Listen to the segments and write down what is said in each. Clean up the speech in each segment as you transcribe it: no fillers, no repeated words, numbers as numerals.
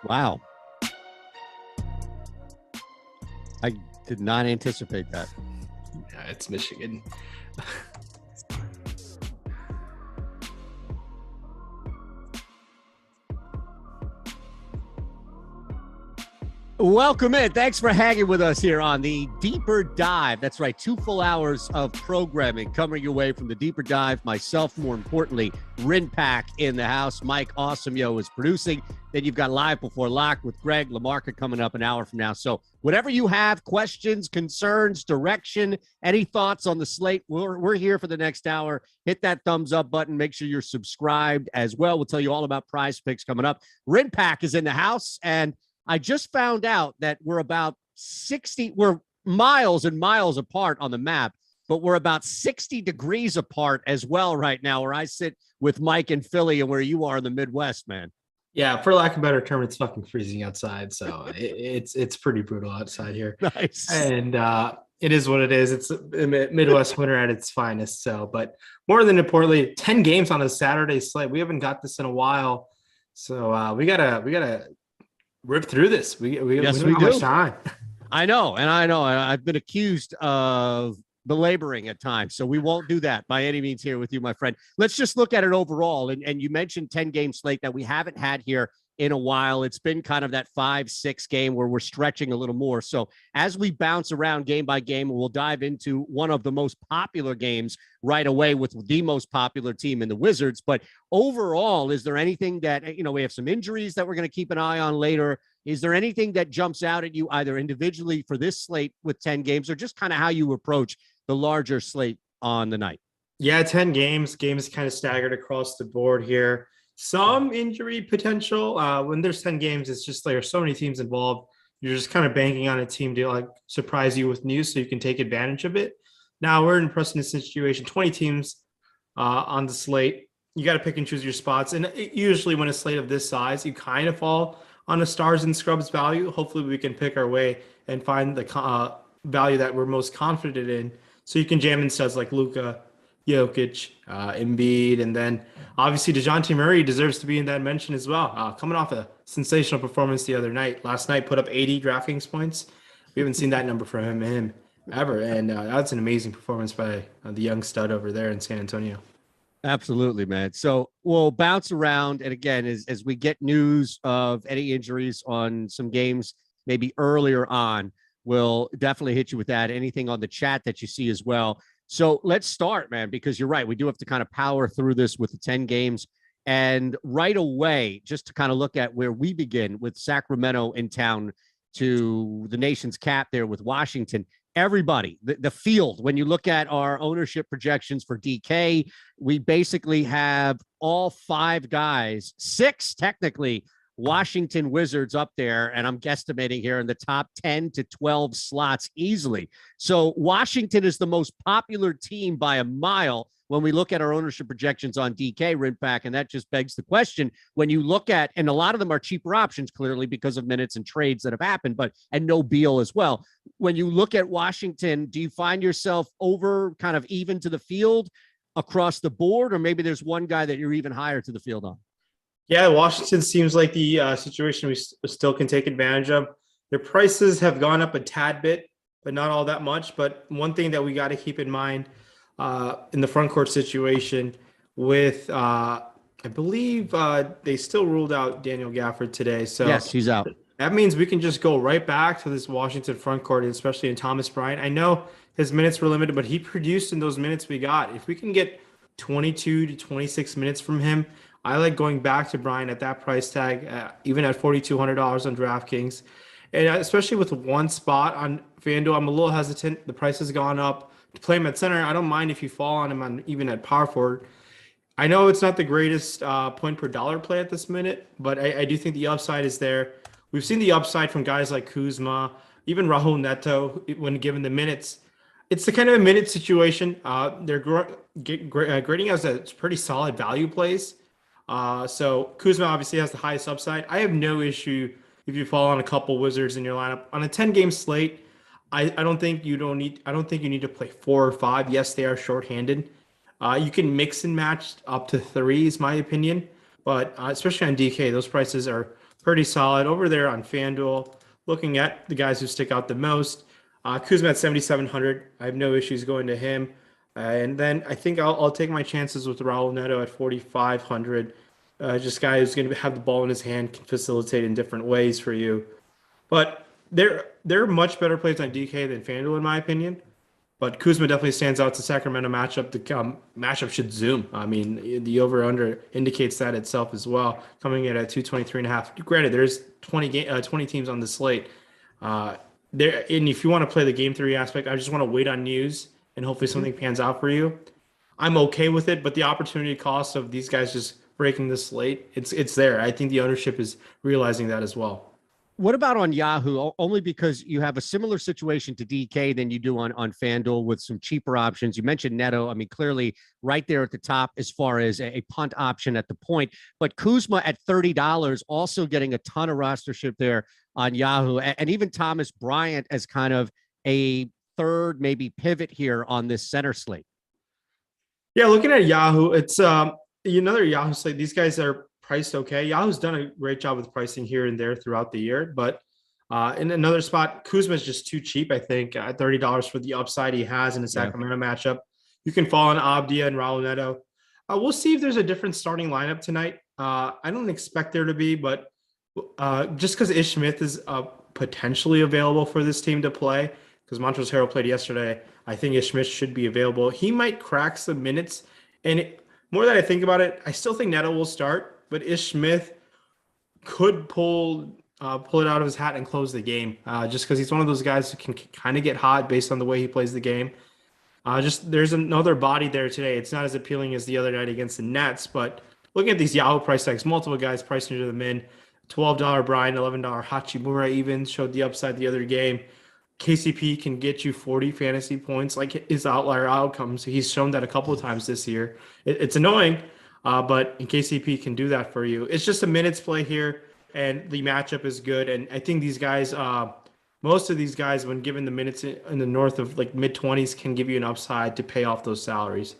Wow. I did not anticipate that. Yeah, it's Michigan. Welcome in. Thanks for hanging with us here on the Deeper Dive. That's right, 2 full hours of programming coming your way from the Deeper Dive. Myself, more importantly, Rinpack in the house. Mike Awesemo is producing. Then you've got Live Before Lock with Greg LaMarca coming up an hour from now. So whatever you have, questions, concerns, direction, any thoughts on the slate, we're here for the next hour. Hit that thumbs up button. Make sure you're subscribed as well. We'll tell you all about Prize Picks coming up. Rinpack is in the house, and I just found out that we're miles and miles apart on the map, but we're about 60 degrees apart as well right now, where I sit with Mike in Philly and where you are in the Midwest, man. Yeah, for lack of a better term, it's fucking freezing outside. So it's pretty brutal outside here. Nice. And it is what it is. It's Midwest winter at its finest. So, but more than importantly, 10 games on a Saturday slate. We haven't got this in a while. So we gotta rip through this. We don't have much time. I know. I've been accused of belaboring at times, so we won't do that by any means here with you, my friend. Let's just look at it overall. And you mentioned 10-game slate that we haven't had here in a while. It's been kind of that 5-6 game where we're stretching a little more. So as we bounce around game by game, we'll dive into one of the most popular games right away with the most popular team in the Wizards. But overall, is there anything that, we have some injuries that we're going to keep an eye on later. Is there anything that jumps out at you either individually for this slate with 10 games or just kind of how you approach the larger slate on the night? Yeah, 10 games kind of staggered across the board here. Some injury potential. When there's 10 games, it's just there's so many teams involved. You're just kind of banking on a team to surprise you with news so you can take advantage of it. Now we're in Preston's situation, 20 teams on the slate. You got to pick and choose your spots. And usually when a slate of this size, you kind of fall on a stars and scrubs value. Hopefully we can pick our way and find the value that we're most confident in. So you can jam in studs like Luca, Jokic, Embiid, and then obviously DeJounte Murray deserves to be in that mention as well. Coming off a sensational performance the other night. Last night put up 80 DraftKings points. We haven't seen that number from him ever. And that's an amazing performance by the young stud over there in San Antonio. Absolutely, man. So we'll bounce around. And again, as we get news of any injuries on some games, maybe earlier on, we'll definitely hit you with that. Anything on the chat that you see as well. So let's start, man, because you're right. We do have to kind of power through this with the 10 games. And right away, just to kind of look at where we begin with Sacramento in town to the nation's cap there with Washington. Everybody, the field, when you look at our ownership projections for DK, we basically have all 5 guys, 6 technically, Washington Wizards up there, and I'm guesstimating here in the top 10 to 12 slots easily. So Washington is the most popular team by a mile when we look at our ownership projections on DK, Rinpack, and that just begs the question when you look at, and a lot of them are cheaper options, clearly because of minutes and trades that have happened, and no Beal as well. When you look at Washington, do you find yourself over kind of even to the field across the board, or maybe there's one guy that you're even higher to the field on? Yeah, Washington seems like the situation we still can take advantage of. Their prices have gone up a tad bit, but not all that much. But one thing that we got to keep in mind in the front court situation with, I believe they still ruled out Daniel Gafford today. So Yes, he's out. that means we can just go right back to this Washington front court, especially in Thomas Bryant. I know his minutes were limited, but he produced in those minutes we got. If we can get 22 to 26 minutes from him, I like going back to Bryant at that price tag, even at $4,200 on DraftKings. And especially with one spot on FanDuel, I'm a little hesitant. The price has gone up. To play him at center, I don't mind if you fall on him on even at power forward. I know it's not the greatest point per dollar play at this minute, but I do think the upside is there. We've seen the upside from guys like Kuzma, even Rahul Neto when given the minutes. It's the kind of a minute situation. They're grading us as pretty solid value plays. So Kuzma obviously has the highest upside. I have no issue if you fall on a couple Wizards in your lineup on a 10-game slate. I don't think you need to play 4 or 5. Yes, they are shorthanded. You can mix and match up to 3 is my opinion, but especially on DK, those prices are pretty solid over there on FanDuel. Looking at the guys who stick out the most, Kuzma at 7,700. I have no issues going to him. And then I think I'll take my chances with Raul Neto at 4,500. Just guy who's going to have the ball in his hand, can facilitate in different ways for you. But they're much better plays on DK than FanDuel in my opinion. But Kuzma definitely stands out. It's a Sacramento matchup. The matchup should zoom. I mean, the over/under indicates that itself as well, coming in at 223.5. Granted, there's 20 teams on the slate. There, and if you want to play the game theory aspect, I just want to wait on news and hopefully something pans out for you. I'm okay with it, but the opportunity cost of these guys just breaking the slate, it's there. I think the ownership is realizing that as well. What about on Yahoo? Only because you have a similar situation to DK than you do on FanDuel with some cheaper options. You mentioned Neto. I mean, clearly right there at the top as far as a punt option at the point. But Kuzma at $30, also getting a ton of rostership there on Yahoo. And even Thomas Bryant as kind of a third, maybe pivot here on this center slate. Yeah, looking at Yahoo, it's another Yahoo slate. These guys are priced okay. Yahoo's done a great job with pricing here and there throughout the year, but in another spot, Kuzma is just too cheap, I think, at $30 for the upside he has in a Sacramento matchup. You can fall on Abdia and Raul Neto. We'll see if there's a different starting lineup tonight. I don't expect there to be, but just because Ish Smith is potentially available for this team to play, because Montrezl Harrell played yesterday, I think Ish Smith should be available. He might crack some minutes, and more that I think about it, I still think Neto will start. But Ish Smith could pull it out of his hat and close the game, just because he's one of those guys who can kind of get hot based on the way he plays the game. Just there's another body there today. It's not as appealing as the other night against the Nets, but looking at these Yahoo price tags, multiple guys priced into them in. $12 Brian, $11 Hachimura even showed the upside the other game. KCP can get you 40 fantasy points, like his outlier outcomes. He's shown that a couple of times this year. It's annoying. But in KCP can do that for you. It's just a minutes play here, and the matchup is good. And I think these guys, most of these guys, when given the minutes in the north of like mid-20s, can give you an upside to pay off those salaries.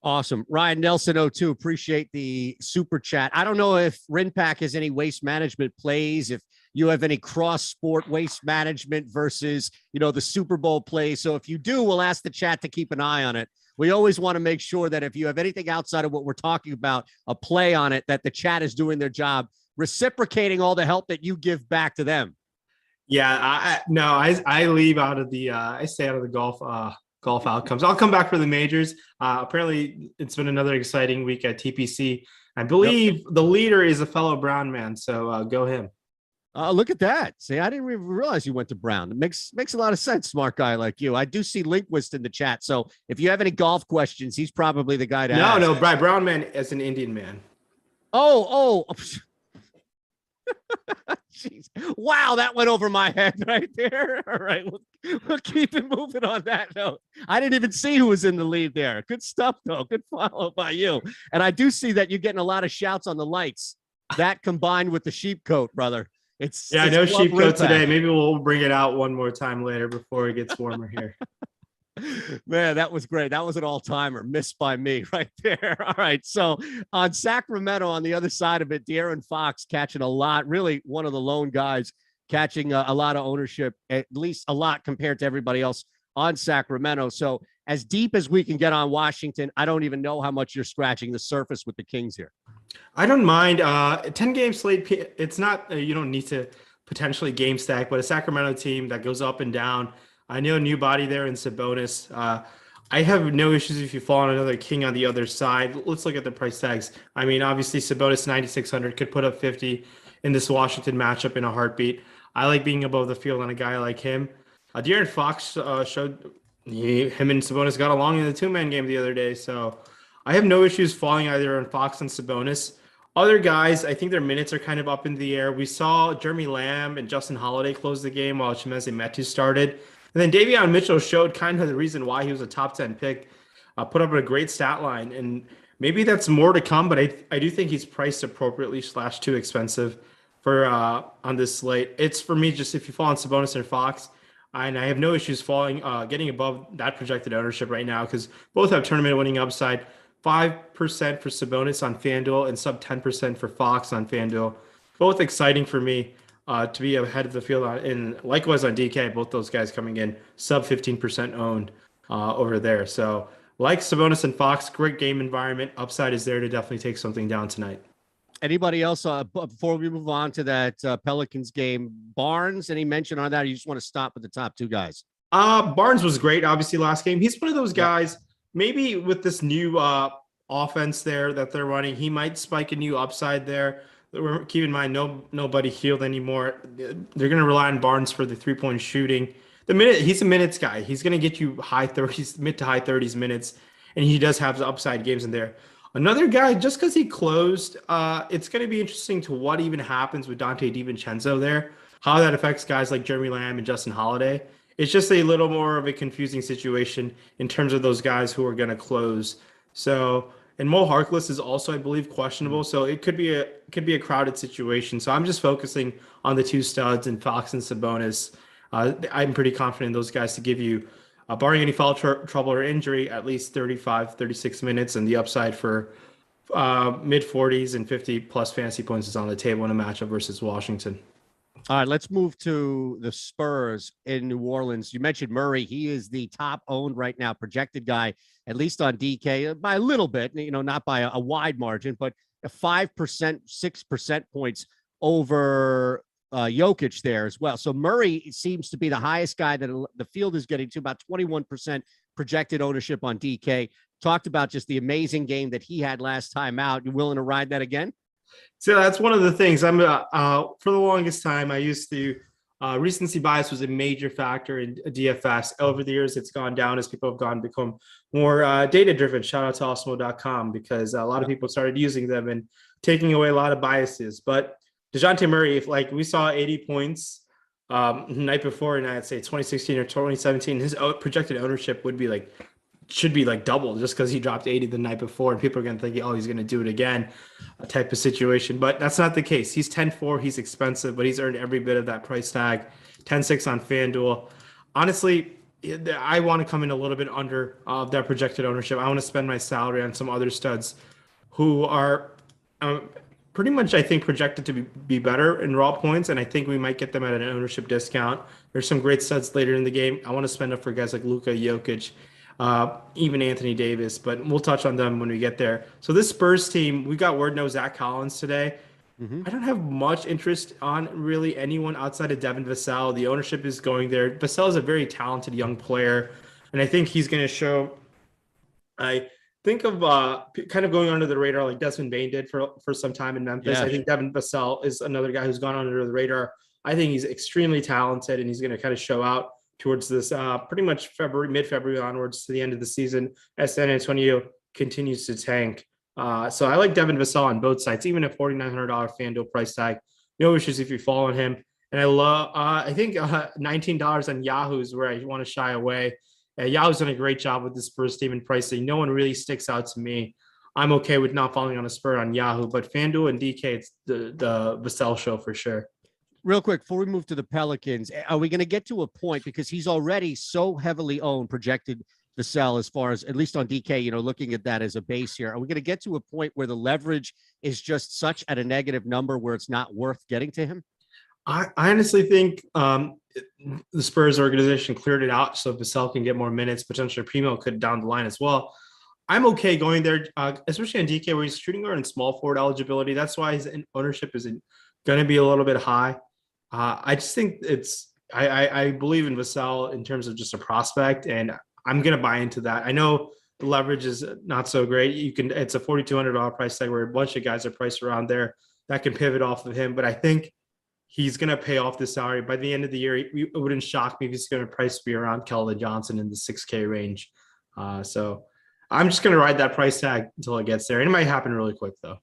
Awesome. Ryan Nelson, 02, appreciate the super chat. I don't know if RenPack has any waste management plays, if you have any cross-sport waste management versus, the Super Bowl plays. So if you do, we'll ask the chat to keep an eye on it. We always want to make sure that if you have anything outside of what we're talking about, a play on it, that the chat is doing their job, reciprocating all the help that you give back to them. Yeah, I leave out of the I stay out of the golf outcomes. I'll come back for the majors. Apparently, it's been another exciting week at TPC. I believe the leader is a fellow Brown man, so go him. Look at that. See, I didn't even realize you went to Brown. It makes a lot of sense, smart guy like you. I do see Linguist in the chat. So if you have any golf questions, he's probably the guy to ask. No, Brown man as an Indian man. Oh. Jeez. Wow, that went over my head right there. All right, we'll keep it moving on that note. I didn't even see who was in the lead there. Good stuff, though. Good follow by you. And I do see that you're getting a lot of shouts on the lights. That combined with the sheep coat, brother. It's no sheep coat today. Maybe we'll bring it out one more time later before it gets warmer here. Man, that was great. That was an all-timer missed by me right there. All right. So on Sacramento, on the other side of it, Darren Fox catching a lot, really one of the lone guys catching a lot of ownership, at least a lot compared to everybody else on Sacramento. So as deep as we can get on Washington, I don't even know how much you're scratching the surface with the Kings here. I don't mind. 10-game slate, it's not, you don't need to potentially game stack, but a Sacramento team that goes up and down. I know a new body there in Sabonis. I have no issues if you fall on another King on the other side. Let's look at the price tags. I mean, obviously, Sabonis 9,600 could put up 50 in this Washington matchup in a heartbeat. I like being above the field on a guy like him. Darren Fox showed him and Sabonis got along in the two-man game the other day, so I have no issues falling either on Fox and Sabonis. Other guys, I think their minutes are kind of up in the air. We saw Jeremy Lamb and Justin Holiday close the game while Chimezie Metu started. And then Davion Mitchell showed kind of the reason why he was a top 10 pick, put up a great stat line. And maybe that's more to come, but I do think he's priced appropriately / too expensive for on this slate. It's for me, just if you fall on Sabonis and Fox, and I have no issues getting above that projected ownership right now because both have tournament winning upside. 5% for Sabonis on Fanduel and sub 10% for Fox on Fanduel. Both exciting for me to be ahead of the field and likewise on DK, both those guys coming in sub 15% owned over there. So like Sabonis and Fox, great game environment. Upside is there to definitely take something down tonight. Anybody else before we move on to that Pelicans game? Barnes, any mention on that? Or you just want to stop with the top two guys? Barnes was great, obviously, last game. He's one of those guys, maybe with this new offense there that they're running, he might spike a new upside there. Keep in mind, nobody healed anymore. They're going to rely on Barnes for the three-point shooting. He's a minutes guy. He's going to get you mid to high 30s minutes, and he does have the upside games in there. Another guy, just because he closed, it's going to be interesting to what even happens with Dante DiVincenzo there, how that affects guys like Jeremy Lamb and Justin Holiday. It's just a little more of a confusing situation in terms of those guys who are going to close. So, and Mo Harkless is also, I believe, questionable. So it could be a crowded situation. So I'm just focusing on the two studs and Fox and Sabonis. I'm pretty confident in those guys to give you, barring any foul trouble or injury, at least 35, 36 minutes, and the upside for mid 40s and 50 plus fantasy points is on the table in a matchup versus Washington. All right, let's move to the Spurs in New Orleans. You mentioned Murray. He is the top owned right now, projected guy, at least on DK, by a little bit, not by a wide margin, but 5%, 6% points over Jokic there as well. So Murray seems to be the highest guy that the field is getting to, about 21% projected ownership on DK. Talked about just the amazing game that he had last time out. You willing to ride that again? So that's one of the things for the longest time, I used to recency bias was a major factor in DFS. Over the years, it's gone down as people have become more data driven. Shout out to Awesemo.com because a lot of people started using them and taking away a lot of biases. But DeJounte Murray, if like we saw 80 points the night before, and I'd say 2016 or 2017, his projected ownership should be double just because he dropped 80 the night before, and people are going to think, oh, he's going to do it again, a type of situation. But that's not the case. He's 10-4. He's expensive, but he's earned every bit of that price tag. 10-6 on FanDuel. Honestly, I want to come in a little bit under that projected ownership. I want to spend my salary on some other studs who are pretty much, I think, projected to be better in raw points, and I think we might get them at an ownership discount. There's some great studs later in the game. I want to spend up for guys like Luca, Jokic, even Anthony Davis, but we'll touch on them when we get there. So this Spurs team, we got word no Zach Collins today. Mm-hmm. I don't have much interest on really anyone outside of Devin Vassell. The ownership is going there. Vassell is a very talented young player, and I think he's going to show. I think of kind of going under the radar like Desmond Bane did for some time in Memphis. Yeah. I think Devin Vassell is another guy who's gone under the radar. I think he's extremely talented, and he's going to kind of show out towards this pretty much mid-February onwards to the end of the season as San Antonio continues to tank. So I like Devin Vassell on both sides, even at $4,900 FanDuel price tag. No issues if you fall on him. And I think $19 on Yahoo is where I want to shy away. Yahoo's done a great job with the Spurs team and pricing. No one really sticks out to me. I'm okay with not falling on a Spur on Yahoo, but FanDuel and DK, it's the Vassell show for sure. Real quick, before we move to the Pelicans, are we going to get to a point, because he's already so heavily owned, projected to sell as far as, at least on DK, looking at that as a base here, are we going to get to a point where the leverage is just such at a negative number where it's not worth getting to him? I honestly think the Spurs organization cleared it out so Vassell can get more minutes. Potentially Primo could down the line as well. I'm okay going there, especially on DK where he's shooting guard and small forward eligibility. That's why his ownership is going to be a little bit high. I just think I believe in Vassell in terms of just a prospect, and I'm going to buy into that. I know the leverage is not so great. It's a $4,200 price tag where a bunch of guys are priced around there that can pivot off of him, but I think he's going to pay off the salary by the end of the year. It wouldn't shock me if he's going to price be around Keldon Johnson in the 6K range. So I'm just going to ride that price tag until it gets there. And it might happen really quick though.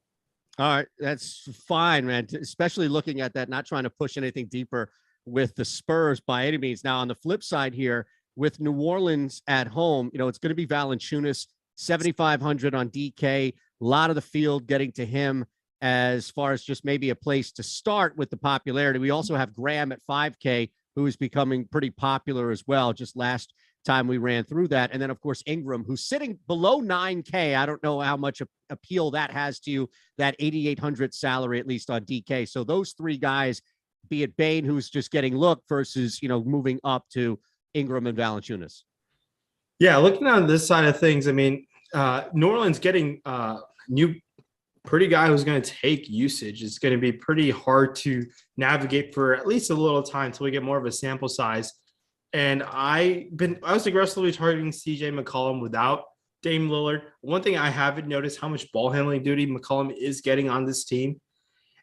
All right. That's fine, man. Especially looking at that, not trying to push anything deeper with the Spurs by any means. Now on the flip side here with New Orleans at home, it's going to be Valanciunas, 7,500 on DK, a lot of the field getting to him as far as just maybe a place to start with the popularity. We also have Graham at 5K, who is becoming pretty popular as well. Just last time we ran through that. And then, of course, Ingram, who's sitting below 9K. I don't know how much appeal that has to you, that 8,800 salary, at least on DK. So those three guys, be it Bane, who's just getting looked versus, moving up to Ingram and Valanciunas. Yeah, looking on this side of things, I mean, New Orleans getting new pretty guy who's going to take usage. It's going to be pretty hard to navigate for at least a little time until we get more of a sample size. And I was aggressively targeting CJ McCollum without Dame Lillard. One thing I haven't noticed how much ball handling duty McCollum is getting on this team.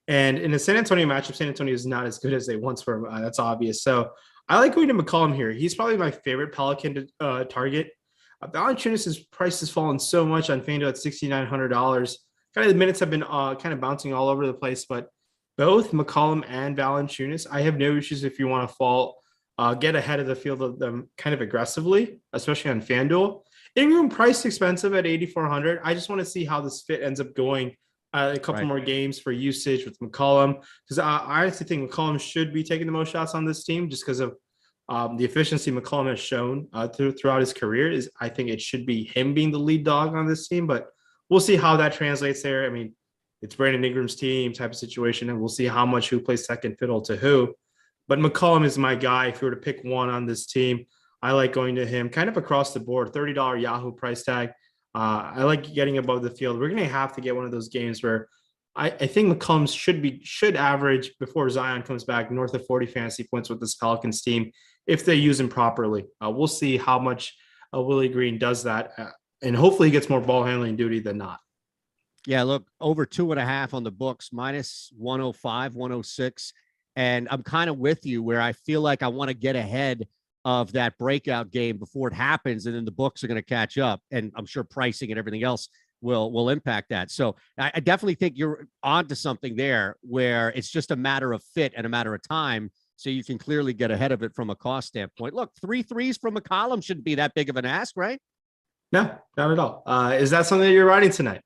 And in a San Antonio matchup, San Antonio is not as good as they once were. That's obvious. So I like going to McCollum here. He's probably my favorite Pelican to target. Valanciunas' price has fallen so much on Fanduel at $6,900. Kind of the minutes have been kind of bouncing all over the place, but both McCollum and Valanciunas, I have no issues if you want to get ahead of the field of them kind of aggressively, especially on FanDuel. Ingram priced expensive at $8,400. I just want to see how this fit ends up going. A couple more games for usage with McCollum, because I honestly think McCollum should be taking the most shots on this team just because of the efficiency McCollum has shown throughout his career. I think it should be him being the lead dog on this team, but we'll see how that translates there. I mean, it's Brandon Ingram's team type of situation, and we'll see how much who plays second fiddle to who. But McCollum is my guy. If you were to pick one on this team, I like going to him kind of across the board, $30 Yahoo price tag. I like getting above the field. We're going to have to get one of those games where I think McCollum should average before Zion comes back north of 40 fantasy points with this Pelicans team if they use him properly. We'll see how much Willie Green does that. And hopefully he gets more ball handling duty than not. Yeah, look, over 2.5 on the books, minus 105, 106. And I'm kind of with you where I feel like I want to get ahead of that breakout game before it happens. And then the books are going to catch up. And I'm sure pricing and everything else will impact that. So I definitely think you're onto something there where it's just a matter of fit and a matter of time. So you can clearly get ahead of it from a cost standpoint. Look, 3 threes from McCollum shouldn't be that big of an ask, right? No, not at all. Is that something that you're riding tonight?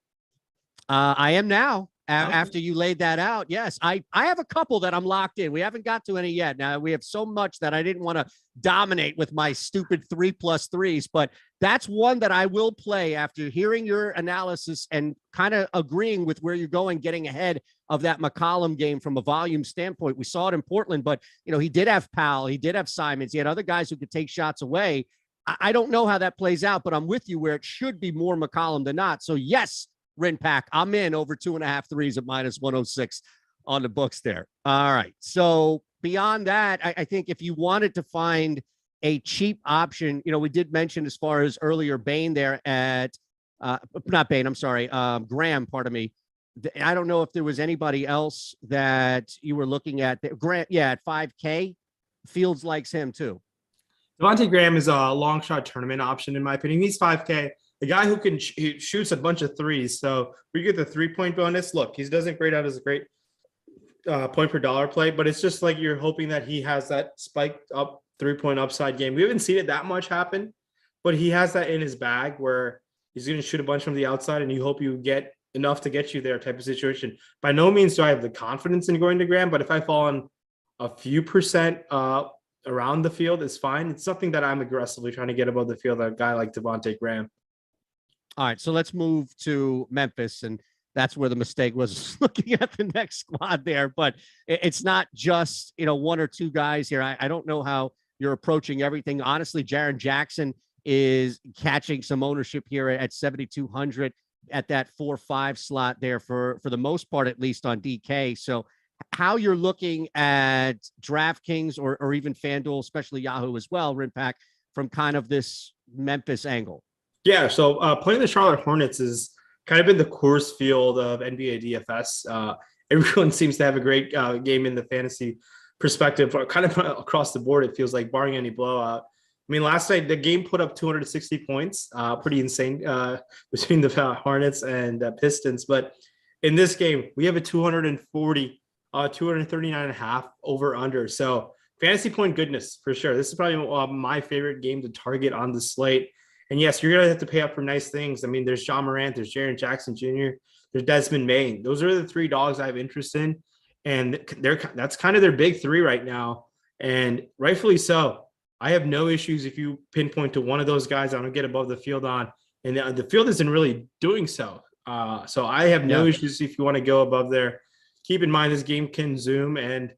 I am now. After you laid that out, yes, I have a couple that I'm locked in. We haven't got to any yet. Now we have so much that I didn't want to dominate with my stupid 3+3s, but that's one that I will play after hearing your analysis and kind of agreeing with where you're going, getting ahead of that McCollum game from a volume standpoint. We saw it in Portland, but he did have Powell, he did have Simons, he had other guys who could take shots away. I don't know how that plays out, but I'm with you where it should be more McCollum than not. So yes, Rinpack, I'm in over 2.5 threes at minus 106 on the books there. All right. So beyond that, I think if you wanted to find a cheap option, we did mention as far as earlier Bane there at not Bane, I'm sorry, Graham, pardon me. I don't know if there was anybody else that you were looking at. Grant, yeah, at 5K, Fields likes him too. Devontae Graham is a long shot tournament option in my opinion. He's 5K. The guy who can shoots a bunch of threes. So we get the 3-point bonus. Look, he doesn't grade out as a great point per dollar play, but it's just like you're hoping that he has that spiked up 3-point upside game. We haven't seen it that much happen, but he has that in his bag where he's going to shoot a bunch from the outside and you hope you get enough to get you there type of situation. By no means do I have the confidence in going to Graham, but if I fall on a few percent around the field is fine. It's something that I'm aggressively trying to get above the field. A guy like Devontae Graham. All right, so let's move to Memphis, and that's where the mistake was looking at the next squad there. But it's not just, one or two guys here. I don't know how you're approaching everything. Honestly, Jaren Jackson is catching some ownership here at 7,200 at that 4-5 slot there for the most part, at least on DK. So how you're looking at DraftKings or even FanDuel, especially Yahoo as well, Rinpack, from kind of this Memphis angle. Yeah, so playing the Charlotte Hornets is kind of been the course field of NBA DFS. Everyone seems to have a great game in the fantasy perspective, kind of across the board. It feels like, barring any blowout. I mean, last night the game put up 260 points, pretty insane between the Hornets and Pistons. But in this game, we have a 239 and a half over under. So fantasy point goodness for sure. This is probably my favorite game to target on the slate. And yes, you're going to have to pay up for nice things. I mean, there's John Morant, there's Jaren Jackson Jr., there's Desmond Bane. Those are the three dogs I have interest in. And that's kind of their big three right now. And rightfully so. I have no issues if you pinpoint to one of those guys I don't get above the field on. And the field isn't really doing so. So I have no issues if you want to go above there. Keep in mind this game can zoom, and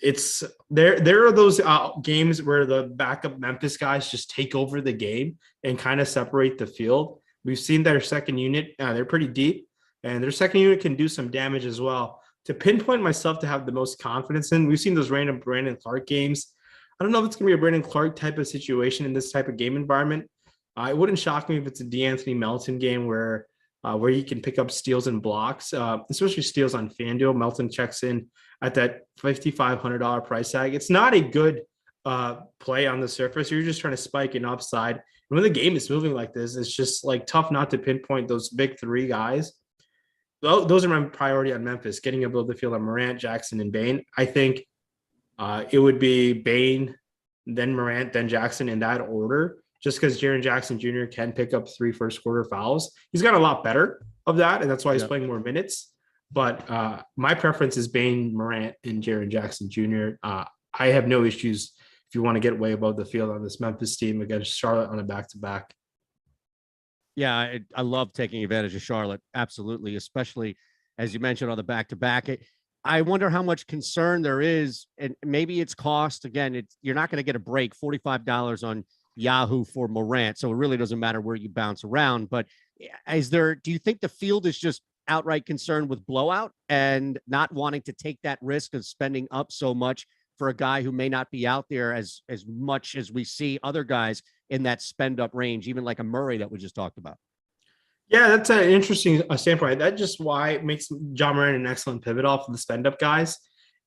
it's there are those games where the backup Memphis guys just take over the game and kind of separate the field. We've seen their second unit, they're pretty deep, and their second unit can do some damage as well. To pinpoint myself to have the most confidence in, we've seen those random Brandon Clark games. I don't know if it's going to be a Brandon Clark type of situation in this type of game environment. It wouldn't shock me if it's a DeAnthony Melton game where he can pick up steals and blocks, especially steals on FanDuel. Melton checks in at that $5,500 price tag. It's not a good play on the surface. You're just trying to spike an upside. And when the game is moving like this, it's just like tough not to pinpoint those big three guys. Those are my priority on Memphis, getting above the field on Morant, Jackson, and Bane. I think it would be Bane, then Morant, then Jackson in that order, just because Jaren Jackson Jr. can pick up 3 first-quarter fouls. He's got a lot better of that, and that's why he's playing more minutes. But my preference is Bane, Morant, and Jaren Jackson Jr. I have no issues if you want to get way above the field on this Memphis team against Charlotte on a back-to-back. Yeah, I love taking advantage of Charlotte. Absolutely. Especially as you mentioned on the back-to-back. I wonder how much concern there is, and maybe it's cost. Again, you're not going to get a break, $45 on Yahoo for Morant. So it really doesn't matter where you bounce around. But do you think the field is just outright concerned with blowout and not wanting to take that risk of spending up so much for a guy who may not be out there as much as we see other guys in that spend up range, even like a Murray that we just talked about? Yeah, that's an interesting standpoint. That's just why it makes John Morant an excellent pivot off of the spend up guys.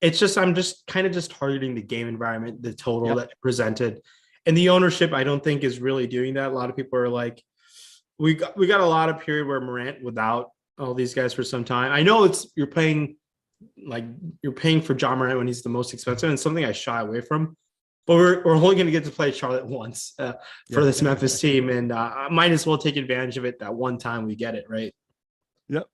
It's just, I'm just kind of just targeting the game environment, the total that presented, and the ownership. I don't think is really doing that. A lot of people are like, we got a lot of period where Morant without all these guys for some time. I know you're paying for John Morant when he's the most expensive, and something I shy away from. But we're only going to get to play Charlotte once for this Memphis team, and I might as well take advantage of it that one time we get it, right? Yep.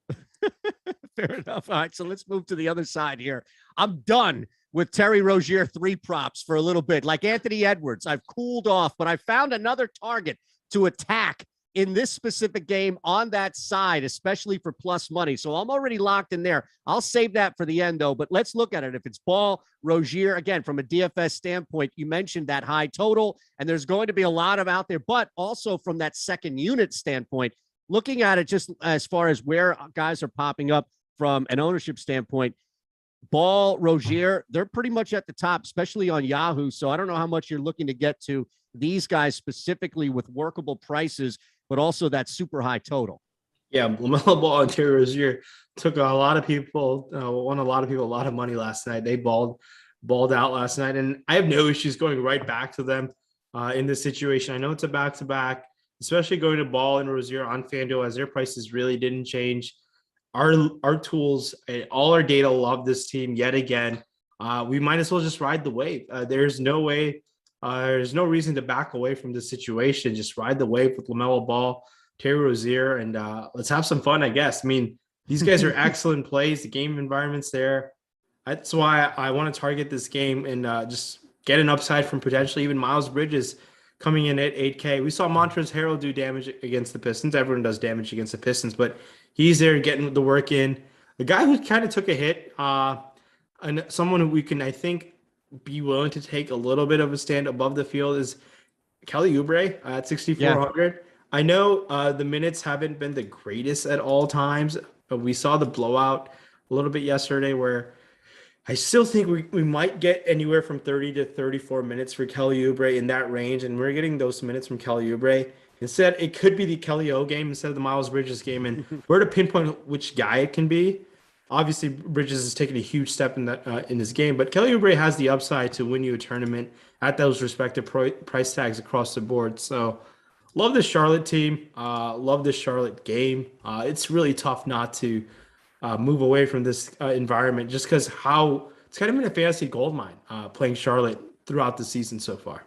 Fair enough. All right, so let's move to the other side here. I'm done with Terry Rozier 3 props for a little bit. Like Anthony Edwards, I've cooled off, but I found another target to attack in this specific game on that side, especially for plus money. So I'm already locked in there. I'll save that for the end, though. But let's look at it. If it's Ball, Rozier, again, from a DFS standpoint, you mentioned that high total, and there's going to be a lot of out there. But also from that second unit standpoint, looking at it just as far as where guys are popping up from an ownership standpoint, Ball, Rozier, they're pretty much at the top, especially on Yahoo. So I don't know how much you're looking to get to these guys specifically with workable prices, but also that super high total. Yeah, LaMelo Ball and Terry Rozier took won a lot of people a lot of money last night. They balled out last night, and I have no issues going right back to them in this situation. I know it's a back-to-back, especially going to Ball and Rozier on FanDuel as their prices really didn't change. Our tools, all our data love this team yet again. We might as well just ride the wave. There's no reason to back away from this situation. Just ride the wave with LaMelo Ball, Terry Rozier, and let's have some fun, I guess. I mean, these guys are excellent plays. The game environment's there. That's why I want to target this game and just get an upside from potentially even Miles Bridges coming in at 8K. We saw Montrezl Harrell do damage against the Pistons. Everyone does damage against the Pistons, but he's there getting the work in. The guy who kind of took a hit, and someone who we can, I think, be willing to take a little bit of a stand above the field is Kelly Oubre at 6,400. Yeah. I know the minutes haven't been the greatest at all times, but we saw the blowout a little bit yesterday where I still think we might get anywhere from 30 to 34 minutes for Kelly Oubre in that range, and we're getting those minutes from Kelly Oubre. Instead, it could be the Kelly O game instead of the Miles Bridges game, and we're to pinpoint which guy it can be. Obviously, Bridges has taken a huge step in that in his game, but Kelly Oubre has the upside to win you a tournament at those respective price tags across the board. So, love this Charlotte team. Love this Charlotte game. It's really tough not to move away from this environment just because how it's kind of been a fantasy goldmine playing Charlotte throughout the season so far.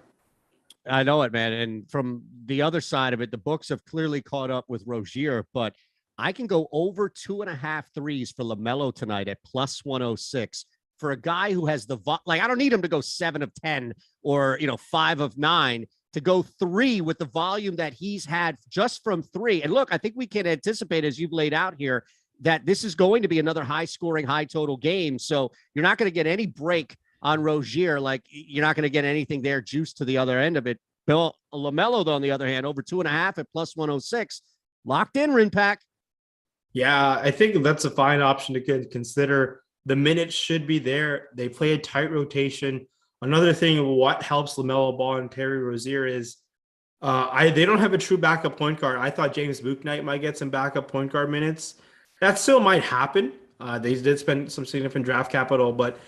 I know it, man. And from the other side of it, the books have clearly caught up with Rozier, but I can go over 2.5 threes for LaMelo tonight at plus 106 for a guy who has I don't need him to go 7 of 10 or, 5 of 9 to go 3 with the volume that he's had just from 3. And look, I think we can anticipate, as you've laid out here, that this is going to be another high-scoring, high-total game. So you're not going to get any break on Rozier. Like, you're not going to get anything there juice to the other end of it. Bill LaMelo, though, on the other hand, over 2.5 at plus 106. Locked in, Rinpack. Yeah, I think that's a fine option to consider. The minutes should be there. They play a tight rotation. Another thing, what helps LaMelo Ball and Terry Rozier is they don't have a true backup point guard. I thought James Bouknight might get some backup point guard minutes. That still might happen. They did spend some significant draft capital, but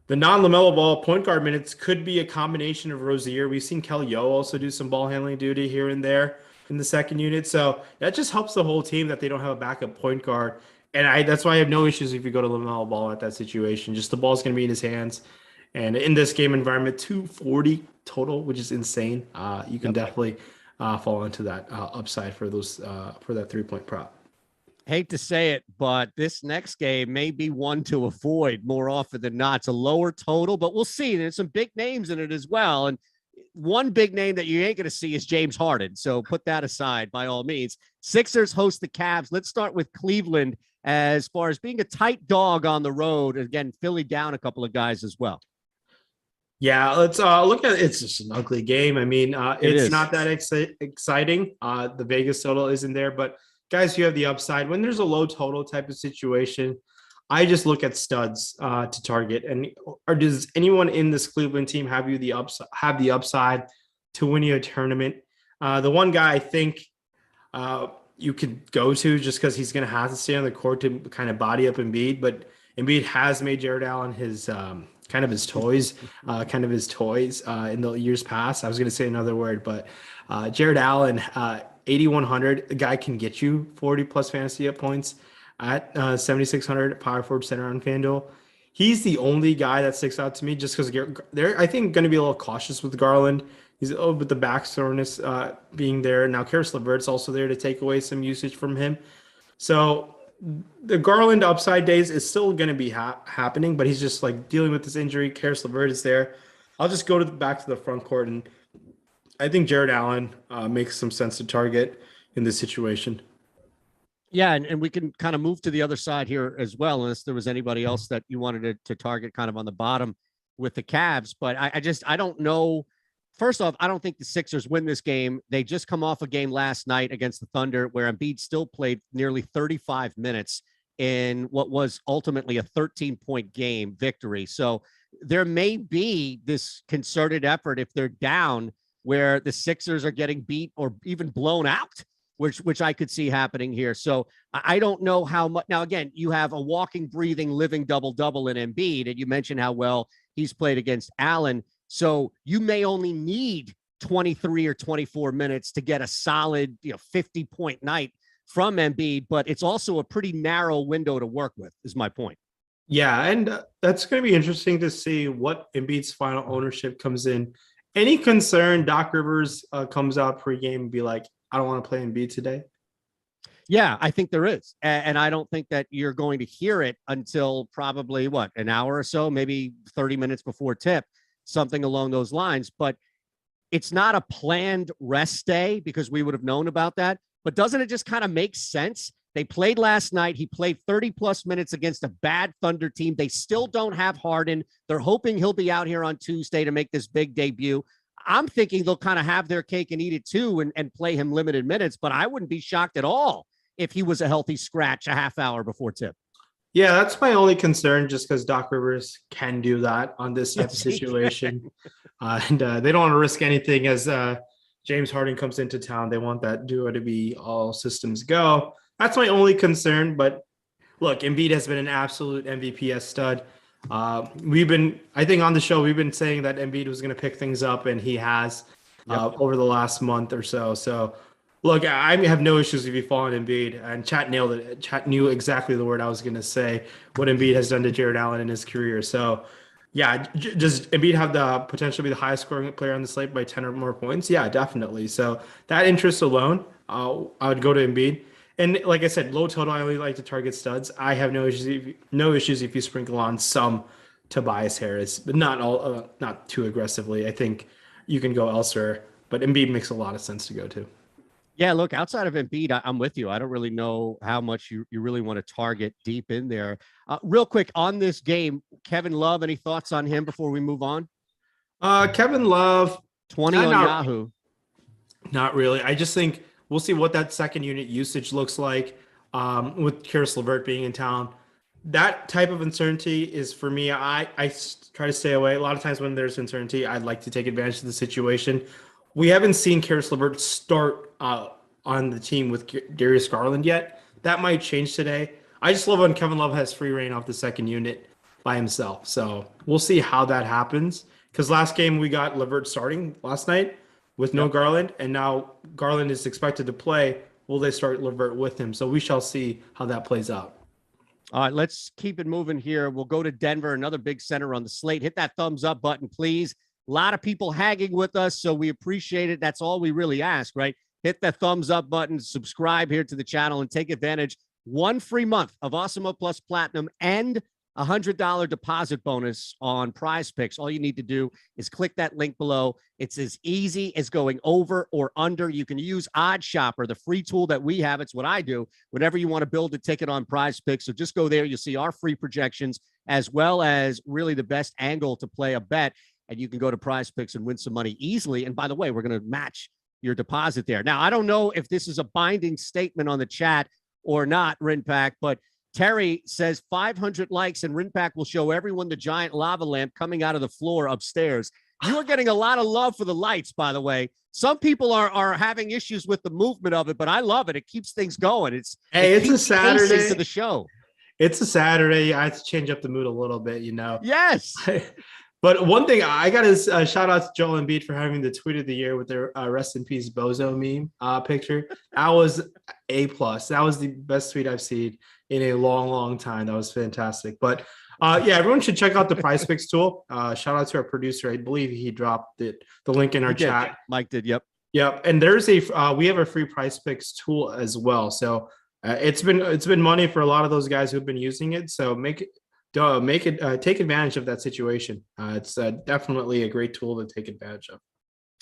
the non-LaMelo Ball point guard minutes could be a combination of Rozier. We've seen Kelly O also do some ball handling duty here and there in the second unit. So that just helps the whole team that they don't have a backup point guard. And that's why I have no issues if you go to LaMelo Ball at that situation. Just the ball's going to be in his hands. And in this game environment, 240 total, which is insane. You can definitely fall into that upside for those for that 3-point prop. Hate to say it, but this next game may be one to avoid more often than not. It's a lower total, but we'll see. There's some big names in it as well. And one big name that you ain't going to see is James Harden. So put that aside by all means. Sixers host the Cavs. Let's start with Cleveland as far as being a tight dog on the road. Again, Philly down a couple of guys as well. Yeah, let's look at it. It's just an ugly game. I mean, it's not that exciting. The Vegas total isn't there, but guys, you have the upside. When there's a low total type of situation, I just look at studs to target. Or does anyone in this Cleveland team have the upside to win you a tournament? The one guy I think you could go to just because he's going to have to stay on the court to kind of body up Embiid, but Embiid has made Jared Allen his kind of his toys in the years past. I was going to say another word, but Jared Allen, 8,100, the guy can get you 40 plus fantasy points at 7,600 power forward center on Fanduel. He's the only guy that sticks out to me just because they're, I think, going to be a little cautious with Garland. He's with the back soreness being there. Now, Karis LeVert's also there to take away some usage from him. So the Garland upside days is still going to be happening, but he's just like dealing with this injury. Karis LeVert is there. I'll just go back to the front court, and I think Jared Allen makes some sense to target in this situation. Yeah, and we can kind of move to the other side here as well, unless there was anybody else that you wanted to target kind of on the bottom with the Cavs. But I don't know. First off, I don't think the Sixers win this game. They just come off a game last night against the Thunder where Embiid still played nearly 35 minutes in what was ultimately a 13-point game victory. So there may be this concerted effort if they're down where the Sixers are getting beat or even blown out, which I could see happening here. So I don't know how much. Now, again, you have a walking, breathing, living double-double in Embiid, and you mentioned how well he's played against Allen. So you may only need 23 or 24 minutes to get a solid, 50-point night from Embiid, but it's also a pretty narrow window to work with, is my point. Yeah, and that's going to be interesting to see what Embiid's final ownership comes in. Any concern Doc Rivers comes out pregame and be like, I don't want to play Embiid today? Yeah, I think there is. And I don't think that you're going to hear it until probably an hour or so, maybe 30 minutes before tip, something along those lines. But it's not a planned rest day because we would have known about that. But doesn't it just kind of make sense? They played last night. He played 30 plus minutes against a bad Thunder team. They still don't have Harden. They're hoping he'll be out here on Tuesday to make this big debut. I'm thinking they'll kind of have their cake and eat it too and play him limited minutes, but I wouldn't be shocked at all if he was a healthy scratch a half hour before tip. Yeah, that's my only concern, just because Doc Rivers can do that on this type of situation. And they don't want to risk anything as James Harden comes into town. They want that duo to be all systems go. That's my only concern. But look, Embiid has been an absolute MVP stud. I think on the show, we've been saying that Embiid was going to pick things up, and he has over the last month or so. So, look, I have no issues if you fall on Embiid, and Chat nailed it. Chat knew exactly the word I was going to say, what Embiid has done to Jared Allen in his career. So, yeah, does Embiid have the potential to be the highest scoring player on the slate by 10 or more points? Yeah, definitely. So that interest alone, I would go to Embiid. And like I said, low total, I only like to target studs. I have no issues if you sprinkle on some Tobias Harris, but not too aggressively. I think you can go elsewhere, but Embiid makes a lot of sense to go to. Yeah, look, outside of Embiid, I'm with you. I don't really know how much you really want to target deep in there. Real quick on this game, Kevin Love, any thoughts on him before we move on? Kevin Love, 20 on Yahoo. Not really. I just think we'll see what that second unit usage looks like with Karis LeVert being in town. That type of uncertainty is, for me, I try to stay away. A lot of times when there's uncertainty, I'd like to take advantage of the situation. We haven't seen Karis LeVert start on the team with Darius Garland yet. That might change today. I just love when Kevin Love has free reign off the second unit by himself. So we'll see how that happens. Because last game we got LeVert starting last night with no Garland, and now Garland is expected to play. Will they start LeVert with him? So we shall see how that plays out. All right, let's keep it moving here. We'll go to Denver, another big center on the slate. Hit that thumbs up button, please. A lot of people hanging with us, so we appreciate it. That's all we really ask, right? Hit that thumbs up button, subscribe here to the channel, and take advantage. 1 free month of Awesemo Plus Platinum and a $100 deposit bonus on Prize Picks. All you need to do is click that link below. It's as easy as going over or under. You can use Odd Shopper, the free tool that we have. It's what I do whenever you want to build a ticket on Prize Picks. So just go there. You'll see our free projections as well as really the best angle to play a bet. And you can go to Prize Picks and win some money easily. And by the way, we're going to match your deposit there. Now, I don't know if this is a binding statement on the chat or not, Rinpack, but Terry says 500 likes and Rinpack will show everyone the giant lava lamp coming out of the floor upstairs. You are getting a lot of love for the lights, by the way. Some people are having issues with the movement of it, but I love it. It keeps things going. It's a Saturday to the show. It's a Saturday. I have to change up the mood a little bit, you know. Yes. But one thing I got to shout out to Joel Embiid for having the tweet of the year with their rest in peace Bozo meme picture. That was A+. That was the best tweet I've seen in a long, long time. That was fantastic. But yeah, everyone should check out the Prize Picks tool. Shout out to our producer. I believe he dropped the link in our chat. Mike did. Yep. Yep. And there's we have a free Prize Picks tool as well. So it's been money for a lot of those guys who've been using it. So take advantage of that situation. It's definitely a great tool to take advantage of.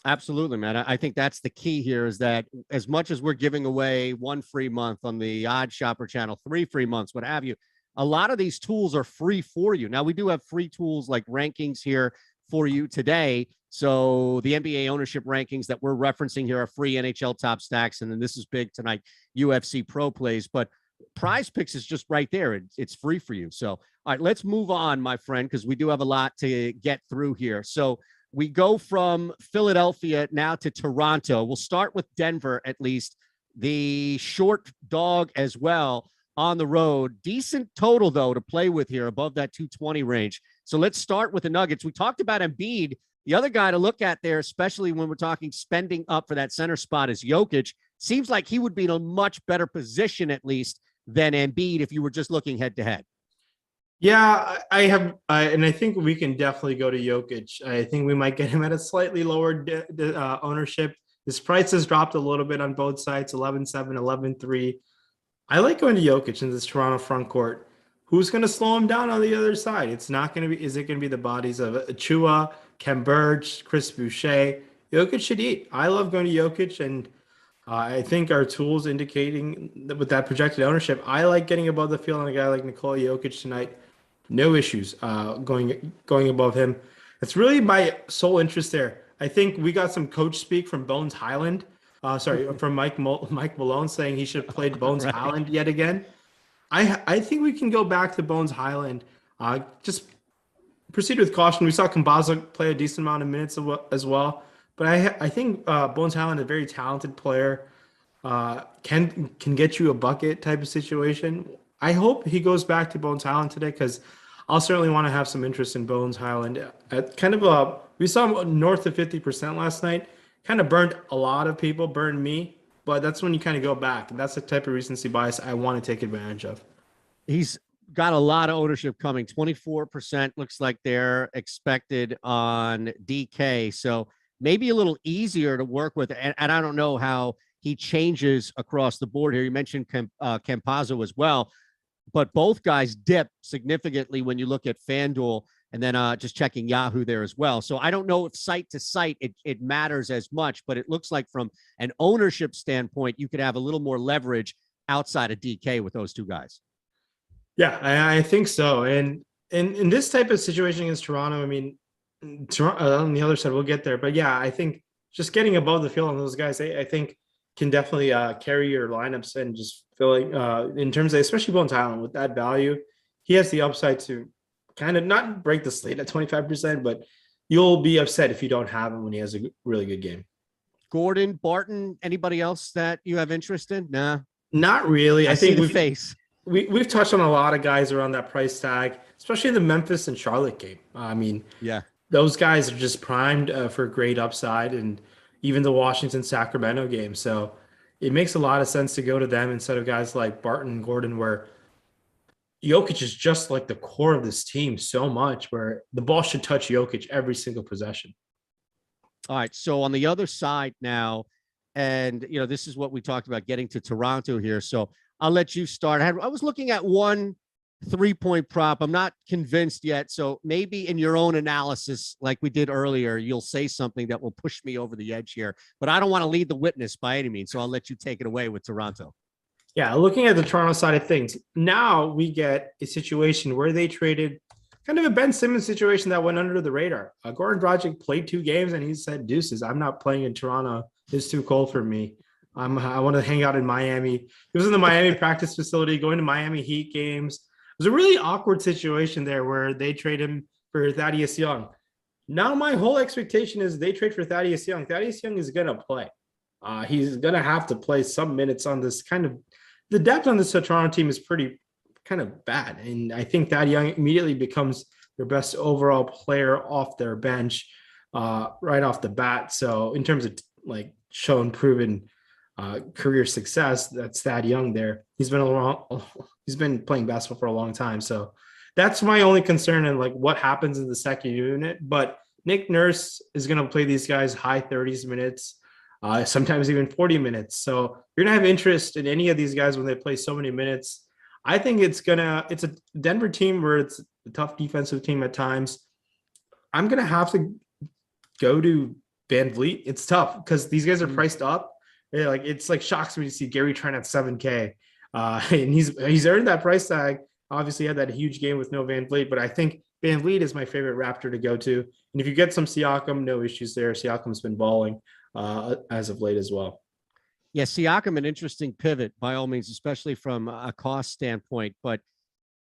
Absolutely, man. I think that's the key here is that as much as we're giving away 1 free month on the Odd Shopper channel, 3 free months, what have you, a lot of these tools are free for you. Now, we do have free tools like rankings here for you today. So the NBA ownership rankings that we're referencing here are free NHL top stacks. And then this is big tonight, UFC pro plays. But Prize Picks is just right there. It's free for you. So, all right, let's move on, my friend, because we do have a lot to get through here. So we go from Philadelphia now to Toronto. We'll start with Denver, at least. The short dog as well on the road. Decent total, though, to play with here above that 220 range. So let's start with the Nuggets. We talked about Embiid. The other guy to look at there, especially when we're talking spending up for that center spot, is Jokic. Seems like he would be in a much better position, at least, than Embiid if you were just looking head-to-head. Yeah, I have, and I think we can definitely go to Jokic. I think we might get him at a slightly lower ownership. His price has dropped a little bit on both sides, 11.7, 11.3. I like going to Jokic in this Toronto front court. Who's going to slow him down on the other side? It's not going to be. Is it going to be the bodies of Achua, Kem Burge, Chris Boucher? Jokic should eat. I love going to Jokic, and I think our tools indicating that with that projected ownership, I like getting above the field on a guy like Nikola Jokic tonight. No issues going above him. It's really my sole interest there. I think we got some coach speak from Bones Highland. From Mike Malone saying he should have played Bones Right. Highland yet again. I think we can go back to Bones Highland. Just proceed with caution. We saw Kambaza play a decent amount of minutes as well. But I think Bones Highland is a very talented player. Can get you a bucket type of situation. I hope he goes back to Bones Highland today because I'll certainly want to have some interest in Bones Highland. At kind of we saw him north of 50% last night. Kind of burned a lot of people, burned me. But that's when you kind of go back. And that's the type of recency bias I want to take advantage of. He's got a lot of ownership coming. 24% looks like they're expected on DK. So maybe a little easier to work with. And I don't know how he changes across the board here. You mentioned Campazzo as well, but both guys dip significantly when you look at FanDuel and then just checking Yahoo there as well. So I don't know if site to site it matters as much, but it looks like from an ownership standpoint, you could have a little more leverage outside of DK with those two guys. Yeah, I think so. And in this type of situation against Toronto, I mean, Toronto, on the other side, we'll get there. But yeah, I think just getting above the field on those guys, I think can definitely carry your lineups and just filling in terms of, especially Bones Highland with that value, he has the upside to kind of not break the slate at 25%, but you'll be upset if you don't have him when he has a really good game. Gordon, Barton, anybody else that you have interest in? Nah, not really. I think we've touched on a lot of guys around that price tag, especially the Memphis and Charlotte game. I mean, yeah, those guys are just primed for great upside, and even the Washington Sacramento game. So it makes a lot of sense to go to them instead of guys like Barton and Gordon, where Jokic is just like the core of this team so much, where the ball should touch Jokic every single possession. All right. So on the other side now, and this is what we talked about getting to Toronto here. So I'll let you start. I was looking at one 3-point prop. I'm not convinced yet. So maybe in your own analysis, like we did earlier, you'll say something that will push me over the edge here, but I don't want to lead the witness by any means. So I'll let you take it away with Toronto. Yeah. Looking at the Toronto side of things, now we get a situation where they traded kind of a Ben Simmons situation that went under the radar. Goran Dragic played 2 games and he said, deuces, I'm not playing in Toronto. It's too cold for me. I want to hang out in Miami. He was in the Miami practice facility, going to Miami Heat games. It was a really awkward situation there where they trade him for Thaddeus Young. Now my whole expectation is they trade for Thaddeus Young. Thaddeus Young is going to play. He's going to have to play some minutes on this kind of – the depth on this Toronto team is pretty kind of bad. And I think Thad Young immediately becomes their best overall player off their bench right off the bat. So in terms of like shown proven career success, that's Thad Young there. He's been playing basketball for a long time. So that's my only concern and like what happens in the second unit. But Nick Nurse is going to play these guys high 30s minutes, sometimes even 40 minutes. So you're going to have interest in any of these guys when they play so many minutes. I think it's a Denver team where it's a tough defensive team at times. I'm going to have to go to Van Vliet. It's tough because these guys are priced up. It's like shocks me to see Gary Trent at 7K. And he's earned that price tag. Obviously had that huge game with no Van Vliet, but I think Van Vliet is my favorite Raptor to go to. And if you get some Siakam, no issues there. Siakam's been balling as of late as well. Yeah, Siakam, an interesting pivot by all means, especially from a cost standpoint. But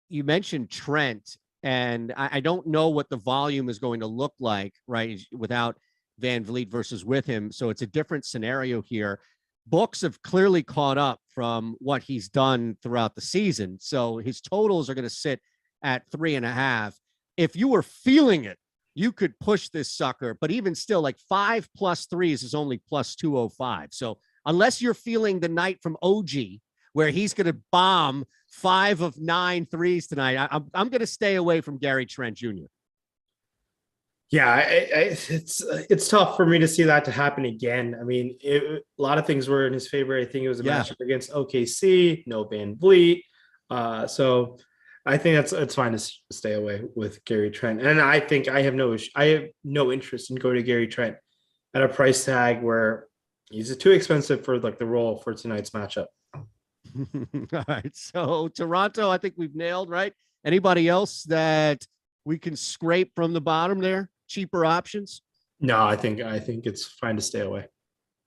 you mentioned Trent, and I don't know what the volume is going to look like, right, without Van Vliet versus with him. So it's a different scenario here. Books have clearly caught up from what he's done throughout the season. So his totals are going to sit at 3.5. If you were feeling it, you could push this sucker, but even still, like 5 + 3s is only plus 205. So unless you're feeling the night from OG where he's going to bomb 5 of 9 threes tonight, I'm going to stay away from Gary Trent Jr. Yeah, it's tough for me to see that to happen again. I mean, a lot of things were in his favor. I think it was a Yeah. matchup against OKC, no Van Vliet. So I think it's fine to stay away with Gary Trent. And I think I have no interest in going to Gary Trent at a price tag where he's too expensive for like the role for tonight's matchup. All right. So Toronto, I think we've nailed, right? Anybody else that we can scrape from the bottom there? Cheaper options? No, I think it's fine to stay away.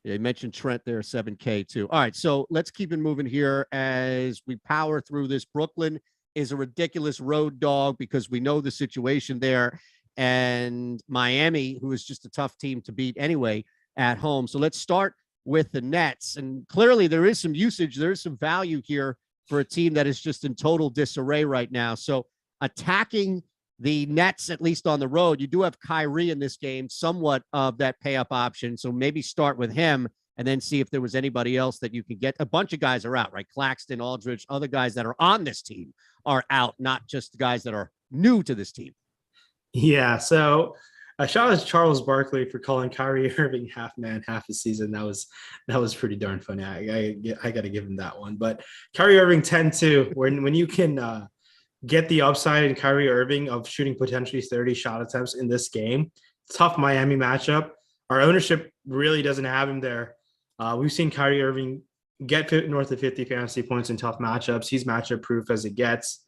Yeah, you mentioned Trent there, 7K too. All right. So let's keep it moving here as we power through this. Brooklyn is a ridiculous road dog because we know the situation there. And Miami, who is just a tough team to beat anyway at home. So let's start with the Nets. And clearly there is some usage. There is some value here for a team that is just in total disarray right now. So attacking the Nets, at least on the road, you do have Kyrie in this game, somewhat of that pay up option. So maybe start with him and then see if there was anybody else that you can get. A bunch of guys are out, right? Claxton, Aldridge, other guys that are on this team are out, not just the guys that are new to this team. Yeah. So shout out to Charles Barkley for calling Kyrie Irving half man, half a season. That was pretty darn funny. I got to give him that one. But Kyrie Irving 10-2, when you can get the upside in Kyrie Irving of shooting potentially 30 shot attempts in this game, tough Miami matchup. Our ownership really doesn't have him there. We've seen Kyrie Irving get north of 50 fantasy points in tough matchups. He's matchup proof as it gets.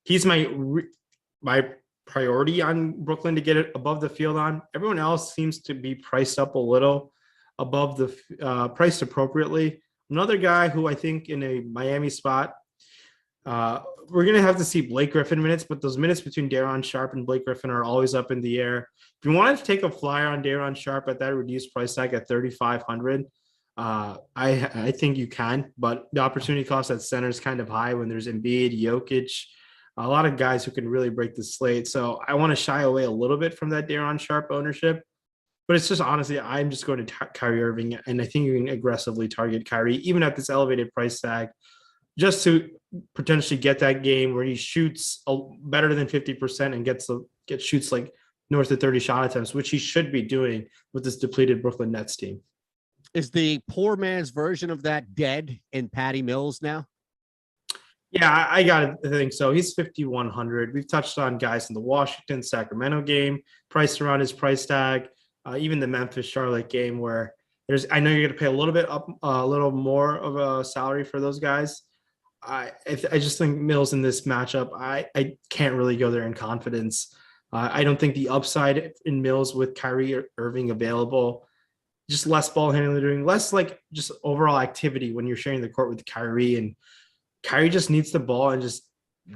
He's my priority on Brooklyn to get it above the field on. Everyone else seems to be priced up a little above the priced appropriately. Another guy who I think in a Miami spot, we're going to have to see Blake Griffin minutes, but those minutes between Darren Sharp and Blake Griffin are always up in the air. If you wanted to take a flyer on Darren Sharp at that reduced price tag at 3,500, I think you can, but the opportunity cost at center is kind of high when there's Embiid, Jokic, a lot of guys who can really break the slate. So I want to shy away a little bit from that Darren Sharp ownership, but it's just honestly, I'm just going to Kyrie Irving, and I think you can aggressively target Kyrie even at this elevated price tag, just to potentially get that game where he shoots better than 50% and shoots like north of 30 shot attempts, which he should be doing with this depleted Brooklyn Nets team. Is the poor man's version of that dead in Patty Mills now? Yeah, I got to think so. He's 5,100. We've touched on guys in the Washington, Sacramento game, priced around his price tag, even the Memphis, Charlotte game where I know you're going to pay a little more of a salary for those guys. I just think Mills in this matchup, I can't really go there in confidence. I don't think the upside in Mills with Kyrie Irving available, just less ball handling, less like just overall activity when you're sharing the court with Kyrie, and Kyrie just needs the ball and just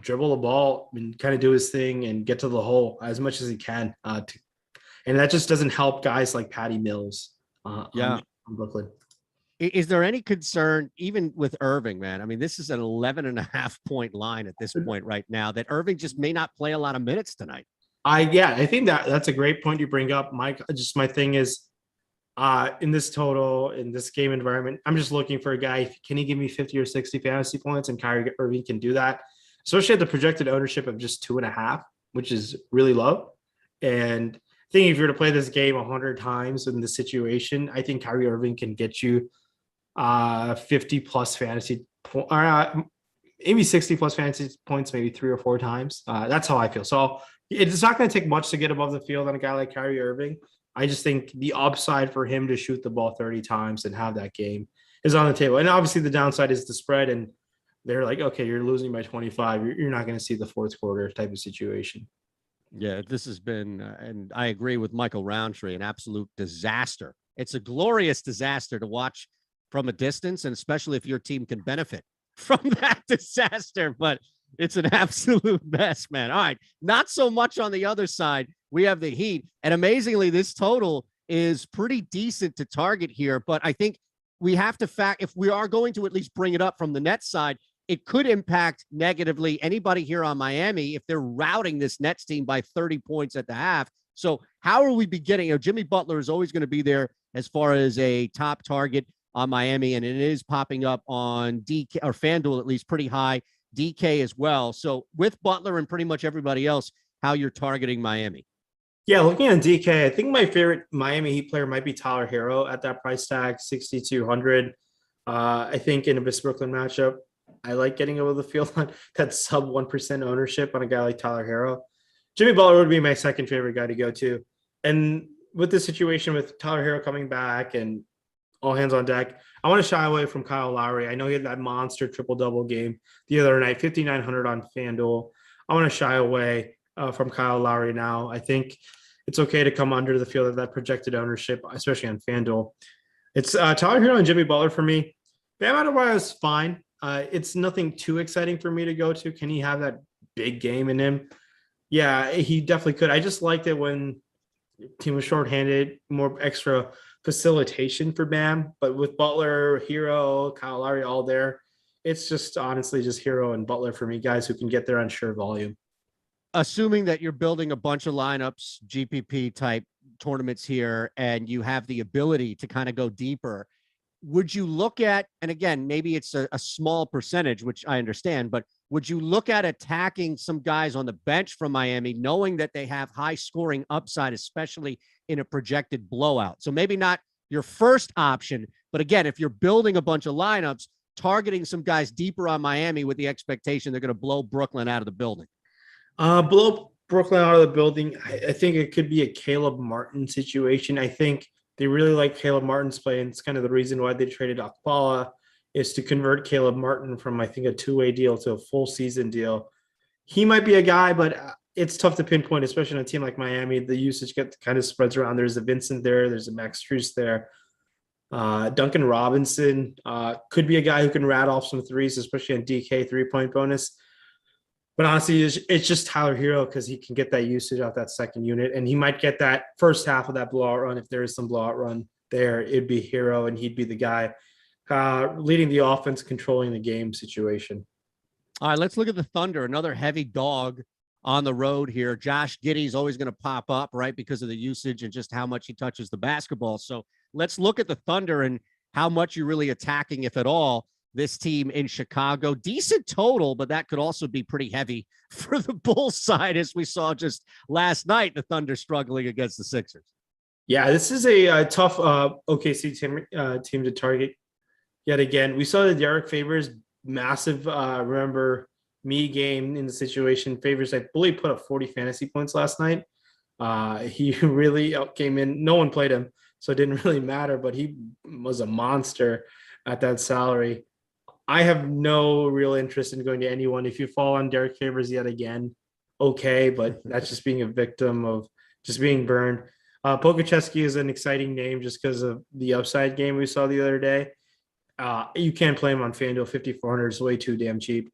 dribble the ball and kind of do his thing and get to the hole as much as he can. And that just doesn't help guys like Patty Mills on Brooklyn. Is there any concern, even with Irving, man? I mean, this is an 11.5-point line at this point right now that Irving just may not play a lot of minutes tonight. I think that's a great point you bring up, Mike. Just my thing is in this game environment, I'm just looking for a guy. Can he give me 50 or 60 fantasy points? And Kyrie Irving can do that, especially at the projected ownership of just 2.5, which is really low. And I think if you're to play this game 100 times in this situation, I think Kyrie Irving can get you 50 plus fantasy maybe 60 plus fantasy points, maybe 3 or 4 times. That's how I feel. So it's not going to take much to get above the field on a guy like Kyrie Irving. I just think the upside for him to shoot the ball 30 times and have that game is on the table. And obviously the downside is the spread. And they're like, okay, you're losing by 25. You're not going to see the fourth quarter type of situation. Yeah, this has been, and I agree with Michael Roundtree, an absolute disaster. It's a glorious disaster to watch from a distance, and especially if your team can benefit from that disaster. But it's an absolute mess, man. All right, not so much on the other side. We have the Heat, and amazingly, this total is pretty decent to target here. But I think we have to if we are going to at least bring it up from the Nets side, it could impact negatively anybody here on Miami if they're routing this Nets team by 30 points at the half. So how are we beginning? Jimmy Butler is always going to be there as far as a top target on Miami, and it is popping up on DK or Fanduel, at least pretty high, DK as well. So with Butler and pretty much everybody else, how you're targeting Miami? Yeah, looking at DK, I think my favorite Miami Heat player might be Tyler Hero at that price tag, 6,200. I think in a Brooklyn matchup, I like getting over the field on that sub 1% ownership on a guy like Tyler Hero. Jimmy Butler would be my second favorite guy to go to. And with the situation with Tyler Hero coming back and all hands on deck, I want to shy away from Kyle Lowry. I know he had that monster triple double game the other night, 5,900 on Fanduel. I want to shy away from Kyle Lowry now. I think it's okay to come under the field of that projected ownership, especially on Fanduel. It's Tyler Hero and Jimmy Butler for me. Bam Adebayo is fine. It's nothing too exciting for me to go to. Can he have that big game in him? Yeah, he definitely could. I just liked it when team was shorthanded, more extra facilitation for Bam. But with Butler, Hero, Kyle Lowry all there, it's just honestly just Hero and Butler for me, guys who can get there on sure volume. Assuming that you're building a bunch of lineups, GPP type tournaments here, and you have the ability to kind of go deeper, would you look at, and again, maybe it's a small percentage, which I understand, but would you look at attacking some guys on the bench from Miami, knowing that they have high scoring upside, especially in a projected blowout? So maybe not your first option, but again, if you're building a bunch of lineups, targeting some guys deeper on Miami with the expectation they're going to blow Brooklyn out of the building. Blow Brooklyn out of the building. I think it could be a Caleb Martin situation. I think they really like Caleb Martin's play, and it's kind of the reason why they traded Akbala is to convert Caleb Martin from, I think, a two-way deal to a full season deal. He might be a guy, but it's tough to pinpoint, especially on a team like Miami. The usage kind of spreads around. There's a Vincent there. There's a Max Strus there. Duncan Robinson could be a guy who can rat off some threes, especially on DK three-point bonus. But honestly, it's just Tyler Hero because he can get that usage off that second unit, and he might get that first half of that blowout run. If there is some blowout run there, it'd be Hero, and he'd be the guy leading the offense, controlling the game situation. All right, let's look at the Thunder, another heavy dog on the road here. Josh Giddey's always going to pop up, right, because of the usage and just how much he touches the basketball. So let's look at the Thunder and how much you're really attacking, if at all, this team in Chicago. Decent total, but that could also be pretty heavy for the Bulls side, as we saw just last night, the Thunder struggling against the Sixers. Yeah, this is a tough OKC team to target yet again. We saw the Derek Favors massive, remember me game in the situation. Favors, I believe, put up 40 fantasy points last night. He really came in. No one played him, so it didn't really matter, but he was a monster at that salary. I have no real interest in going to anyone. If you fall on Derek Favors yet again, okay, but that's just being a victim of just being burned. Pokashevsky is an exciting name just because of the upside game we saw the other day. You can't play him on FanDuel. 5,400 is way too damn cheap.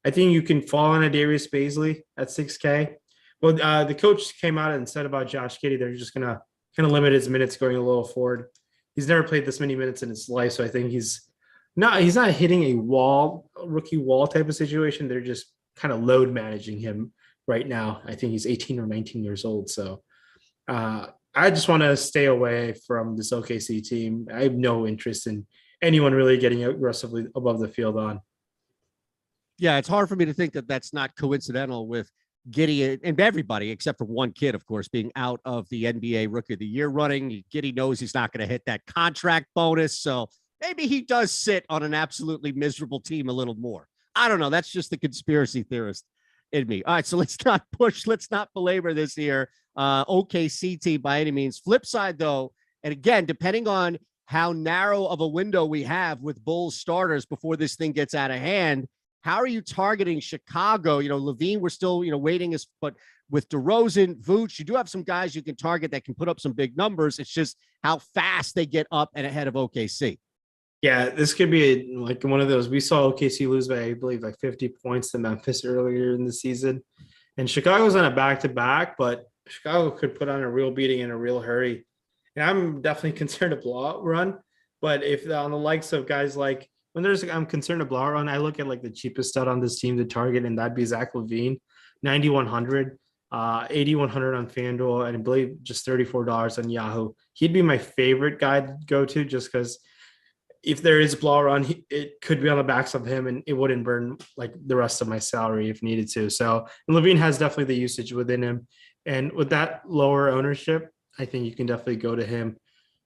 I think you can fall on a Darius Bazley at 6K. Well, the coach came out and said about Josh Giddey, they're just going to kind of limit his minutes going a little forward. He's never played this many minutes in his life, so I think he's not hitting a rookie wall type of situation. They're just kind of load managing him right now. I think he's 18 or 19 years old. So I just want to stay away from this OKC team. I have no interest in anyone really getting aggressively above the field on. Yeah, it's hard for me to think that that's not coincidental with Giddey and everybody, except for one kid, of course, being out of the NBA Rookie of the Year running. Giddey knows he's not going to hit that contract bonus. So maybe he does sit on an absolutely miserable team a little more. I don't know. That's just the conspiracy theorist in me. All right, so let's not belabor this here. OKC team by any means. Flip side, though, and again, depending on how narrow of a window we have with Bulls starters before this thing gets out of hand, how are you targeting Chicago? Levine, we're still, waiting, but with DeRozan, Vooch, you do have some guys you can target that can put up some big numbers. It's just how fast they get up and ahead of OKC. Yeah, this could be like one of those. We saw OKC lose by, I believe, like 50 points to Memphis earlier in the season. And Chicago's on a back-to-back, but Chicago could put on a real beating in a real hurry. And I'm definitely concerned a blowout run. But if on the likes of guys like, I'm concerned a blowout run, I look at like the cheapest stud on this team to target, and that'd be Zach Levine, 9,100, 8,100 on FanDuel, and I believe just $34 on Yahoo. He'd be my favorite guy to go to just because if there is a blow run, it could be on the backs of him, and it wouldn't burn like the rest of my salary if needed to. So, and Levine has definitely the usage within him, and with that lower ownership, I think you can definitely go to him.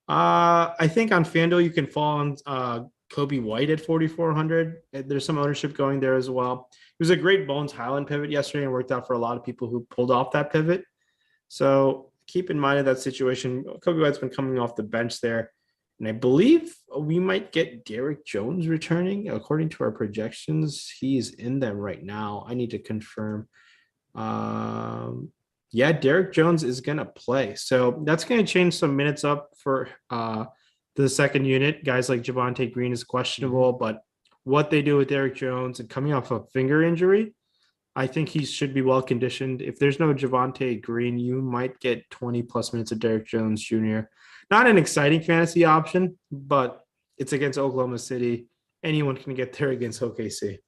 I think on Fanduel you can fall on Kobe White at 4,400. There's some ownership going there as well. It was a great Bones Highland pivot yesterday and worked out for a lot of people who pulled off that pivot. So keep in mind in that situation, Kobe White's been coming off the bench there. And I believe we might get Derrick Jones returning. According to our projections, he's in them right now. I need to confirm. Yeah, Derrick Jones is going to play. So that's going to change some minutes up for the second unit. Guys like Javonte Green is questionable, but what they do with Derrick Jones and coming off a finger injury, I think he should be well conditioned. If there's no Javonte Green, you might get 20 plus minutes of Derrick Jones Jr. Not an exciting fantasy option, but it's against Oklahoma City. Anyone can get there against OKC.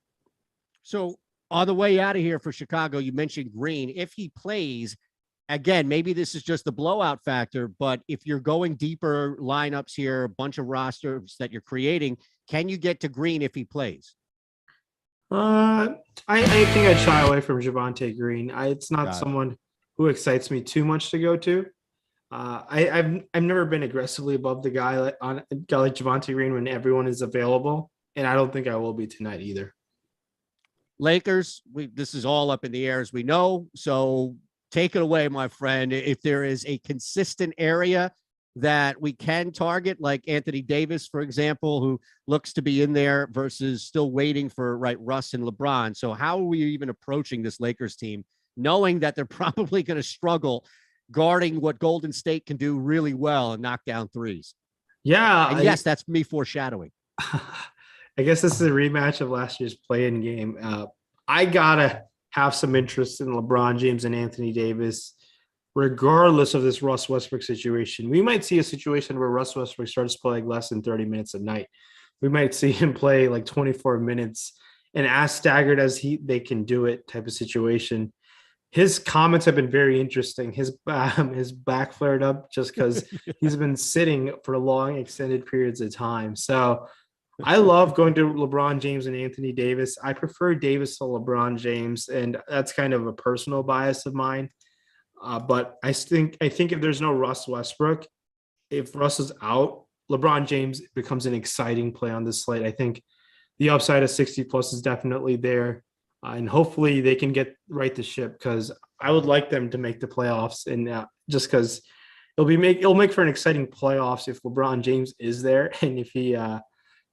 So on the way out of here for Chicago, you mentioned Green. If he plays, again, maybe this is just the blowout factor, but if you're going deeper lineups here, a bunch of rosters that you're creating, can you get to Green if he plays? I think I'd shy away from Javonte Green. It's not someone who excites me too much to go to. I've never been aggressively above the guy like Javonte Green when everyone is available, and I don't think I will be tonight either. Lakers, this is all up in the air as we know. So take it away, my friend. If there is a consistent area that we can target, like Anthony Davis, for example, who looks to be in there versus still waiting for Russ and LeBron. So how are we even approaching this Lakers team, knowing that they're probably going to struggle guarding what Golden State can do really well and knock down threes? Yeah. And yes, that's me foreshadowing. I guess this is a rematch of last year's play-in game. I gotta have some interest in LeBron James and Anthony Davis, regardless of this Russ Westbrook situation. We might see a situation where Russ Westbrook starts playing less than 30 minutes a night. We might see him play like 24 minutes and as staggered as they can do it type of situation. His comments have been very interesting. His back flared up just because he's been sitting for long, extended periods of time. So I love going to LeBron James and Anthony Davis. I prefer Davis to LeBron James, and that's kind of a personal bias of mine. But I think if there's no Russ Westbrook, if Russ is out, LeBron James becomes an exciting play on this slate. I think the upside of 60 plus is definitely there. And hopefully they can get right the ship, because I would like them to make the playoffs, and just because it'll make for an exciting playoffs if LeBron James is there, and if he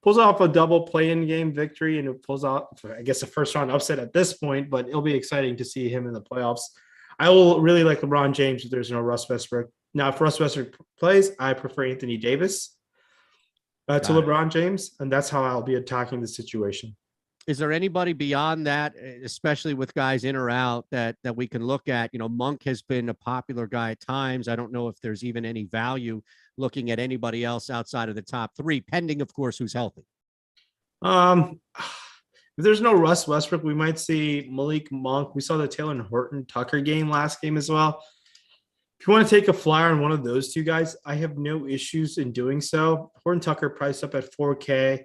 pulls off a double play-in game victory and it pulls off, I guess, a first round upset at this point. But it'll be exciting to see him in the playoffs. I will really like LeBron James if there's no Russ Westbrook. Now, if Russ Westbrook plays, I prefer Anthony Davis to LeBron James, and that's how I'll be attacking the situation. Is there anybody beyond that, especially with guys in or out, that we can look at? You know, Monk has been a popular guy at times. I don't know if there's even any value looking at anybody else outside of the top three, pending, of course, who's healthy. If there's no Russ Westbrook, we might see Malik Monk. We saw the Taylor Horton Tucker game last game as well. If you want to take a flyer on one of those two guys, I have no issues in doing so. Horton Tucker priced up at 4K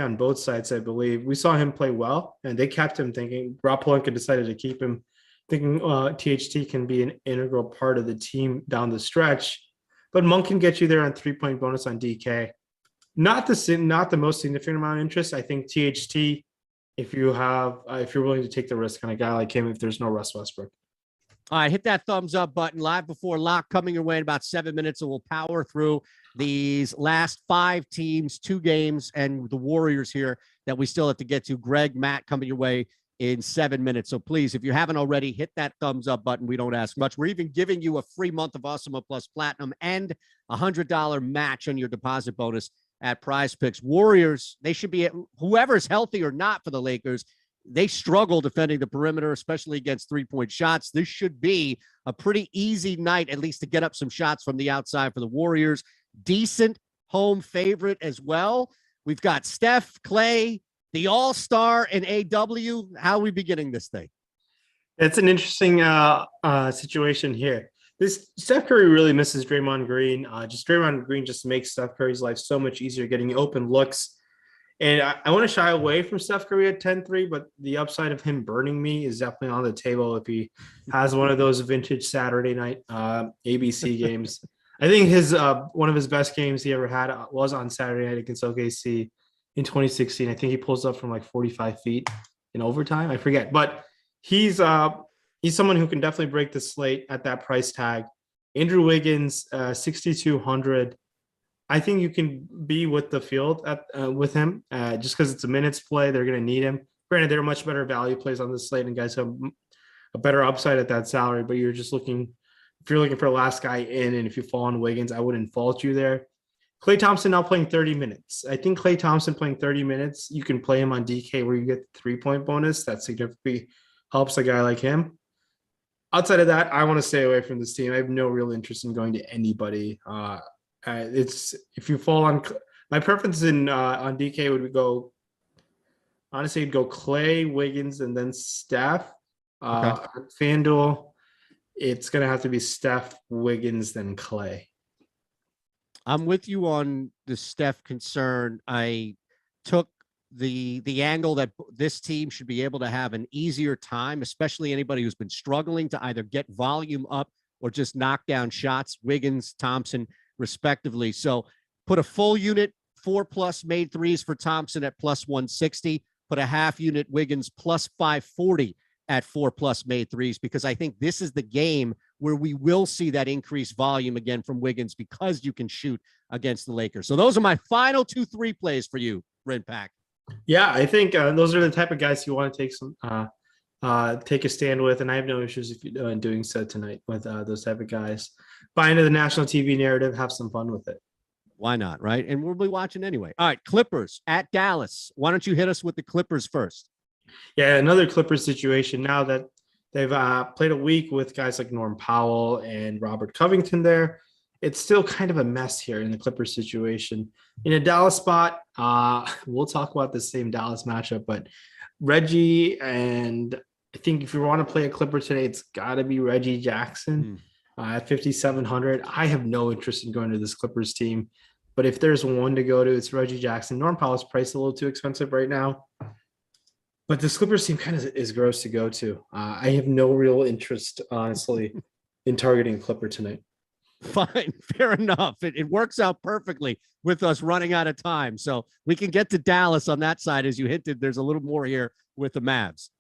on both sides, I believe. We saw him play well, and they kept him thinking. Rob Pelinka decided to keep him, thinking THT can be an integral part of the team down the stretch. But Monk can get you there on 3-point bonus on DK. Not the most significant amount of interest. I think THT, if you're willing to take the risk on a guy like him, if there's no Russ Westbrook. All right, hit that thumbs up button. Live before lock coming your way in about 7 minutes, and we'll power through these last 5 teams, 2 games, and the Warriors here that we still have to get to. Greg, Matt coming your way in 7 minutes. So please, if you haven't already, hit that thumbs up button. We don't ask much. We're even giving you a free month of Awesemo Plus Platinum and a $100 match on your deposit bonus at Prize Picks. Warriors, they should be, whoever's healthy or not for the Lakers, they struggle defending the perimeter, especially against 3-point shots. This should be a pretty easy night, at least to get up some shots from the outside for the Warriors. Decent home favorite as well. We've got Steph, Clay, the All-Star, and AW. How are we beginning this thing? It's an interesting situation here. This Steph Curry really misses Draymond Green. Just Draymond Green just makes Steph Curry's life so much easier getting open looks. And I want to shy away from Steph Curry at 10-3, but the upside of him burning me is definitely on the table if he has one of those vintage Saturday night ABC games. I think his one of his best games he ever had was on Saturday night against OKC in 2016. I think he pulls up from like 45 feet in overtime. I forget, but he's someone who can definitely break the slate at that price tag. Andrew Wiggins, 6,200. I think you can be with the field with him just because it's a minutes play. They're going to need him. Granted, there are much better value plays on the slate and guys have a better upside at that salary, but you're just looking – if you're looking for the last guy in and if you fall on Wiggins, I wouldn't fault you there. Klay Thompson now playing 30 minutes. I think Klay Thompson playing 30 minutes, you can play him on DK where you get the 3-point bonus. That significantly helps a guy like him. Outside of that, I want to stay away from this team. I have no real interest in going to anybody. It's if you fall on my preference on DK would go honestly it'd go Klay, Wiggins, and then Steph. Okay. Fanduel, it's gonna have to be Steph, Wiggins, then Klay. I'm with you on the Steph concern. I took the angle that this team should be able to have an easier time, especially anybody who's been struggling to either get volume up or just knock down shots, Wiggins, Thompson, respectively. So put a full unit, 4+ made threes for Thompson at +160, put a half unit Wiggins +540 at 4+ made threes, because I think this is the game where we will see that increased volume again from Wiggins because you can shoot against the Lakers. So those are my final 2-3 plays for you, Rinpack. Yeah, I think those are the type of guys you want to take a stand with, and I have no issues if you're doing so tonight with those type of guys. Buy into the national TV narrative, have some fun with it. Why not, right? And we'll be watching anyway. All right, Clippers at Dallas. Why don't you hit us with the Clippers first? Yeah, another Clippers situation now that they've played a week with guys like Norm Powell and Robert Covington there. It's still kind of a mess here in the Clippers situation. In a Dallas spot, we'll talk about the same Dallas matchup, but Reggie, and I think if you want to play a Clipper today, it's got to be Reggie Jackson at 5,700. I have no interest in going to this Clippers team, but if there's one to go to, it's Reggie Jackson. Norm Powell's priced a little too expensive right now, but this Clippers team kind of is gross to go to. I have no real interest, honestly, in targeting Clipper tonight. Fine, fair enough. It works out perfectly with us running out of time. So we can get to Dallas on that side. As you hinted, there's a little more here with the Mavs.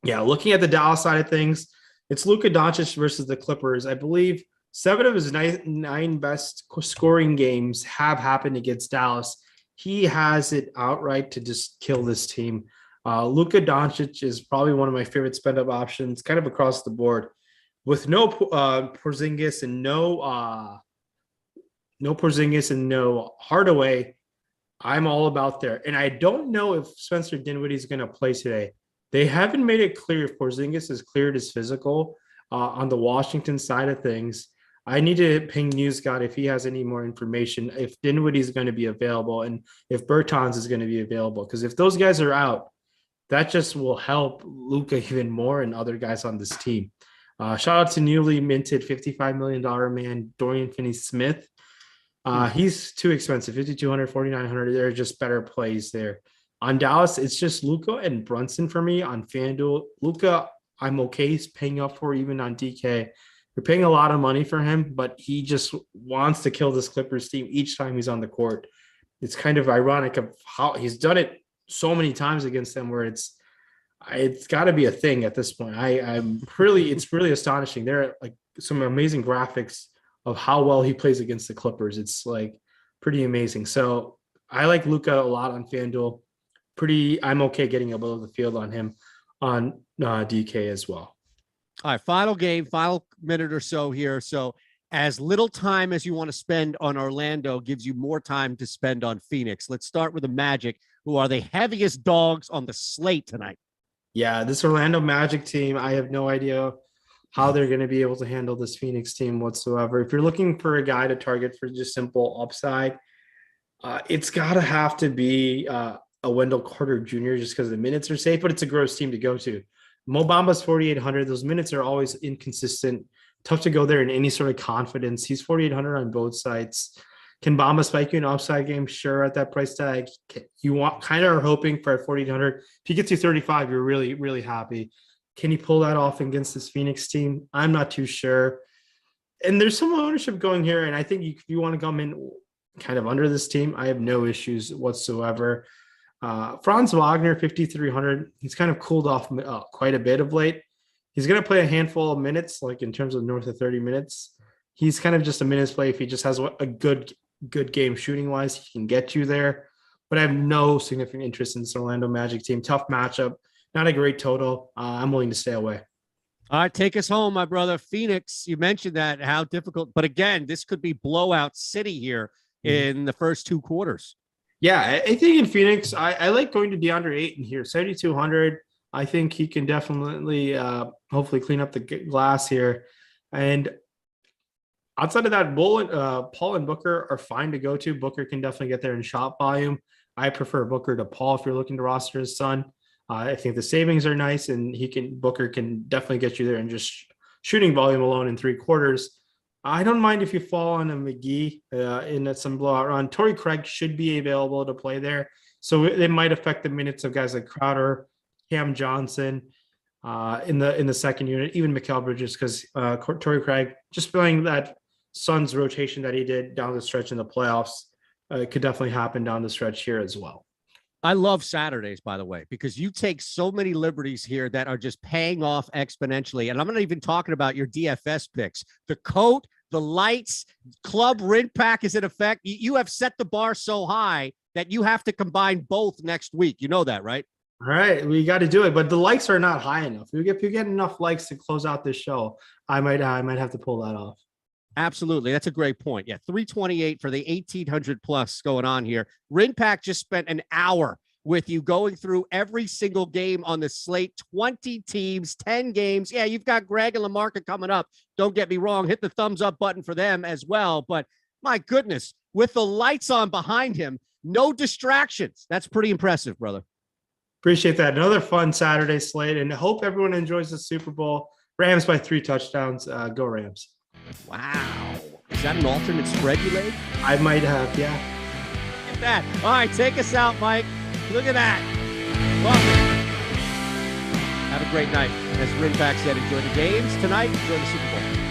Yeah, looking at the Dallas side of things, it's Luca Doncic versus the Clippers. I believe 7 of his nine best scoring games have happened against Dallas. He has it outright to just kill this team. Luca Doncic is probably one of my favorite spend-up options, kind of across the board. With no Porzingis and no Porzingis and no Hardaway, I'm all about there. And I don't know if Spencer Dinwiddie is going to play today. They haven't made it clear if Porzingis has cleared his physical on the Washington side of things. I need to ping NewsGod if he has any more information, if Dinwiddie is going to be available and if Bertans is going to be available. Because if those guys are out, that just will help Luka even more and other guys on this team. Shout out to newly minted $55 million man, Dorian Finney-Smith. He's too expensive, 5,200, 4,900. They're just better plays there. On Dallas, it's just Luka and Brunson for me on FanDuel. Luka, I'm okay paying up for even on DK. You're paying a lot of money for him, but he just wants to kill this Clippers team each time he's on the court. It's kind of ironic of how he's done it so many times against them where it's got to be a thing at this point. It's really astonishing. There are like some amazing graphics of how well he plays against the Clippers. It's like pretty amazing. So I like Luka a lot on FanDuel. I'm okay getting above the field on him on DK as well. All right, final game, final minute or so here. So as little time as you want to spend on Orlando gives you more time to spend on Phoenix. Let's start with the Magic, who are the heaviest dogs on the slate tonight. Yeah, this Orlando Magic team, I have no idea how they're going to be able to handle this Phoenix team whatsoever. If you're looking for a guy to target for just simple upside, it's got to have to be a Wendell Carter Jr. just because the minutes are safe, but it's a gross team to go to. Mo Bamba's 4,800. Those minutes are always inconsistent. Tough to go there in any sort of confidence. He's 4,800 on both sides. Can Bamba spike you an upside game? Sure, at that price tag. You want kind of are hoping for at 4,800. If he gets you 35, you're really, really happy. Can he pull that off against this Phoenix team? I'm not too sure. And there's some ownership going here. And I think if you want to come in kind of under this team, I have no issues whatsoever. Franz Wagner, 5,300. He's kind of cooled off quite a bit of late. He's going to play a handful of minutes, like in terms of north of 30 minutes. He's kind of just a minutes play. If he just has a good game shooting wise, he can get you there. But I have no significant interest in this Orlando Magic team. Tough matchup, not a great total. I'm willing to stay away. All right, take us home, my brother. Phoenix, you mentioned that, how difficult. But again, this could be blowout city here in the first 2 quarters. Yeah, I think in Phoenix, I like going to DeAndre Ayton here, 7,200. I think he can definitely, hopefully, clean up the glass here. And outside of that, Paul and Booker are fine to go to. Booker can definitely get there in shot volume. I prefer Booker to Paul if you're looking to roster his son. I think the savings are nice, and Booker can definitely get you there in just shooting volume alone in 3 quarters. I don't mind if you fall on a McGee in some blowout run. Torrey Craig should be available to play there, so it might affect the minutes of guys like Crowder, Cam Johnson in the second unit, even Mikal Bridges, because Torrey Craig just feeling that Suns rotation that he did down the stretch in the playoffs could definitely happen down the stretch here as well. I love Saturdays, by the way, because you take so many liberties here that are just paying off exponentially. And I'm not even talking about your DFS picks. The coat, the lights, club rent pack is in effect. You have set the bar so high that you have to combine both next week. You know that, right? All right, we got to do it, but the likes are not high enough. If you get enough likes to close out this show, I might have to pull that off. Absolutely. That's a great point. Yeah. 328 for the 1,800 plus going on here. Rinpack just spent an hour with you going through every single game on the slate, 20 teams, 10 games. Yeah. You've got Greg and LaMarca coming up. Don't get me wrong. Hit the thumbs up button for them as well. But my goodness, with the lights on behind him, no distractions. That's pretty impressive, brother. Appreciate that. Another fun Saturday slate, and I hope everyone enjoys the Super Bowl. Rams by 3 touchdowns. Go Rams. Wow. Is that an alternate spread you laid? I might have, yeah. Look at that. All right, take us out, Mike. Look at that. Love it. Have a great night. As Rinpack said, enjoy the games tonight. Enjoy the Super Bowl.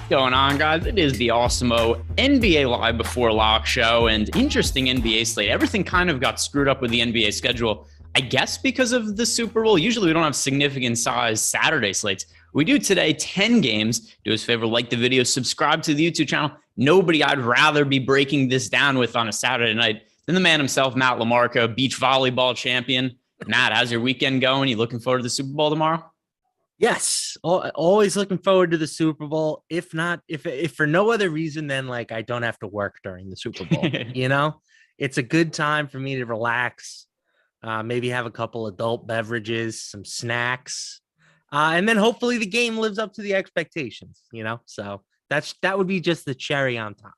Going on, guys? It is the Awesemo NBA Live Before Lock show, and interesting NBA slate. Everything kind of got screwed up with the NBA schedule, I guess because of the Super Bowl. Usually we don't have significant size Saturday slates. We do today 10 games. Do us a favor, like the video, subscribe to the YouTube channel. Nobody I'd rather be breaking this down with on a Saturday night than the man himself, Matt LaMarca, beach volleyball champion. Matt, how's your weekend going? You looking forward to the Super Bowl tomorrow? Yes, always looking forward to the Super Bowl. If not, if for no other reason than like I don't have to work during the Super Bowl, it's a good time for me to relax, maybe have a couple adult beverages, some snacks, and then hopefully the game lives up to the expectations. So that would be just the cherry on top.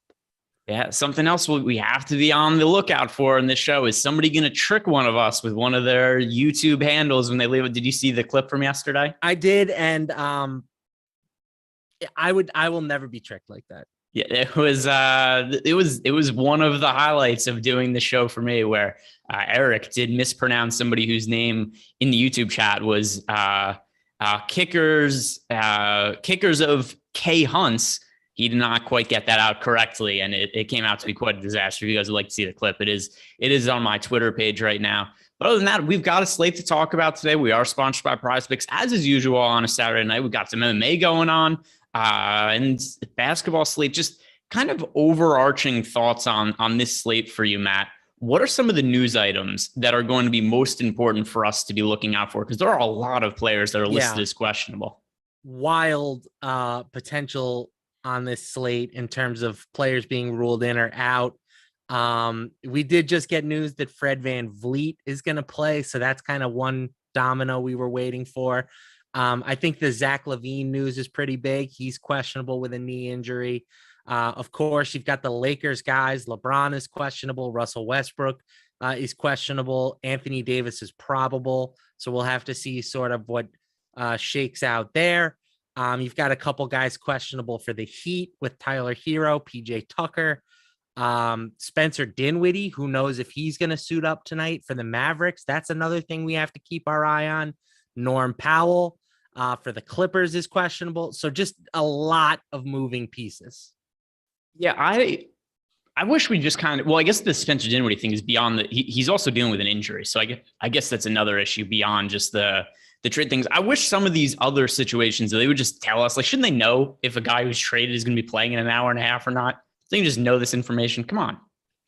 Yeah, something else we have to be on the lookout for in this show is somebody going to trick one of us with one of their YouTube handles when they leave it. Did you see the clip from yesterday? I did, and I will never be tricked like that. Yeah, it was one of the highlights of doing the show for me, where Eric did mispronounce somebody whose name in the YouTube chat was kickers of K Hunts. He did not quite get that out correctly, and it came out to be quite a disaster. If you guys would like to see the clip, it is on my Twitter page right now. But other than that, we've got a slate to talk about today. We are sponsored by PrizePicks, as is usual on a Saturday night. We've got some MMA going on, and basketball slate. Just kind of overarching thoughts on this slate for you, Matt. What are some of the news items that are going to be most important for us to be looking out for? Because there are a lot of players that are listed as questionable. Wild potential on this slate in terms of players being ruled in or out. We did just get news that Fred VanVleet is going to play. So that's kind of one domino we were waiting for. I think the Zach Levine news is pretty big. He's questionable with a knee injury. Of course, you've got the Lakers guys. LeBron is questionable. Russell Westbrook is questionable. Anthony Davis is probable. So we'll have to see sort of what shakes out there. You've got a couple guys questionable for the Heat with Tyler Hero, PJ Tucker, Spencer Dinwiddie, who knows if he's going to suit up tonight for the Mavericks. That's another thing we have to keep our eye on. Norm Powell for the Clippers is questionable. So just a lot of moving pieces. Yeah, I wish we just kind of, I guess the Spencer Dinwiddie thing is beyond he's also dealing with an injury. So I guess that's another issue beyond just the trade things. I wish some of these other situations, they would just tell us, like, shouldn't they know if a guy who's traded is going to be playing in an hour and a half or not? They can just know this information. Come on,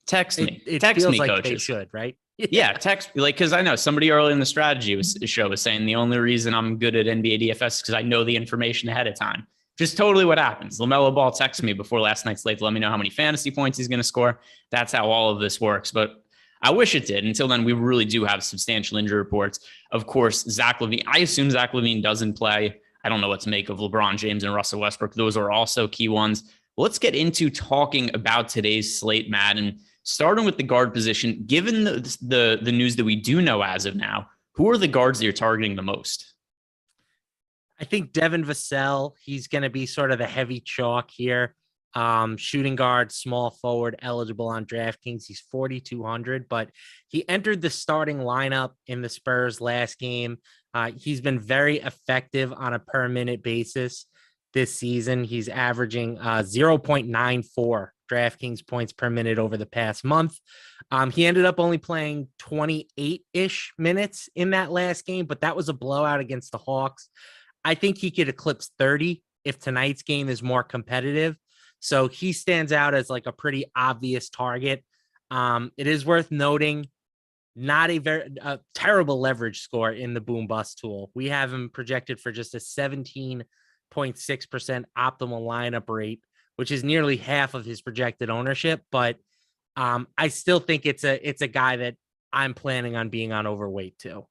text me. It text feels me, like coaches. They should, right? Yeah, text me. Like, because I know somebody early in the strategy show was saying the only reason I'm good at NBA DFS is because I know the information ahead of time. Just totally what happens. LaMelo Ball texted me before last night's slate to let me know how many fantasy points he's going to score. That's how all of this works. But I wish it did. Until then, we really do have substantial injury reports. Of course, Zach Levine. I assume Zach Levine doesn't play. I don't know what to make of LeBron James and Russell Westbrook. Those are also key ones. Let's get into talking about today's slate, Matt, and starting with the guard position. Given the news that we do know as of now, who are the guards that you're targeting the most? I think Devin Vassell, he's going to be sort of the heavy chalk here. Shooting guard, small forward, eligible on DraftKings. He's 4,200, but he entered the starting lineup in the Spurs last game. He's been very effective on a per minute basis this season. He's averaging 0.94 DraftKings points per minute over the past month. He ended up only playing 28-ish minutes in that last game, but that was a blowout against the Hawks. I think he could eclipse 30 if tonight's game is more competitive. So he stands out as like a pretty obvious target. It is worth noting, not a terrible leverage score in the boom bust tool. We have him projected for just a 17.6% optimal lineup rate, which is nearly half of his projected ownership. But I still think it's a guy that I'm planning on being on overweight too.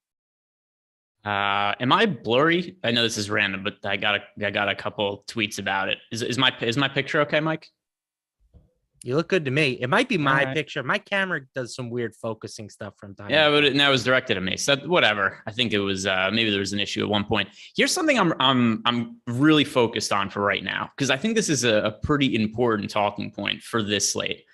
Am I blurry? I know this is random, but I got a couple tweets about it. Is my picture okay, Mike? You look good to me. It might be my picture. My camera does some weird focusing stuff from time. Yeah, but it was directed at me. So whatever. I think it was maybe there was an issue at one point. Here's something I'm really focused on for right now, because I think this is a pretty important talking point for this slate.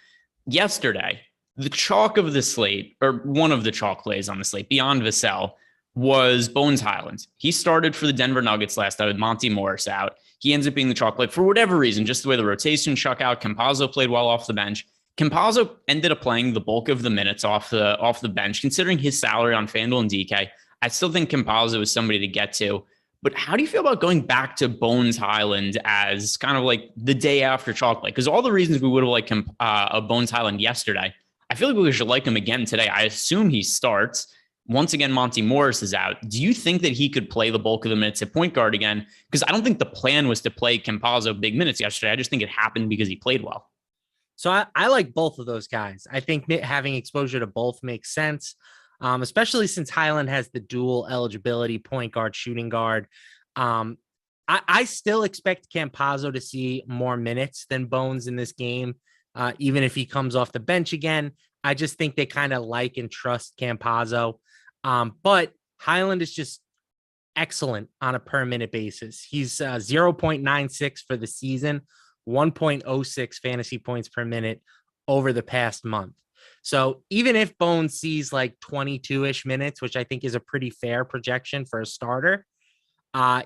Yesterday, the chalk of the slate, or one of the chalk plays on the slate, beyond Vassell, was Bones Highland. He started for the Denver Nuggets last night with Monty Morris out. He ends up being the chalk play for whatever reason, just the way the rotation shook out. Campazzo played well off the bench. Campazzo ended up playing the bulk of the minutes off the bench, considering his salary on FanDuel and DK. I still think Campazzo is somebody to get to. But how do you feel about going back to Bones Highland as kind of like the day after chalk play? Because all the reasons we would have liked Bones Highland yesterday, I feel like we should like him again today. I assume he starts. Once again, Monty Morris is out. Do you think that he could play the bulk of the minutes at point guard again? Because I don't think the plan was to play Campazzo big minutes yesterday. I just think it happened because he played well. So I like both of those guys. I think having exposure to both makes sense, especially since Highland has the dual eligibility, point guard, shooting guard. I still expect Campazzo to see more minutes than Bones in this game, even if he comes off the bench again. I just think they kind of like and trust Campazzo. But Highland is just excellent on a per minute basis. He's 0.96 for the season, 1.06 fantasy points per minute over the past month. So even if Bones sees like 22-ish minutes, which I think is a pretty fair projection for a starter,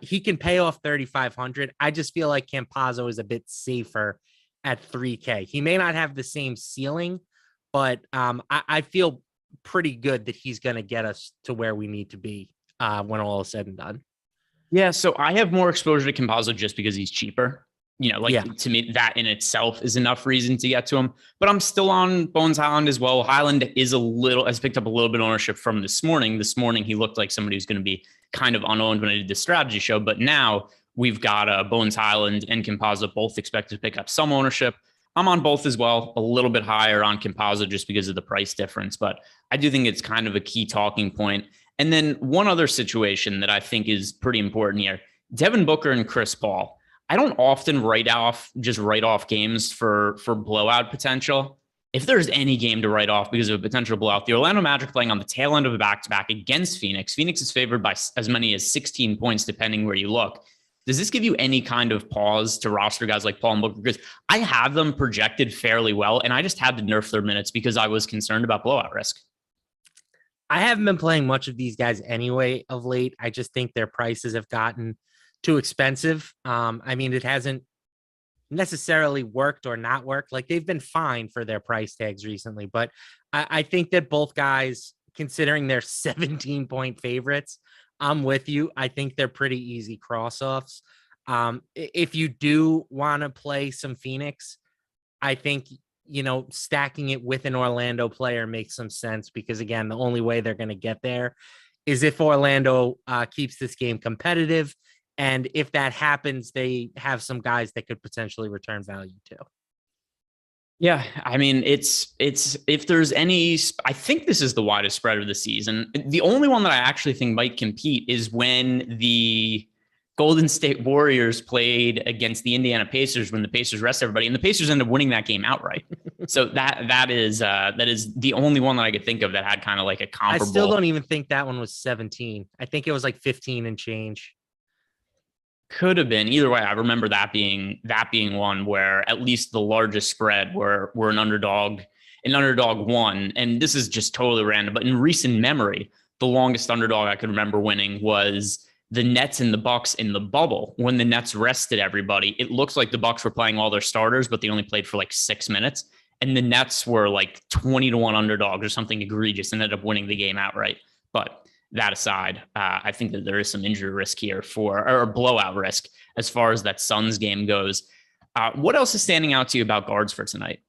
he can pay off 3,500. I just feel like Campazzo is a bit safer at 3K. He may not have the same ceiling, but I feel pretty good that he's going to get us to where we need to be when all is said and done. Yeah, so I have more exposure to Campazzo just because he's cheaper. To me, that in itself is enough reason to get to him. But I'm still on Bones Highland as well. Highland has picked up a little bit of ownership from this morning. This morning, he looked like somebody who's going to be kind of unowned when I did the strategy show. But now we've got Bones Highland and Campazzo both expected to pick up some ownership. I'm on both as well, a little bit higher on Campazzo just because of the price difference. But I do think it's kind of a key talking point. And then one other situation that I think is pretty important here, Devin Booker and Chris Paul. I don't often write off games for blowout potential. If there's any game to write off because of a potential blowout, the Orlando Magic playing on the tail end of a back-to-back against Phoenix. Phoenix is favored by as many as 16 points, depending where you look. Does this give you any kind of pause to roster guys like Paul and Booker? Because I have them projected fairly well, and I just had to nerf their minutes because I was concerned about blowout risk. I haven't been playing much of these guys anyway of late. I just think their prices have gotten too expensive. I mean, it hasn't necessarily worked or not worked. Like, they've been fine for their price tags recently, but I think that both guys, considering they're 17-point favorites, I'm with you. I think they're pretty easy cross-offs. If you do want to play some Phoenix, I think, stacking it with an Orlando player makes some sense because, again, the only way they're going to get there is if Orlando keeps this game competitive. And if that happens, they have some guys that could potentially return value too. Yeah, I mean, it's if there's any, I think this is the widest spread of the season. The only one that I actually think might compete is when the Golden State Warriors played against the Indiana Pacers when the Pacers rest everybody, and the Pacers ended up winning that game outright. So that is the only one that I could think of that had kind of like a comparable. I still don't even think that one was 17. I think it was like 15 and change. Could have been either way. I remember that being one where at least the largest spread were an underdog won. And this is just totally random, but in recent memory, the longest underdog I could remember winning was the Nets and the Bucks in the bubble. When the Nets rested everybody, it looks like the Bucks were playing all their starters, but they only played for like 6 minutes. And the Nets were like 20-1 underdogs or something egregious and ended up winning the game outright. But that aside, I think that there is some injury risk here or blowout risk as far as that Suns game goes. What else is standing out to you about guards for tonight?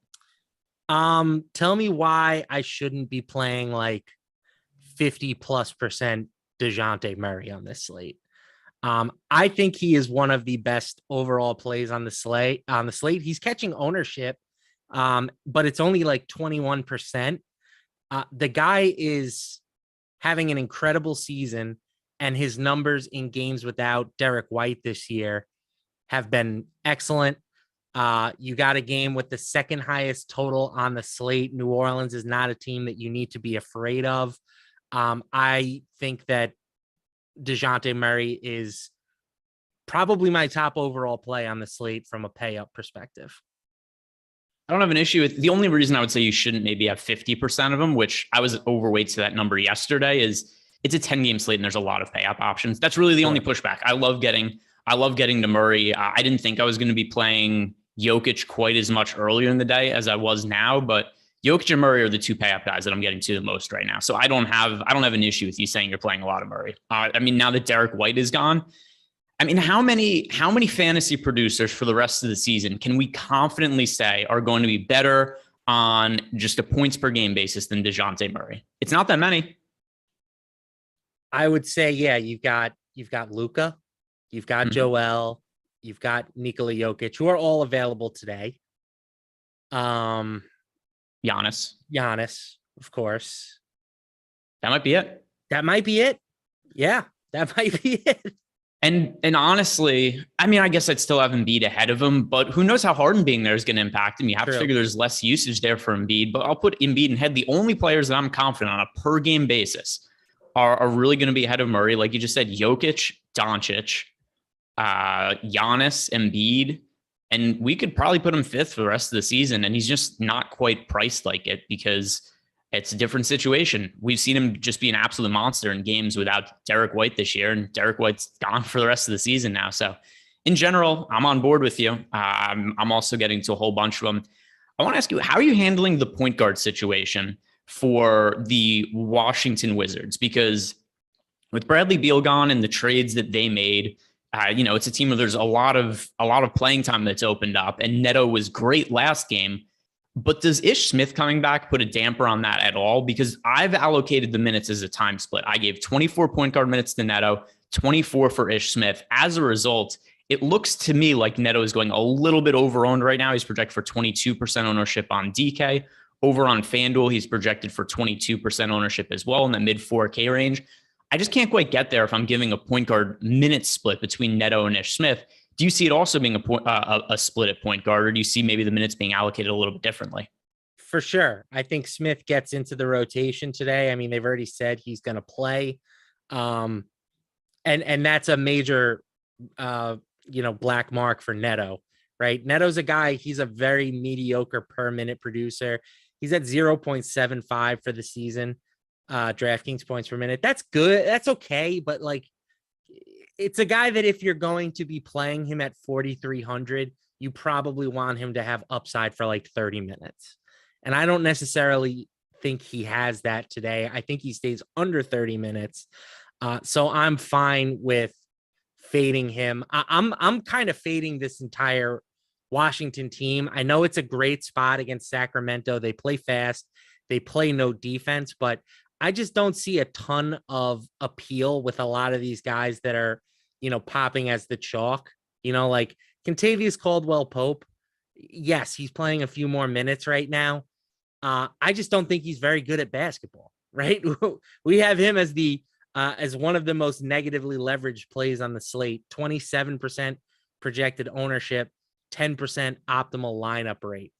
Tell me why I shouldn't be playing like 50+% DeJounte Murray on this slate. I think he is one of the best overall plays on the slate. He's catching ownership, but it's only like 21%. The guy is having an incredible season, and his numbers in games without Derrick White this year have been excellent. You got a game with the second highest total on the slate. New Orleans is not a team that you need to be afraid of. I think that DeJounte Murray is probably my top overall play on the slate from a pay up perspective. I don't have an issue with the only reason I would say you shouldn't maybe have 50% of them, which I was overweight to that number yesterday, is it's a 10-game slate and there's a lot of pay up options. That's really the only pushback. I love getting I love getting to Murray. I didn't think I was going to be playing Jokic quite as much earlier in the day as I was now, but Jokic and Murray are the two pay-up guys that I'm getting to the most right now. So I don't have an issue with you saying you're playing a lot of Murray. I mean, now that Derrick White is gone, I mean, how many fantasy producers for the rest of the season can we confidently say are going to be better on just a points per game basis than DeJounte Murray? It's not that many. I would say, yeah, you've got Luca, you've got Joel, you've got Nikola Jokic, who are all available today. Giannis, of course. That might be it. Yeah, that might be it. And honestly, I mean, I guess I'd still have Embiid ahead of him, but who knows how Harden being there is going to impact him. You have to figure there's less usage there for Embiid, but I'll put Embiid ahead. The only players that I'm confident on a per game basis are really going to be ahead of Murray. Like you just said, Jokic, Doncic, Giannis, Embiid, and we could probably put him fifth for the rest of the season. And he's just not quite priced like it because it's a different situation. We've seen him just be an absolute monster in games without Derrick White this year, and Derrick White's gone for the rest of the season now. So in general, I'm on board with you. I'm also getting to a whole bunch of them. I want to ask you, how are you handling the point guard situation for the Washington Wizards? Because with Bradley Beal gone and the trades that they made, it's a team where there's a lot of playing time that's opened up, and Neto was great last game. But does Ish Smith coming back put a damper on that at all? Because I've allocated the minutes as a time split. I gave 24 point guard minutes to Neto, 24 for Ish Smith. As a result, it looks to me like Neto is going a little bit over-owned right now. He's projected for 22% ownership on DK. Over on Fanduel, he's projected for 22% ownership as well in the mid 4K range. I just can't quite get there if I'm giving a point guard minute split between Neto and Ish Smith. Do you see it also being a split at point guard, or do you see maybe the minutes being allocated a little bit differently? For sure. I think Smith gets into the rotation today. I mean, they've already said he's going to play. And that's a major, black mark for Neto, right? Neto's a guy, he's a very mediocre per minute producer. He's at 0.75 for the season, DraftKings points per minute. That's good. That's okay. But it's a guy that if you're going to be playing him at 4,300, you probably want him to have upside for 30 minutes. And I don't necessarily think he has that today. I think he stays under 30 minutes. So I'm fine with fading him. I'm kind of fading this entire Washington team. I know it's a great spot against Sacramento. They play fast. They play no defense, but I just don't see a ton of appeal with a lot of these guys that are, popping as the chalk, like Kentavious Caldwell-Pope. Yes, he's playing a few more minutes right now. I just don't think he's very good at basketball, right? We have him as as one of the most negatively leveraged plays on the slate, 27% projected ownership, 10% optimal lineup rate.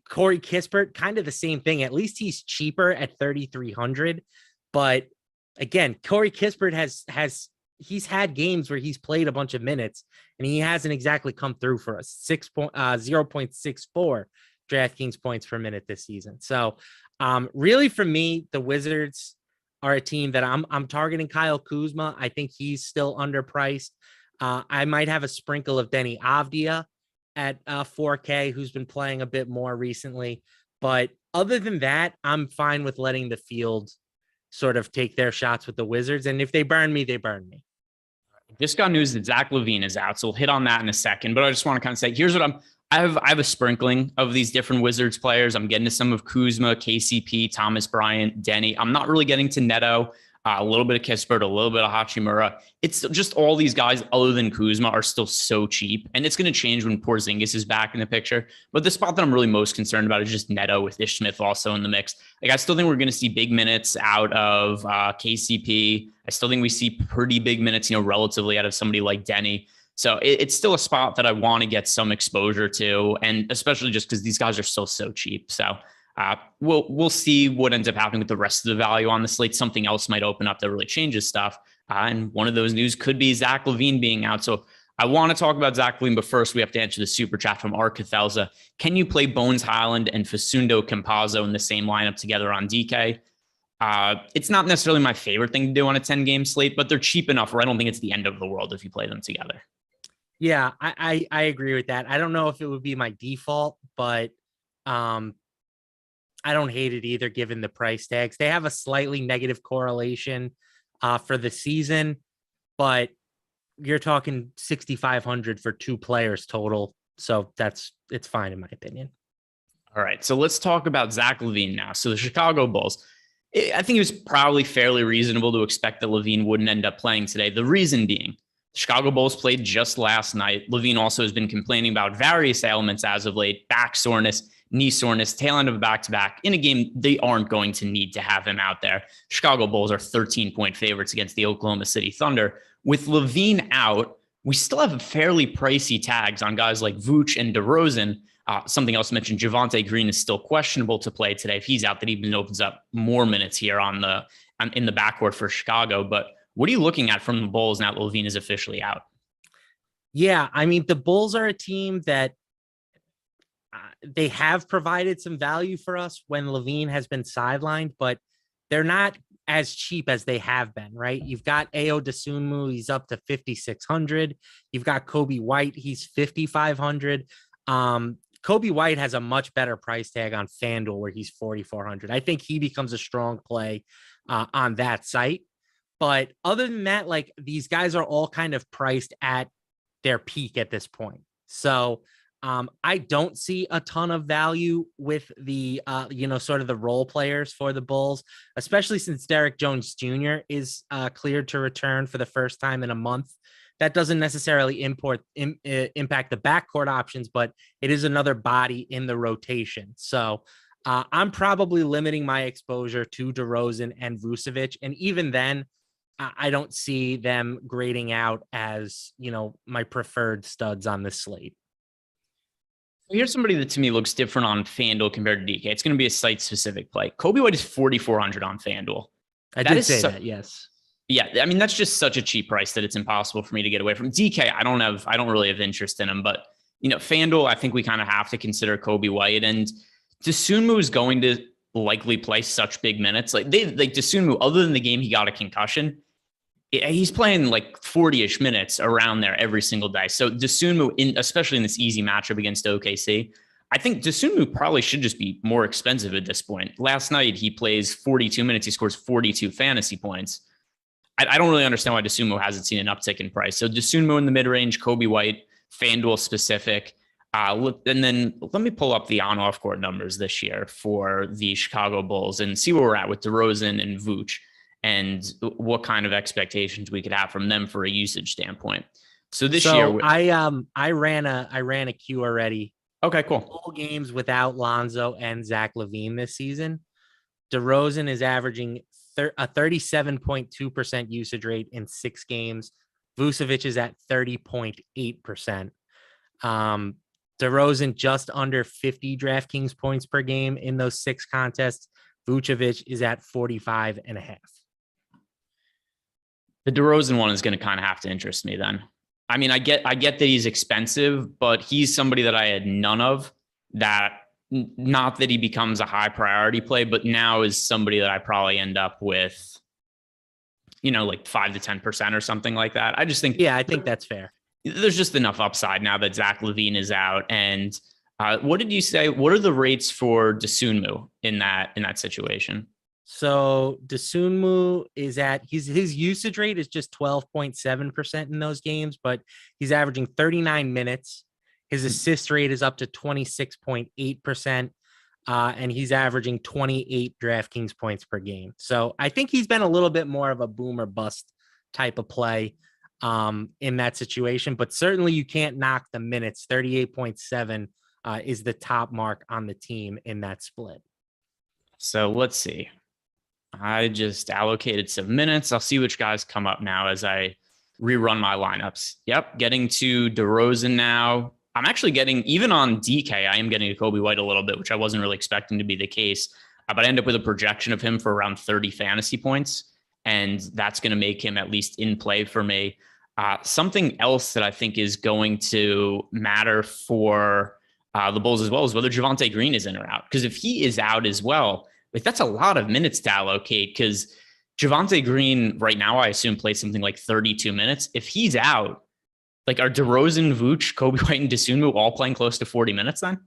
Corey Kissberg, kind of the same thing. At least he's cheaper at 3,300. But again, Corey Kissberg he's had games where he's played a bunch of minutes and he hasn't exactly come through for us. 0.64 DraftKings points per minute this season. So really for me, the Wizards are a team that I'm targeting Kyle Kuzma. I think he's still underpriced. I might have a sprinkle of Denny Avdia at 4K, who's been playing a bit more recently. But other than that, I'm fine with letting the field sort of take their shots with the Wizards. And if they burn me, they burn me. Just got news that Zach Levine is out, so we'll hit on that in a second. But I just want to kind of say, here's what I have a sprinkling of these different Wizards players. I'm getting to some of Kuzma, KCP, Thomas Bryant, Denny. I'm not really getting to Neto. A little bit of Kissberg, a little bit of Hachimura. It's just all these guys other than Kuzma are still so cheap. And it's going to change when Porzingis is back in the picture. But the spot that I'm really most concerned about is just Neto with Ish Smith also in the mix. I still think we're going to see big minutes out of KCP. I still think we see pretty big minutes, relatively out of somebody like Denny. So it's still a spot that I want to get some exposure to. And especially just because these guys are still so cheap. So we'll see what ends up happening with the rest of the value on the slate. Something else might open up that really changes stuff. And one of those news could be Zach Levine being out. So I want to talk about Zach Levine, but first we have to answer the super chat from Art Cathelza. Can you play Bones Highland and Facundo Campazzo in the same lineup together on DK? It's not necessarily my favorite thing to do on a 10-game slate, but they're cheap enough where I don't think it's the end of the world if you play them together. Yeah, I agree with that. I don't know if it would be my default, but I don't hate it either given the price tags. They have a slightly negative correlation for the season, but you're talking 6,500 for 2 players total. So it's fine in my opinion. All right, so let's talk about Zach Levine now. So the Chicago Bulls, I think it was probably fairly reasonable to expect that Levine wouldn't end up playing today. The reason being, the Chicago Bulls played just last night. Levine also has been complaining about various ailments as of late, back soreness, knee soreness, tail end of a back-to-back. In a game, they aren't going to need to have him out there. Chicago Bulls are 13-point favorites against the Oklahoma City Thunder. With Levine out, we still have fairly pricey tags on guys like Vooch and DeRozan. Something else mentioned, Javonte Green is still questionable to play today. If he's out, that even opens up more minutes here in the backcourt for Chicago. But what are you looking at from the Bulls now that Levine is officially out? Yeah, I mean, the Bulls are a team that they have provided some value for us when Levine has been sidelined, but they're not as cheap as they have been, right? You've got Ayo Dosunmu, he's up to 5,600. You've got Kobe White, he's 5,500. Kobe White has a much better price tag on Fanduel where he's 4,400. I think he becomes a strong play on that site. But other than that, like these guys are all kind of priced at their peak at this point. So I don't see a ton of value with the, sort of the role players for the Bulls, especially since Derrick Jones Jr. is cleared to return for the first time in a month. That doesn't necessarily impact the backcourt options, but it is another body in the rotation. So I'm probably limiting my exposure to DeRozan and Vucevic. And even then, I don't see them grading out as, my preferred studs on this slate. Here's somebody that to me looks different on FanDuel compared to DK. It's going to be a site-specific play. Kobe White is 4,400 on FanDuel. I did say that, yes. Yeah, I mean, that's just such a cheap price that it's impossible for me to get away from. DK, I don't really have interest in him, but FanDuel, I think we kind of have to consider Kobe White, and Dosunmu is going to likely play such big minutes. Like Dosunmu, other than the game he got a concussion, he's playing like 40-ish minutes around there every single day. So Dosunmu, especially in this easy matchup against OKC, I think Dosunmu probably should just be more expensive at this point. Last night, he plays 42 minutes. He scores 42 fantasy points. I don't really understand why Dosunmu hasn't seen an uptick in price. So Dosunmu in the mid-range, Kobe White, FanDuel specific. And then let me pull up the on-off court numbers this year for the Chicago Bulls and see where we're at with DeRozan and Vooch and what kind of expectations we could have from them for a usage standpoint. So this year, I ran a queue already. Okay, cool. Full games without Lonzo and Zach Levine this season. DeRozan is averaging a 37.2% usage rate in 6 games. Vucevic is at 30.8%. DeRozan just under 50 DraftKings points per game in those 6 contests. Vucevic is at 45.5. The DeRozan one is going to kind of have to interest me then. I mean, I get that he's expensive, but he's somebody that I had none of. That not that he becomes a high priority play, but now is somebody that I probably end up with, like 5 to 10% or something like that. I just think, I think that's fair. There's just enough upside now that Zach Levine is out. And what did you say? What are the rates for Dosunmu in that situation? So Dosunmu is at his usage rate is just 12.7% in those games, but he's averaging 39 minutes. His assist rate is up to 26.8%, and he's averaging 28 DraftKings points per game. So I think he's been a little bit more of a boom or bust type of play in that situation, but certainly you can't knock the minutes. 38.7 is the top mark on the team in that split. So let's see. I just allocated some minutes. I'll see which guys come up now as I rerun my lineups. Yep, getting to DeRozan now. I'm actually getting, even on DK, I am getting a Kobe White a little bit, which I wasn't really expecting to be the case. But I end up with a projection of him for around 30 fantasy points. And that's going to make him at least in play for me. Something else that I think is going to matter for the Bulls as well is whether Javonte Green is in or out. Because if he is out as well, Like, that's a lot of minutes to allocate because Javonte Green right now, I assume, plays something like 32 minutes. If he's out, like, are DeRozan, Vooch, Kobe White, and Dosunmu all playing close to 40 minutes then?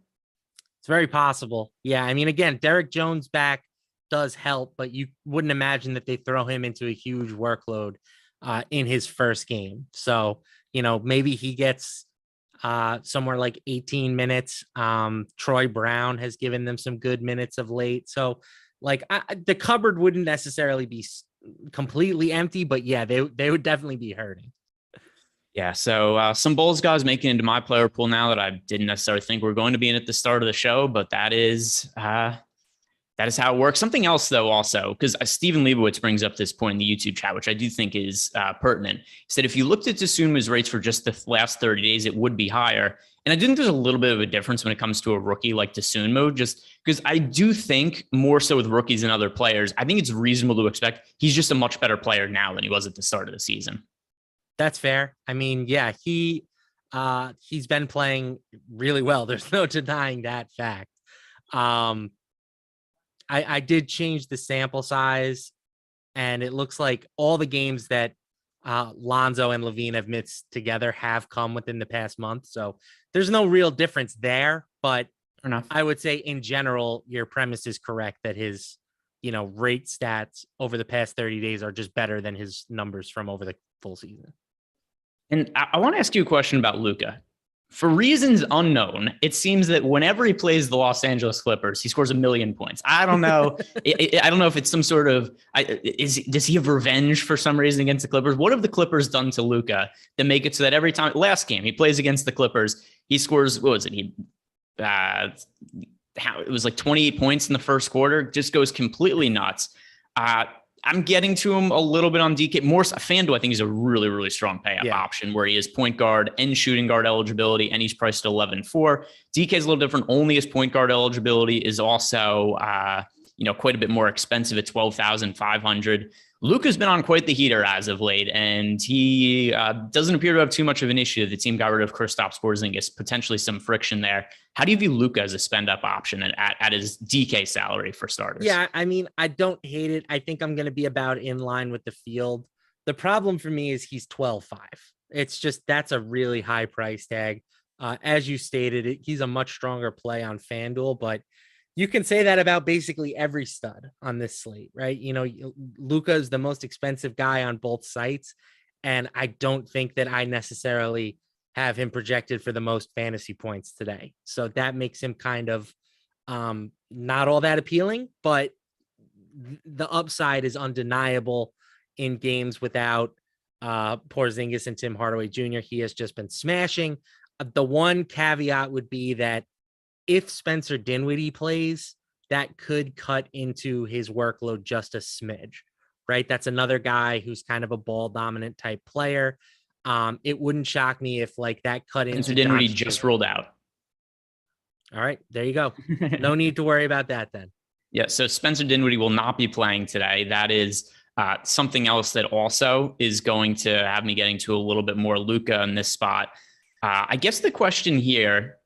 It's very possible. Yeah. I mean, again, Derrick Jones back does help, but you wouldn't imagine that they throw him into a huge workload in his first game. So, maybe he gets somewhere like 18 minutes. Troy Brown has given them some good minutes of late. So, like, the cupboard wouldn't necessarily be completely empty, but yeah, they would definitely be hurting. Yeah, so some Bulls guys making into my player pool now that I didn't necessarily think were going to be in at the start of the show, but that is how it works. Something else, though, also, because Stephen Leibowitz brings up this point in the YouTube chat, which I do think is pertinent. He said if you looked at Dosunmu's rates for just the last 30 days, it would be higher. And I do think there's a little bit of a difference when it comes to a rookie like Dosunmu, just because I do think more so with rookies and other players, I think it's reasonable to expect he's just a much better player now than he was at the start of the season. That's fair. I mean, yeah, he's been playing really well. There's no denying that fact. I did change the sample size, and it looks like all the games that Lonzo and Levine have missed together have come within the past month. So there's no real difference there, but I would say in general, your premise is correct that his, rate stats over the past 30 days are just better than his numbers from over the full season. And I want to ask you a question about Luca. For reasons unknown, it seems that whenever he plays the Los Angeles Clippers, he scores 1 million points. I don't know. I don't know if it's some sort of does he have revenge for some reason against the Clippers? What have the Clippers done to Luca that make it so that every time last game he plays against the Clippers, he scores, what was it? It was like 28 points in the first quarter, just goes completely nuts. I'm getting to him a little bit on DK. More Fanduel, I think, is a really, really strong payout option where he is point guard and shooting guard eligibility, and he's priced at 11.4. DK is a little different. Only his point guard eligibility is also, quite a bit more expensive at 12,500. Luka's been on quite the heater as of late, and he doesn't appear to have too much of an issue. The team got rid of Kristaps Porzingis, potentially some friction there. How do you view Luka as a spend-up option at his DK salary for starters? Yeah, I mean, I don't hate it. I think I'm going to be about in line with the field. The problem for me is he's 12.5. It's just that's a really high price tag. As you stated, he's a much stronger play on FanDuel, but you can say that about basically every stud on this slate, right? Luka is the most expensive guy on both sites, and I don't think that I necessarily have him projected for the most fantasy points today. So that makes him kind of not all that appealing, but the upside is undeniable in games without Porzingis and Tim Hardaway Jr. He has just been smashing. The one caveat would be that if Spencer Dinwiddie plays, that could cut into his workload just a smidge, right? That's another guy who's kind of a ball dominant type player. It wouldn't shock me if like that cut into Spencer Dinwiddie just rolled out. All right, there you go. No need to worry about that then. Yeah, so Spencer Dinwiddie will not be playing today. That is something else that also is going to have me getting to a little bit more Luka in this spot. I guess the question here,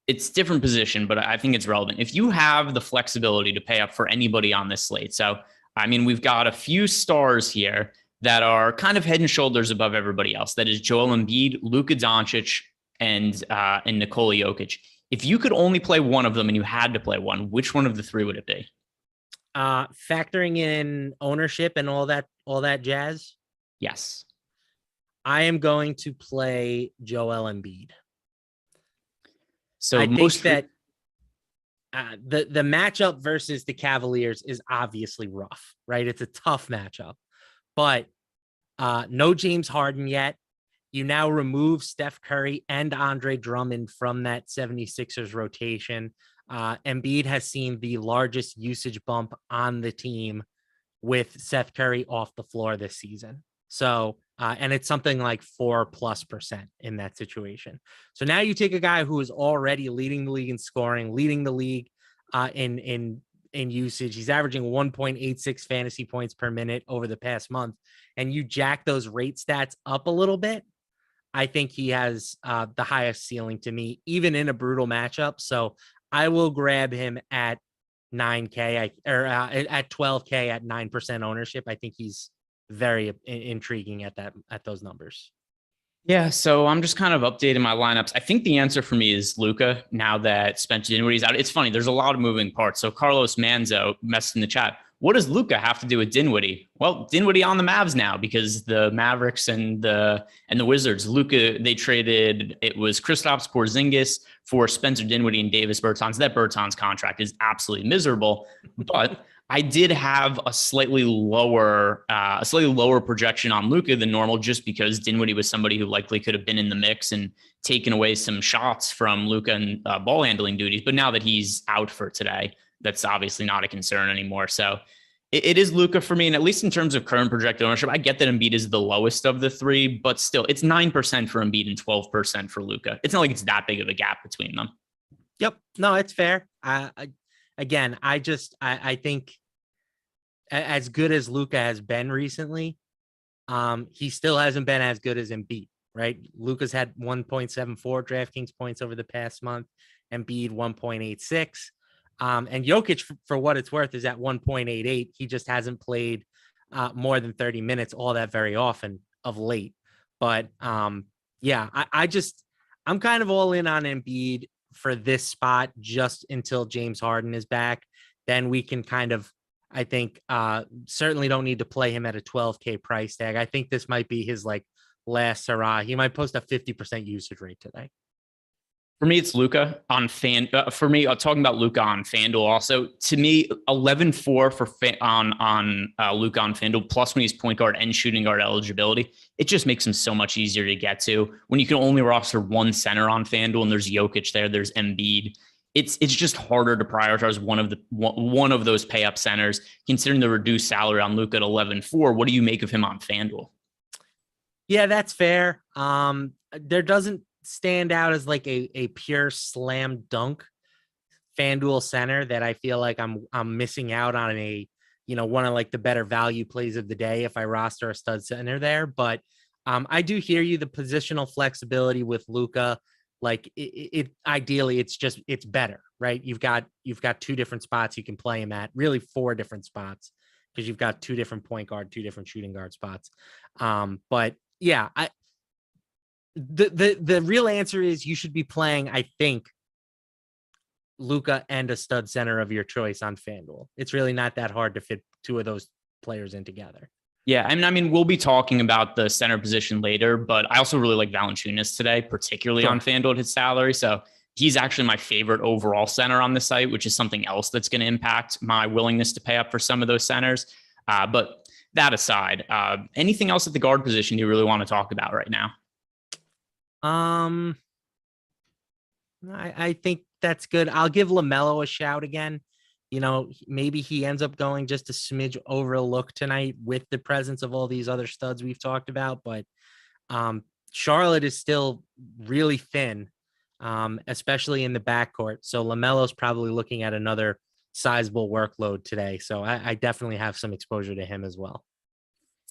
it's different position, but I think it's relevant. If you have the flexibility to pay up for anybody on this slate, so I mean, we've got a few stars here that are kind of head and shoulders above everybody else. That is Joel Embiid, Luca Doncic, and Nikola Jokic. If you could only play one of them and you had to play one, which one of the three would it be? Factoring in ownership and all that jazz. Yes. I am going to play Joel Embiid. So I think that the matchup versus the Cavaliers is obviously rough, right? It's a tough matchup, but no James Harden yet. You now remove Steph Curry and Andre Drummond from that 76ers rotation. Embiid has seen the largest usage bump on the team with Seth Curry off the floor this season. So, and it's something like 4+% in that situation. So now you take a guy who is already leading the league in scoring, leading the league in usage. He's averaging 1.86 fantasy points per minute over the past month, and you jack those rate stats up a little bit. I think he has the highest ceiling to me, even in a brutal matchup. So I will grab him at 9K at 12K at 9% ownership. I think he's very intriguing at those numbers. Yeah, so I'm just kind of updating my lineups. I think the answer for me is Luca now that Spencer Dinwiddie's out. It's funny, there's a lot of moving parts. So Carlos Manzo messaged in the chat, what does Luca have to do with Dinwiddie? Well, Dinwiddie on the Mavs now because the Mavericks and the Wizards, Luca, they traded, it was Kristaps Porzingis for Spencer Dinwiddie and Davis Bertans. That Bertans contract is absolutely miserable, but I did have a slightly lower projection on Luca than normal, just because Dinwiddie was somebody who likely could have been in the mix and taken away some shots from Luca and ball handling duties. But now that he's out for today, that's obviously not a concern anymore. So it is Luca for me. And at least in terms of current projected ownership, I get that Embiid is the lowest of the three, but still it's 9% for Embiid and 12% for Luca. It's not like it's that big of a gap between them. Yep. No, it's fair. I think as good as Luca has been recently, he still hasn't been as good as Embiid, right? Luca's had 1.74 DraftKings points over the past month, Embiid 1.86. And Jokic, for what it's worth, is at 1.88. He just hasn't played more than 30 minutes all that very often of late. But I'm kind of all in on Embiid for this spot just until James Harden is back. Then we can kind of, I think, certainly don't need to play him at a 12K price tag. I think this might be his last hurrah. He might post a 50% usage rate today. For me, it's Luca on for me, talking about Luca on Fanduel also. To me, 11-4 on Luca on Fanduel, plus when he's point guard and shooting guard eligibility, it just makes him so much easier to get to. When you can only roster one center on Fanduel and there's Jokic there, there's Embiid. It's just harder to prioritize one of those pay up centers, considering the reduced salary on Luca at 11-4. What do you make of him on Fanduel? Yeah, that's fair. There doesn't stand out as a pure slam dunk Fanduel center that I feel like I'm missing out on one of the better value plays of the day if I roster a stud center there. But I do hear you. The positional flexibility with Luca, ideally it's better, right? You've got two different spots you can play him at, really four different spots, because you've got two different point guard, two different shooting guard spots. But yeah, the real answer is you should be playing, I think, Luca and a stud center of your choice on Fanduel. It's really not that hard to fit two of those players in together. Yeah, I mean, we'll be talking about the center position later, but I also really like Valanciunas today, particularly on Fanduel at his salary. So he's actually my favorite overall center on the site, which is something else that's going to impact my willingness to pay up for some of those centers. But that aside, anything else at the guard position you really want to talk about right now? I think that's good. I'll give LaMelo a shout again. Maybe he ends up going just a smidge overlooked tonight with the presence of all these other studs we've talked about. But Charlotte is still really thin, especially in the backcourt. So LaMelo's probably looking at another sizable workload today. So I definitely have some exposure to him as well.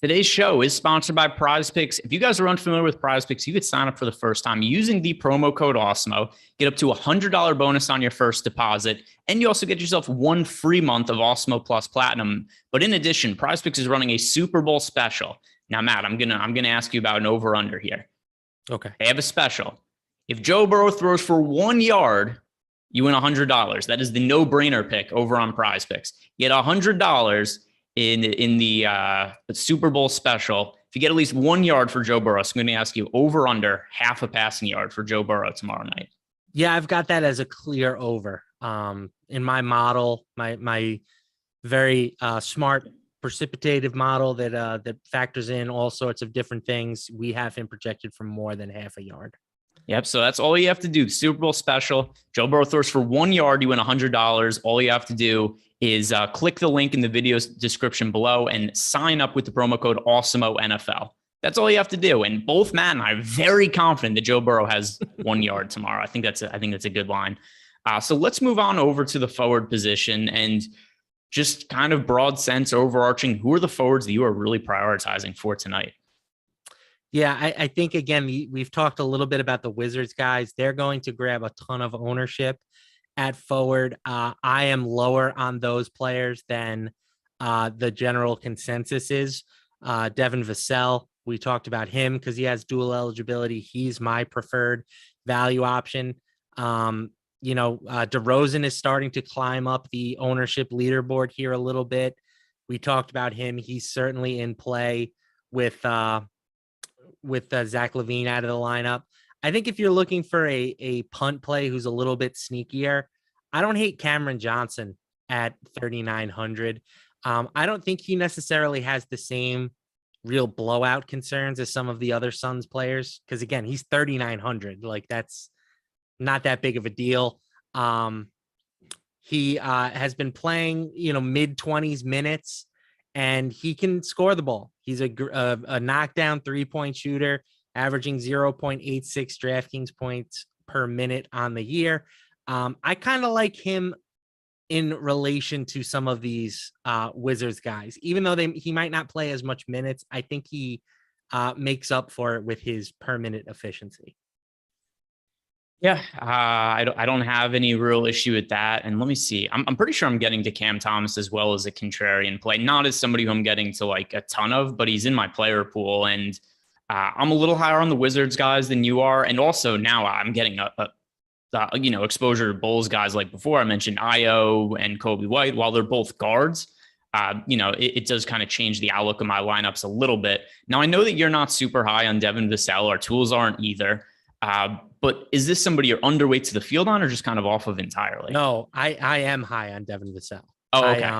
Today's show is sponsored by PrizePicks. If you guys are unfamiliar with PrizePicks, you could sign up for the first time using the promo code Awesemo, get up to a $100 bonus on your first deposit, and you also get yourself one free month of Awesemo Plus Platinum. But in addition, PrizePicks is running a Super Bowl special. Now, Matt, I'm gonna ask you about an over/under here. Okay. They have a special. If Joe Burrow throws for 1 yard, you win $100. That is the no-brainer pick over on PrizePicks. You get $100 in the Super Bowl special. If you get at least 1 yard for Joe Burrow, so I'm going to ask you over under half a passing yard for Joe Burrow tomorrow night. Yeah, I've got that as a clear over. In my model, my very smart precipitative model that factors in all sorts of different things, we have him projected for more than half a yard. Yep. So that's all you have to do. Super Bowl special. Joe Burrow throws for 1 yard. You win $100. All you have to do is click the link in the video's description below and sign up with the promo code Awesemo NFL. That's all you have to do. And both Matt and I are very confident that Joe Burrow has 1 yard tomorrow. I think that's a good line. So let's move on over to the forward position and just kind of broad sense overarching. Who are the forwards that you are really prioritizing for tonight? Yeah, I think, again, we've talked a little bit about the Wizards guys. They're going to grab a ton of ownership at forward. I am lower on those players than the general consensus is. Devin Vassell, we talked about him because he has dual eligibility. He's my preferred value option. DeRozan is starting to climb up the ownership leaderboard here a little bit. We talked about him. He's certainly in play with Zach Levine out of the lineup. I think if you're looking for a punt play who's a little bit sneakier, I don't hate Cameron Johnson at 3,900. I don't think he necessarily has the same real blowout concerns as some of the other Suns players. Because again, he's 3,900. Like that's not that big of a deal. He has been playing, mid 20s minutes, and he can score the ball. He's a knockdown 3-point shooter, averaging 0.86 DraftKings points per minute on the year. I kind of like him in relation to some of these Wizards guys, even though he might not play as much minutes. I think he makes up for it with his per minute efficiency. Yeah, I don't have any real issue with that. And let me see. I'm pretty sure I'm getting to Cam Thomas as well as a contrarian play, not as somebody who I'm getting to like a ton of, but he's in my player pool. And I'm a little higher on the Wizards guys than you are. And also now I'm getting exposure to Bulls guys like before. I mentioned Io and Kobe White. While they're both guards, it does kind of change the outlook of my lineups a little bit. Now I know that you're not super high on Devin Vassell. Our tools aren't either. But is this somebody you're underweight to the field on or just kind of off of entirely? No, I am high on Devin Vassell. Oh, okay.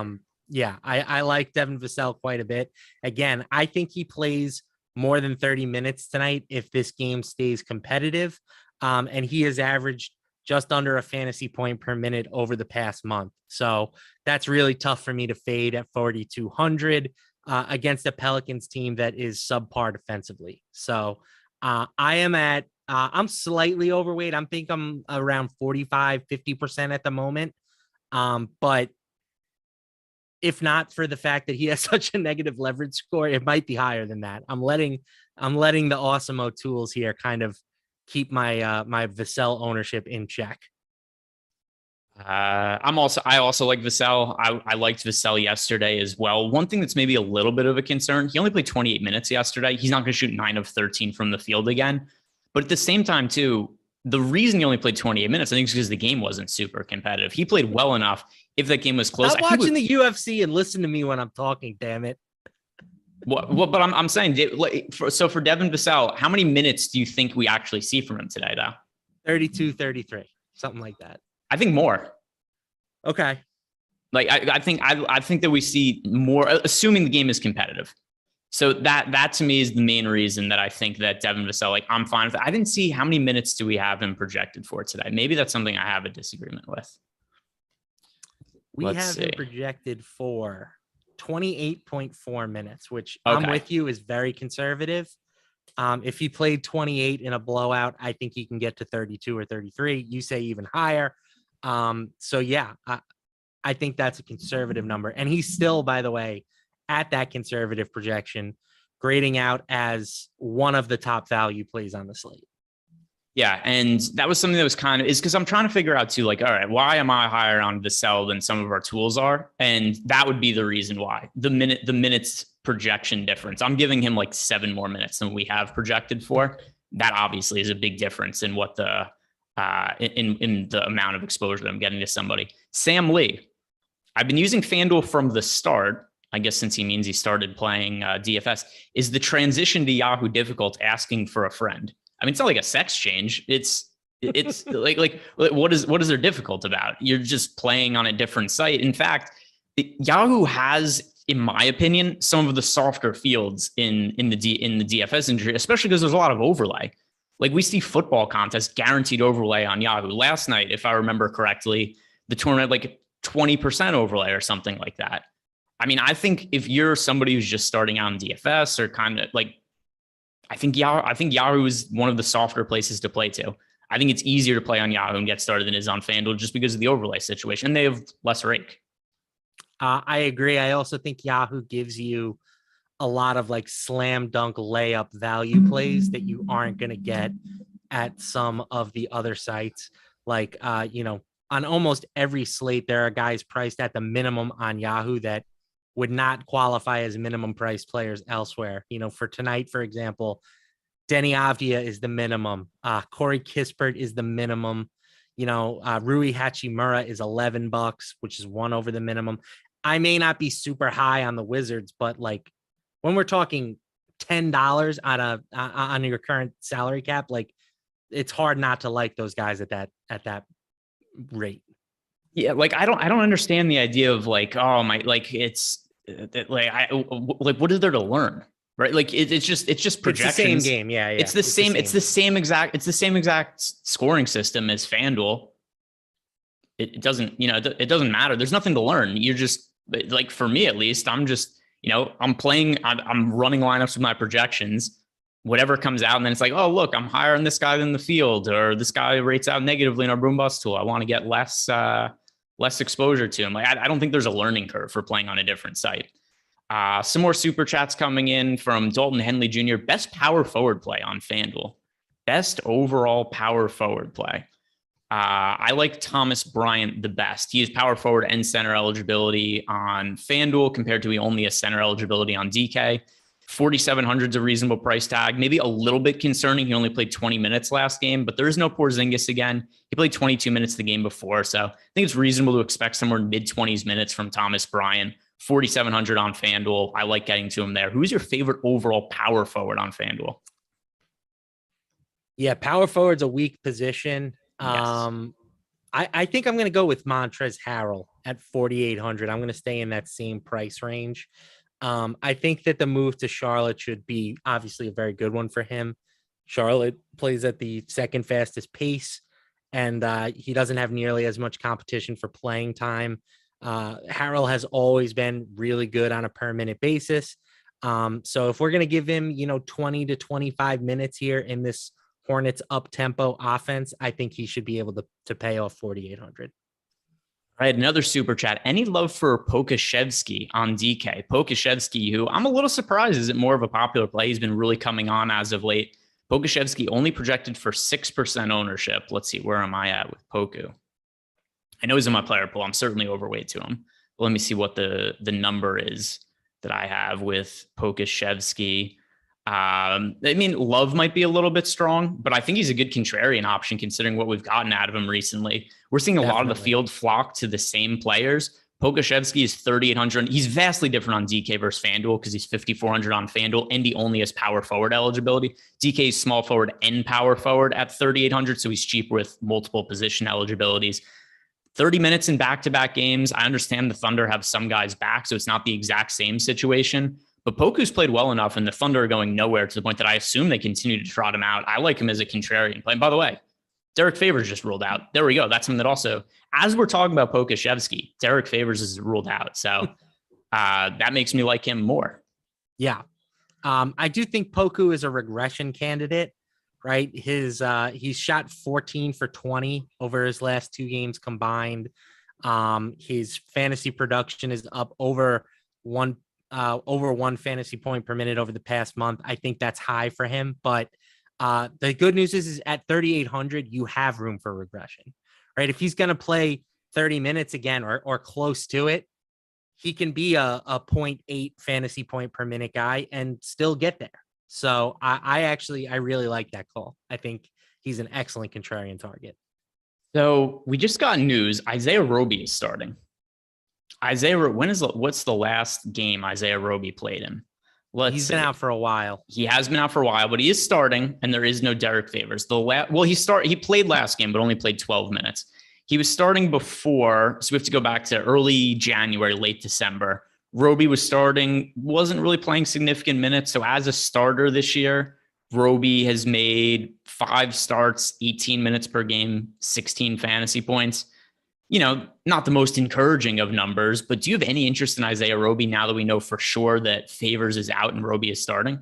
I like Devin Vassell quite a bit. Again, I think he plays more than 30 minutes tonight if this game stays competitive. And he has averaged just under a fantasy point per minute over the past month. So that's really tough for me to fade at 4,200 against a Pelicans team that is subpar defensively. So I'm slightly overweight. I think I'm around 45-50% at the moment. But if not for the fact that he has such a negative leverage score, it might be higher than that. I'm letting the Awesemo tools here kind of keep my my Vassell ownership in check. I also like Vassell. I liked Vassell yesterday as well. One thing that's maybe a little bit of a concern, he only played 28 minutes yesterday. He's not going to shoot 9 of 13 from the field again. But at the same time, too, the reason he only played 28 minutes, I think, is because the game wasn't super competitive. He played well enough. If that game was close, stop watching the UFC and listen to me when I'm talking. Damn it. But I'm saying, so for Devin Vassell, how many minutes do you think we actually see from him today, though? 32, 33, something like that. I think more. Okay. Like I think that we see more, assuming the game is competitive. So that to me is the main reason that I think that Devin Vassell, like I'm fine with it. I didn't see how many minutes do we have him projected for today. Maybe that's something I have a disagreement with. Let's have him projected for 28.4 minutes, which I'm with you is very conservative. If he played 28 in a blowout, I think he can get to 32 or 33. You say even higher. So yeah, I think that's a conservative number. And he's still, by the way, at that conservative projection, grading out as one of the top value plays on the slate. Yeah. And that was something that was is because I'm trying to figure out too, like, all right, why am I higher on Vassell than some of our tools are? And that would be the reason why. The minutes projection difference. I'm giving him like 7 more minutes than we have projected for. That obviously is a big difference in what the in the amount of exposure that I'm getting to somebody. Sam Lee. I've been using Fanduel from the start. I guess since he means he started playing DFS, is the transition to Yahoo difficult asking for a friend? I mean, it's not like a sex change. It's like what is there difficult about? You're just playing on a different site. In fact, Yahoo has, in my opinion, some of the softer fields in the DFS industry, especially because there's a lot of overlay. Like we see football contests guaranteed overlay on Yahoo. Last night, if I remember correctly, the tournament like 20% overlay or something like that. I mean, I think if you're somebody who's just starting out in DFS or kind of like, I think Yahoo is one of the softer places to play to. I think it's easier to play on Yahoo and get started than it is on FanDuel just because of the overlay situation. And they have less rake. I agree. I also think Yahoo gives you a lot of like slam dunk layup value plays that you aren't going to get at some of the other sites. Like, on almost every slate, there are guys priced at the minimum on Yahoo that would not qualify as minimum price players elsewhere. For tonight, for example, Denny Avdia is the minimum. Corey Kissberg is the minimum. Rui Hachimura is $11, which is one over the minimum. I may not be super high on the Wizards, but like when we're talking $10 on your current salary cap, like it's hard not to like those guys at that rate. Yeah, like I don't understand the idea of like, oh my, like it's like what is there to learn, right? Like it's just projections. It's the same game, yeah. It's the same exact scoring system as Fanduel. It doesn't, it doesn't matter. There's nothing to learn. You're just like, for me at least, I'm just, I'm running lineups with my projections. Whatever comes out, and then it's like, oh, look, I'm higher on this guy than the field, or this guy rates out negatively in our boom bust tool. I want to get less exposure to him. Like, I don't think there's a learning curve for playing on a different site. Some more super chats coming in from Dalton Henley Jr. Best power forward play on FanDuel. Best overall power forward play. I like Thomas Bryant the best. He has power forward and center eligibility on FanDuel compared to he only has center eligibility on DK. 4,700 is a reasonable price tag. Maybe a little bit concerning. He only played 20 minutes last game, but there is no Porzingis again. He played 22 minutes the game before. So I think it's reasonable to expect somewhere in mid-20s minutes from Thomas Bryant. 4,700 on FanDuel. I like getting to him there. Who's your favorite overall power forward on FanDuel? Yeah, power forward's a weak position. Yes. I think I'm going to go with Montrezl Harrell at 4,800. I'm going to stay in that same price range. I think that the move to Charlotte should be obviously a very good one for him. Charlotte plays at the second fastest pace, and he doesn't have nearly as much competition for playing time. Harrell has always been really good on a per minute basis. So if we're going to give him, 20 to 25 minutes here in this Hornets up tempo offense, I think he should be able to pay off 4,800. I had another super chat. Any love for Pokashevsky on DK? Pokashevsky, who I'm a little surprised isn't more of a popular play. He's been really coming on as of late. Pokashevsky only projected for 6% ownership. Let's see, where am I at with Poku? I know he's in my player pool. I'm certainly overweight to him. But let me see what the number is that I have with Pokashevsky. Love might be a little bit strong, but I think he's a good contrarian option considering what we've gotten out of him recently. We're seeing a lot of the field flock to the same players. Pokashevsky is 3,800. He's vastly different on DK versus FanDuel because he's 5,400 on FanDuel, and he only has power forward eligibility. DK is small forward and power forward at 3,800, so he's cheaper with multiple position eligibilities. 30 minutes in back-to-back games. I understand the Thunder have some guys back, so it's not the exact same situation. But Poku's played well enough, and the Thunder are going nowhere to the point that I assume they continue to trot him out. I like him as a contrarian play. And by the way, Derek Favors just ruled out. There we go. That's something that also, as we're talking about Pokashevsky, Derek Favors is ruled out. So that makes me like him more. Yeah. I do think Poku is a regression candidate, right? He's shot 14 for 20 over his last two games combined. His fantasy production is up over one fantasy point per minute over the past month. I think that's high for him, but the good news is at 3,800, you have room for regression, right? If he's going to play 30 minutes again or close to it, he can be a 0.8 fantasy point per minute guy and still get there. So I really like that call. I think he's an excellent contrarian target. So we just got news. Isaiah Roby is starting. What's the last game Isaiah Roby played in? He's been out for a while. He has been out for a while, but he is starting, and there is no Derek Favors. He played last game, but only played 12 minutes. He was starting before, so we have to go back to early January, late December. Roby was starting, wasn't really playing significant minutes. So as a starter this year, Roby has made 5 starts, 18 minutes per game, 16 fantasy points. Not the most encouraging of numbers, but do you have any interest in Isaiah Roby now that we know for sure that Favors is out and Roby is starting?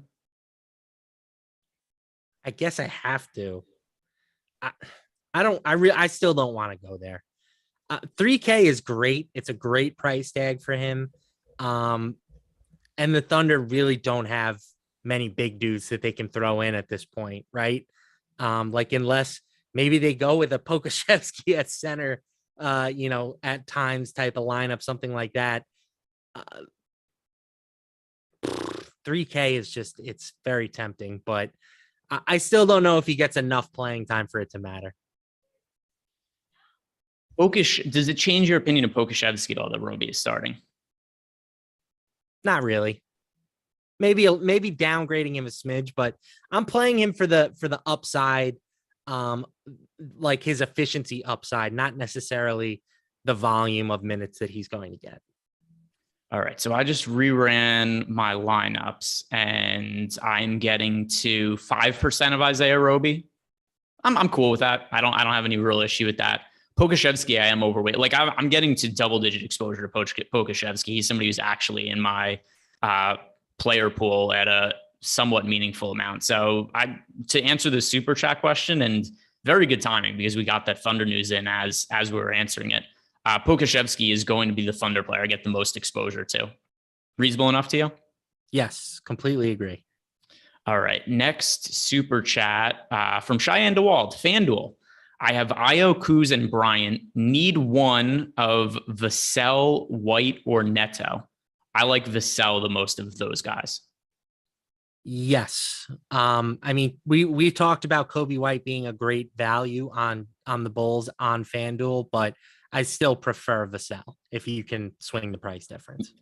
I guess I have to. I still don't want to go there. 3K is great. It's a great price tag for him. And the Thunder really don't have many big dudes that they can throw in at this point, right? Unless maybe they go with a Pokashevsky at center at times type of lineup, something like that. 3K is just, it's very tempting, but I still don't know if he gets enough playing time for it to matter. Does it change your opinion of Pokashevsky at all that Roby is starting? Not really. Maybe downgrading him a smidge, but I'm playing him for the upside, like his efficiency upside, not necessarily the volume of minutes that he's going to get. All right, so I just reran my lineups, and I'm getting to 5% of Isaiah Roby. I'm cool with that. I don't have any real issue with that. Pokashevsky, I am overweight. Like I'm getting to double-digit exposure to Pokashevsky. He's somebody who's actually in my player pool at a somewhat meaningful amount. So to answer the super chat question, and very good timing because we got that Thunder news in as we were answering it. Pokashevsky is going to be the Thunder player I get the most exposure to. Reasonable enough to you? Yes, completely agree. All right. Next super chat from Cheyenne DeWald, Fanduel. I have Io, Kuz, and Bryant. Need one of Vassell, White, or Neto. I like Vassell the most of those guys. Yes. I mean, we talked about Kobe White being a great value on the Bulls on FanDuel, but I still prefer Vassell if you can swing the price difference.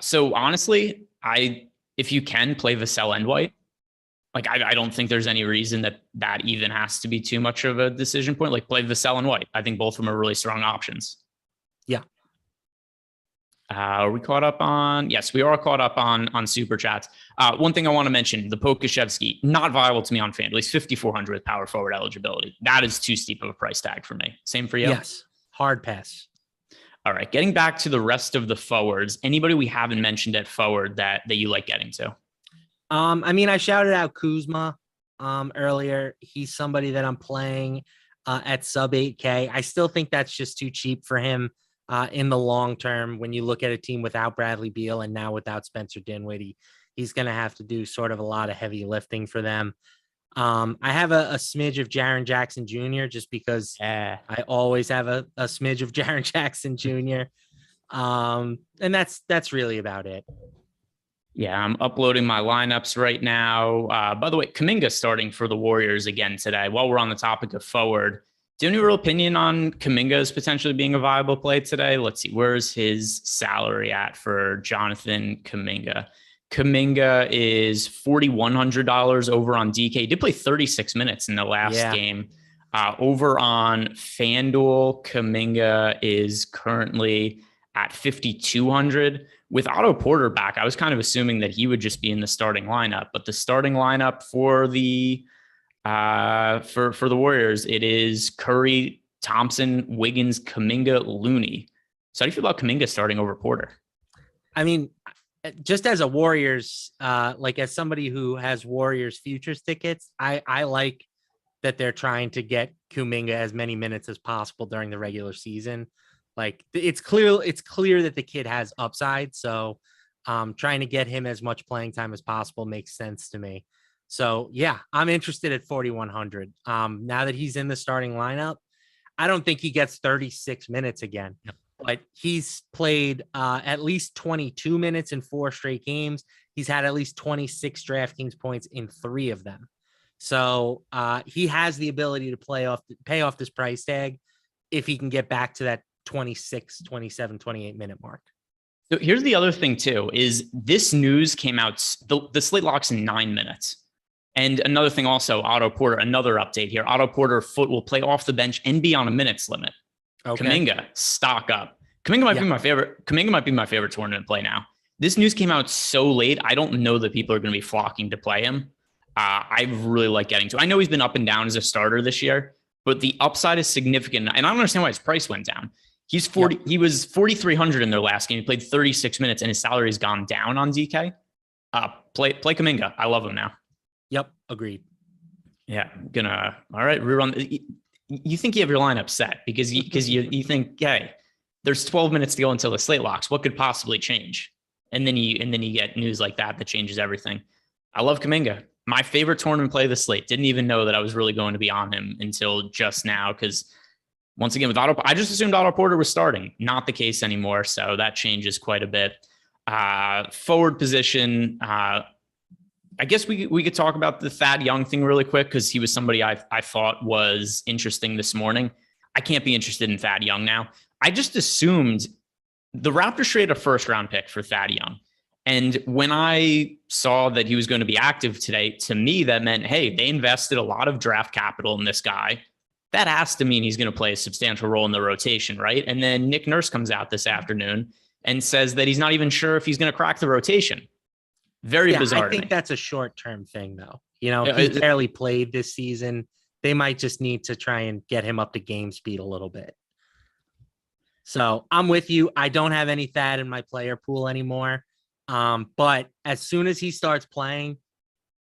So honestly, if you can play Vassell and White, like I don't think there's any reason that even has to be too much of a decision point. Like play Vassell and White. I think both of them are really strong options. Yeah. Are we caught up on? Yes, we are caught up on super chats. One thing I want to mention, the Pokashevsky, not viable to me on FanDuel. He's 5,400 with power forward eligibility. That is too steep of a price tag for me. Same for you? Yes. Hard pass. All right. Getting back to the rest of the forwards, anybody we haven't mentioned at forward that you like getting to? I mean, I shouted out Kuzma earlier. He's somebody that I'm playing at sub 8K. I still think that's just too cheap for him in the long term. When you look at a team without Bradley Beal and now without Spencer Dinwiddie, he's going to have to do sort of a lot of heavy lifting for them. I have a smidge of Jaren Jackson Jr. just because I always have a smidge of Jaren Jackson Jr. And that's really about it. Yeah, I'm uploading my lineups right now. By the way, Kuminga starting for the Warriors again today. While we're on the topic of forward, do you have any real opinion on Kuminga as potentially being a viable play today? Let's see. Where's his salary at for Jonathan Kuminga? Kuminga is $4,100 over on DK. He did play 36 minutes in the last game. Over on FanDuel, Kuminga is currently at 5,200. With Otto Porter back, I was kind of assuming that he would just be in the starting lineup, but the starting lineup for the for the Warriors, it is Curry, Thompson, Wiggins, Kuminga, Looney. So how do you feel about Kuminga starting over Porter? I mean, just as a Warriors, like as somebody who has Warriors futures tickets, I like that they're trying to get Kuminga as many minutes as possible during the regular season. Like it's clear that the kid has upside. So trying to get him as much playing time as possible makes sense to me. So yeah, I'm interested at 4,100. Now that he's in the starting lineup, I don't think he gets 36 minutes again, but he's played at least 22 minutes in 4 straight games. He's had at least 26 DraftKings points in 3 of them. So he has the ability to pay off this price tag if he can get back to that 26, 27, 28 minute mark. So here's the other thing too, is this news came out, the slate locks in 9 minutes. And another thing also, Otto Porter, another update here. Otto Porter foot will play off the bench and be on a minutes limit. Okay. Kuminga, stock up. Kuminga might be my favorite. Kuminga might be my favorite tournament play now. This news came out so late. I don't know that people are going to be flocking to play him. I really like getting to. I know he's been up and down as a starter this year, but the upside is significant. And I don't understand why his price went down. He's 40. He was 4,300 in their last game. He played 36 minutes, and his salary has gone down on DK. Play Kuminga. I love him now. Yep, agreed. Yeah, I'm gonna. All right, rerun. You think you have your lineup set because you think, hey, there's 12 minutes to go until the slate locks. What could possibly change? And then you get news like that changes everything. I love Kuminga. My favorite tournament play of the slate. Didn't even know that I was really going to be on him until just now because once again, with I just assumed Otto Porter was starting. Not the case anymore. So that changes quite a bit. Forward position. I guess we could talk about the Thad Young thing really quick because he was somebody I thought was interesting this morning. I can't be interested in Thad Young now. I just assumed the Raptors traded a first-round pick for Thad Young. And when I saw that he was going to be active today, to me, that meant, hey, they invested a lot of draft capital in this guy. That has to mean he's going to play a substantial role in the rotation, right? And then Nick Nurse comes out this afternoon and says that he's not even sure if he's going to crack the rotation. Very bizarre. I think that's a short-term thing, though. You know, he barely played this season. They might just need to try and get him up to game speed a little bit. So I'm with you. I don't have any Thad in my player pool anymore. But as soon as he starts playing,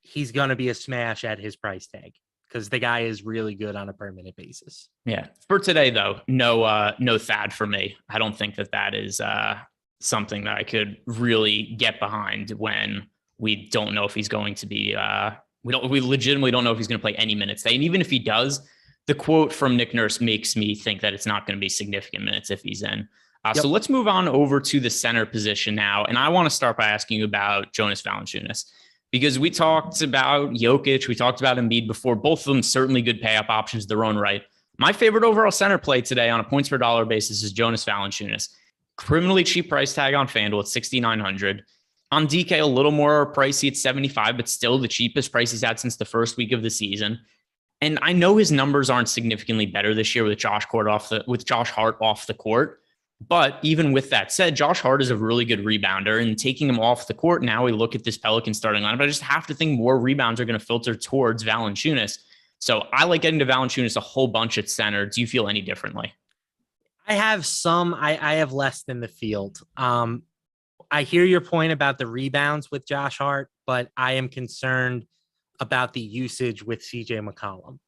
he's going to be a smash at his price tag because the guy is really good on a permanent basis. Yeah. For today, though, no Thad for me. I don't think that is something that I could really get behind when we don't know if he's going to be we legitimately don't know if he's going to play any minutes today. And even if he does, the quote from Nick Nurse makes me think that it's not going to be significant minutes if he's in. So let's move on over to the center position now. And I want to start by asking you about Jonas Valanciunas, because we talked about Jokic, we talked about Embiid before, both of them certainly good pay up options in their own right. My favorite overall center play today on a points per dollar basis is Jonas Valanciunas. Criminally cheap price tag on Fanduel at $6,900. On DK, a little more pricey at $75, but still the cheapest price he's had since the first week of the season. And I know his numbers aren't significantly better this year with Josh Hart off the court. But even with that said, Josh Hart is a really good rebounder, and taking him off the court now, we look at this Pelicans starting lineup. I just have to think more rebounds are going to filter towards Valanciunas. So I like getting to Valanciunas a whole bunch at center. Do you feel any differently? I have some. I have less than the field. I hear your point about the rebounds with Josh Hart, but I am concerned about the usage with CJ McCollum,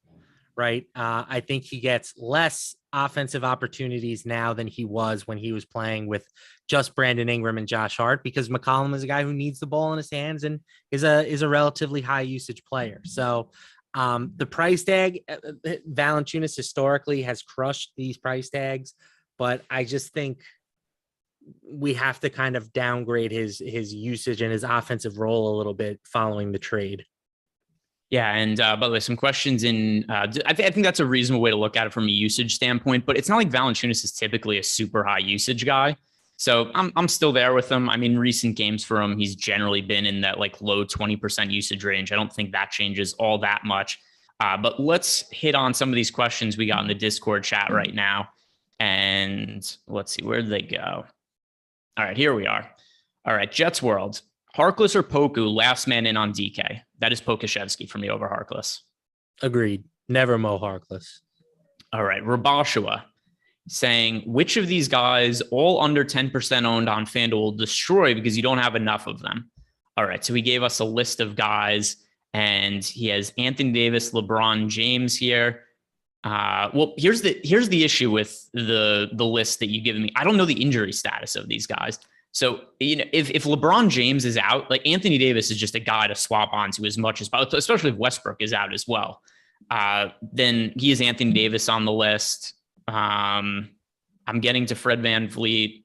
right? I think he gets less offensive opportunities now than he was when he was playing with just Brandon Ingram and Josh Hart, because McCollum is a guy who needs the ball in his hands and is a relatively high usage player. So the price tag, Valanciunas historically has crushed these price tags, but I just think we have to kind of downgrade his usage and his offensive role a little bit following the trade. Yeah, and by the way, some questions in. I think that's a reasonable way to look at it from a usage standpoint. But it's not like Valanciunas is typically a super high usage guy, so I'm still there with him. I mean, recent games for him, he's generally been in that like low 20% usage range. I don't think that changes all that much. But let's hit on some of these questions we got in the Discord chat right now, and let's see, where did they go? All right, here we are. All right, Jets World. Harkless or Poku, last man in on DK. That is Pokashevsky for me over Harkless. Agreed. Never Mo Harkless. All right. Rabashua saying, which of these guys, all under 10% owned on FanDuel, will destroy because you don't have enough of them? All right. So he gave us a list of guys, and he has Anthony Davis, LeBron James here. Well, here's the issue with the list that you've given me. I don't know the injury status of these guys. So, you know, if LeBron James is out, like Anthony Davis is just a guy to swap onto as much as possible, especially if Westbrook is out as well. Then he is Anthony Davis on the list. I'm getting to Fred VanVleet.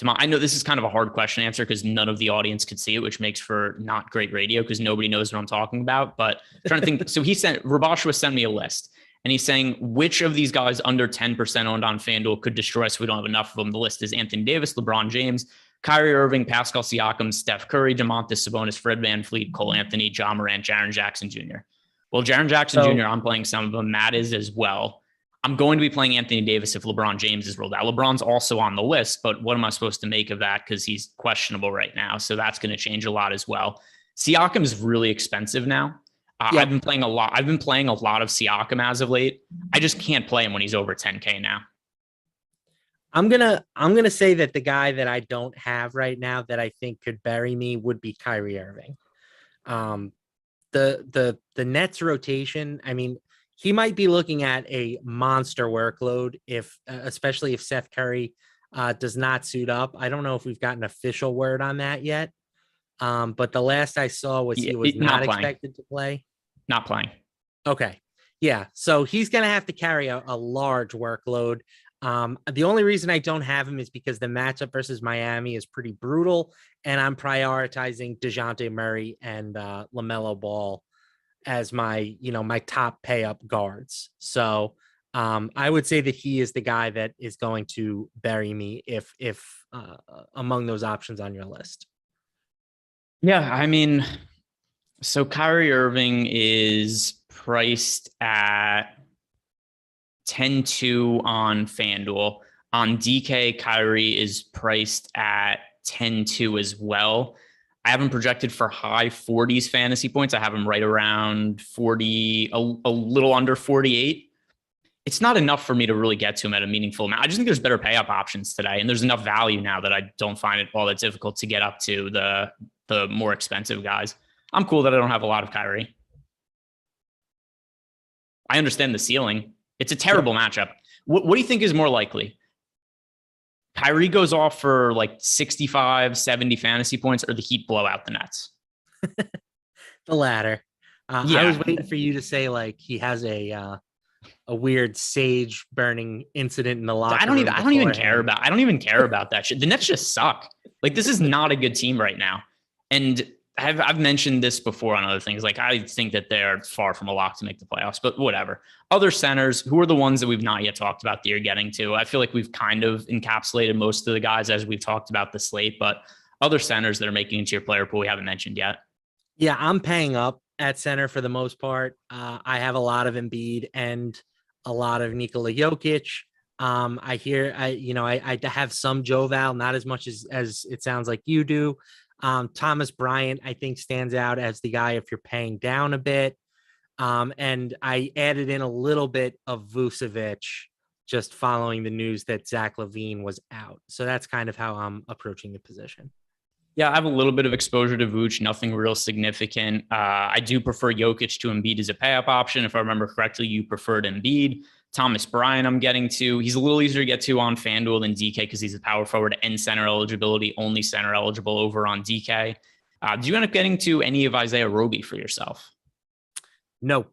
I know this is kind of a hard question to answer because none of the audience could see it, which makes for not great radio because nobody knows what I'm talking about. But I'm trying to think. So Rabashua sent me a list, and he's saying which of these guys under 10% owned on FanDuel could destroy us if we don't have enough of them. The list is Anthony Davis, LeBron James, Kyrie Irving, Pascal Siakam, Steph Curry, DeMontis Sabonis, Fred VanVleet, Cole Anthony, John Morant, Jaren Jackson Jr. Well, Jaren Jackson Jr., I'm playing some of them. Matt is as well. I'm going to be playing Anthony Davis if LeBron James is ruled out. LeBron's also on the list, but what am I supposed to make of that? Because he's questionable right now. So that's going to change a lot as well. Siakam is really expensive now. I've been playing a lot of Siakam as of late. I just can't play him when he's over 10K now. I'm gonna say that the guy that I don't have right now that I think could bury me would be Kyrie Irving. The Nets rotation, I mean, he might be looking at a monster workload especially if Seth Curry does not suit up. I don't know if we've gotten official word on that yet. But the last I saw was he was not expected to play. Not playing. Okay. Yeah, so he's going to have to carry a large workload. The only reason I don't have him is because the matchup versus Miami is pretty brutal, and I'm prioritizing DeJounte Murray and LaMelo Ball as my top pay up guards. So I would say that he is the guy that is going to bury me if among those options on your list. Yeah, I mean, so Kyrie Irving is priced at 10-2 on Fanduel. On DK, Kyrie is priced at 10-2 as well. I have him projected for high 40s fantasy points. I have him right around 40, a little under 48. It's not enough for me to really get to him at a meaningful amount. I just think there's better pay up options today, and there's enough value now that I don't find it all that difficult to get up to the more expensive guys. I'm cool that I don't have a lot of Kyrie. I understand the ceiling. It's a terrible matchup. What do you think is more likely? Kyrie goes off for like 65, 70 fantasy points, or the Heat blow out the Nets? The latter. I was waiting for you to say like he has a weird sage burning incident in the locker room. I don't even care about that shit. The Nets just suck. Like, this is not a good team right now. And I've mentioned this before on other things. Like, I think that they're far from a lock to make the playoffs, but whatever. Other centers, who are the ones that we've not yet talked about that you're getting to? I feel like we've kind of encapsulated most of the guys as we've talked about the slate, but other centers that are making into your player pool we haven't mentioned yet. Yeah, I'm paying up at center for the most part. I have a lot of Embiid and a lot of Nikola Jokic. I have some Joval, not as much as it sounds like you do. Thomas Bryant, I think, stands out as the guy if you're paying down a bit. And I added in a little bit of Vucevic just following the news that Zach Levine was out. So that's kind of how I'm approaching the position. Yeah, I have a little bit of exposure to Vooch, nothing real significant. I do prefer Jokic to Embiid as a pay-up option. If I remember correctly, you preferred Embiid. Thomas Bryant I'm getting to. He's a little easier to get to on FanDuel than DK because he's a power forward and center eligibility, only center eligible over on DK. Did you end up getting to any of Isaiah Roby for yourself? No.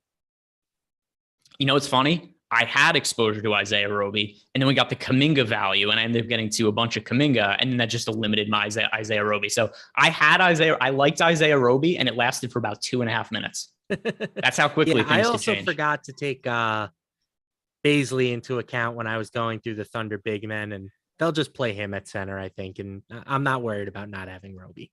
You know, it's funny. I had exposure to Isaiah Roby, and then we got the Kuminga value, and I ended up getting to a bunch of Kuminga, and then that just eliminated my Isaiah Roby. So I liked Isaiah Roby, and it lasted for about 2.5 minutes. That's how quickly things can change. I also forgot to take Baisley into account when I was going through the Thunder big men, and they'll just play him at center, I think. And I'm not worried about not having Roby.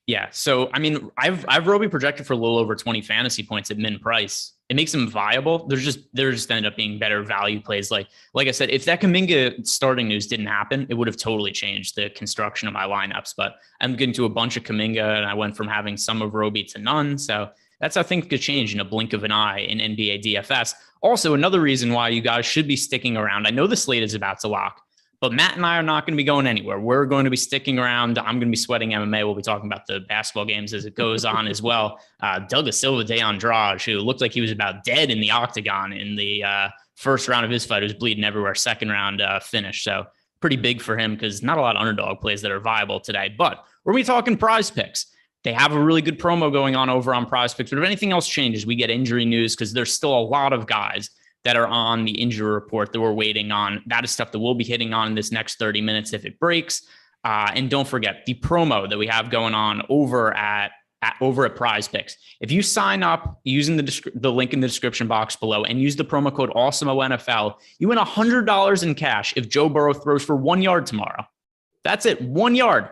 Yeah. So, I mean, I've Roby projected for a little over 20 fantasy points at min price. It makes him viable. There just ended up being better value plays. Like I said, if that Kuminga starting news didn't happen, it would have totally changed the construction of my lineups. But I'm getting to a bunch of Kuminga, and I went from having some of Roby to none. So that's how things could change in a blink of an eye in NBA DFS. Also, another reason why you guys should be sticking around. I know the slate is about to lock, but Matt and I are not going to be going anywhere. We're going to be sticking around. I'm going to be sweating MMA. We'll be talking about the basketball games as it goes on as well. Doug Silva de Andrade, who looked like he was about dead in the octagon in the first round of his fight, was bleeding everywhere. Second round finish. So pretty big for him because not a lot of underdog plays that are viable today. But we're going to be talking prize picks. They have a really good promo going on over on Prize Picks. But if anything else changes, we get injury news because there's still a lot of guys that are on the injury report that we're waiting on. That is stuff that we'll be hitting on in this next 30 minutes if it breaks. And don't forget the promo that we have going on over at Prize Picks. If you sign up using the link in the description box below and use the promo code AwesemoNFL, you win $100 in cash if Joe Burrow throws for 1 yard tomorrow. That's it, 1 yard.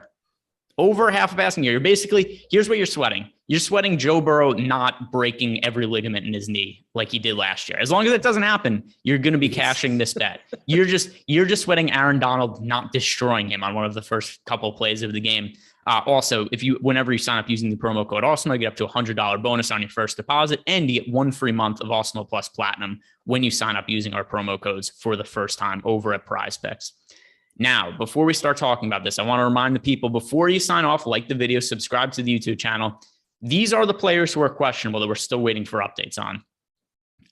Over half a passing year. You're basically, here's what you're sweating. You're sweating Joe Burrow not breaking every ligament in his knee like he did last year. As long as that doesn't happen, you're going to be cashing this bet. You're just sweating Aaron Donald not destroying him on one of the first couple plays of the game. Also, whenever you sign up using the promo code Awesemo, you get up to $100 bonus on your first deposit, and you get 1 free month of Awesemo Plus Platinum when you sign up using our promo codes for the first time over at Prize Picks. Now, before we start talking about this, I want to remind the people, before you sign off, like the video, subscribe to the YouTube channel. These are the players who are questionable that we're still waiting for updates on.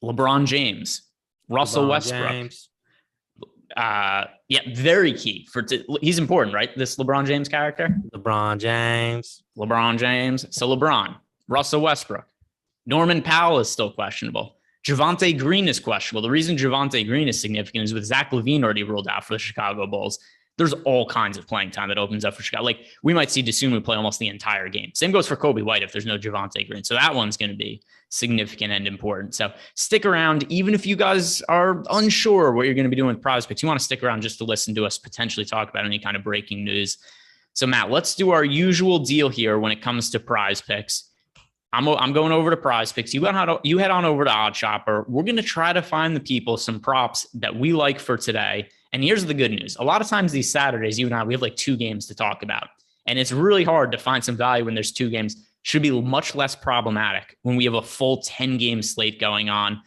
LeBron James, Russell Westbrook. Very key. He's important, right? This LeBron James character? LeBron James. So LeBron, Russell Westbrook. Norman Powell is still questionable. Javonte Green is questionable. The reason Javonte Green is significant is with Zach Levine already ruled out for the Chicago Bulls. There's all kinds of playing time that opens up for Chicago. Like we might see Dosunmu play almost the entire game. Same goes for Kobe White if there's no Javonte Green. So that one's going to be significant and important. So stick around. Even if you guys are unsure what you're going to be doing with Prize Picks, you want to stick around just to listen to us potentially talk about any kind of breaking news. So Matt, let's do our usual deal here when it comes to Prize Picks. I'm going over to Prize Picks. You head on over to Odd Shopper. We're going to try to find the people some props that we like for today. And here's the good news. A lot of times these Saturdays, you and I, we have like 2 games to talk about. And it's really hard to find some value when there's 2 games. Should be much less problematic when we have a full 10-game slate going on.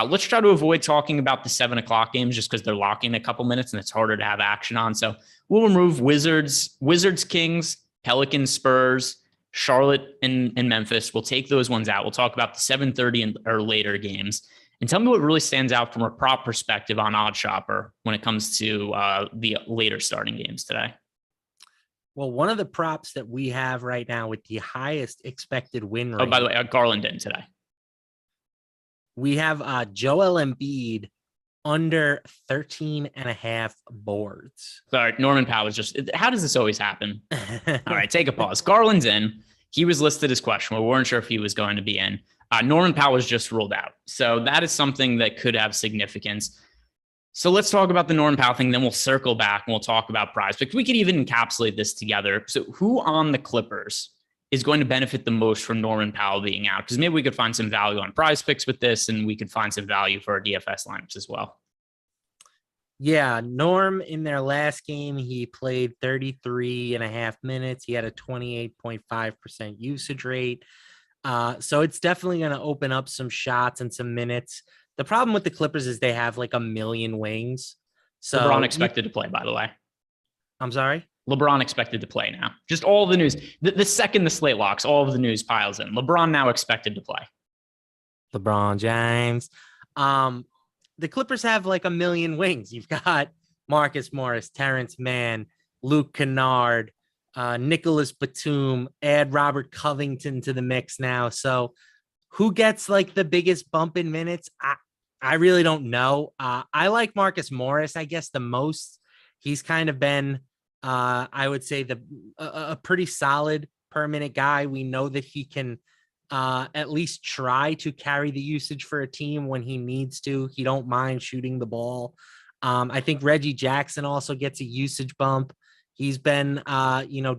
Let's try to avoid talking about the 7 o'clock games just because they're locking a couple minutes and it's harder to have action on. So we'll remove Wizards, Kings, Pelicans, Spurs, Charlotte, and Memphis. We'll take those ones out. We'll talk about the 7:30 or later games. And tell me what really stands out from a prop perspective on Odd Shopper when it comes to the later starting games today. Well, one of the props that we have right now with the highest expected win rate. Oh, by the way, Garland in today. We have Joel Embiid under 13.5 boards. Sorry, Norman Powell was just, how does this always happen? All right, take a pause. Garland's in. He was listed as questionable. We weren't sure if he was going to be in. Norman Powell was just ruled out. So that is something that could have significance. So let's talk about the Norman Powell thing. Then we'll circle back and we'll talk about Prize Picks. We could even encapsulate this together. So who on the Clippers is going to benefit the most from Norman Powell being out? Because maybe we could find some value on Prize Picks with this, and we could find some value for our DFS lineups as well. Yeah, Norm in their last game, he played 33.5 minutes. He had a 28.5% usage rate. So it's definitely going to open up some shots and some minutes. The problem with the Clippers is they have like a million wings. So LeBron expected to play, by the way. I'm sorry? LeBron expected to play now. Just all the news. The second the slate locks, all of the news piles in. LeBron now expected to play. LeBron James. The Clippers have like a million wings. You've got Marcus Morris, Terrence Mann, Luke Kennard, Nicholas Batum, add Robert Covington to the mix now. So who gets like the biggest bump in minutes? I really don't know. I like Marcus Morris, I guess, the most. He's kind of been, I would say, a pretty solid per minute guy. We know that he can at least try to carry the usage for a team when he needs to. He don't mind shooting the ball. I think Reggie Jackson also gets a usage bump. He's been,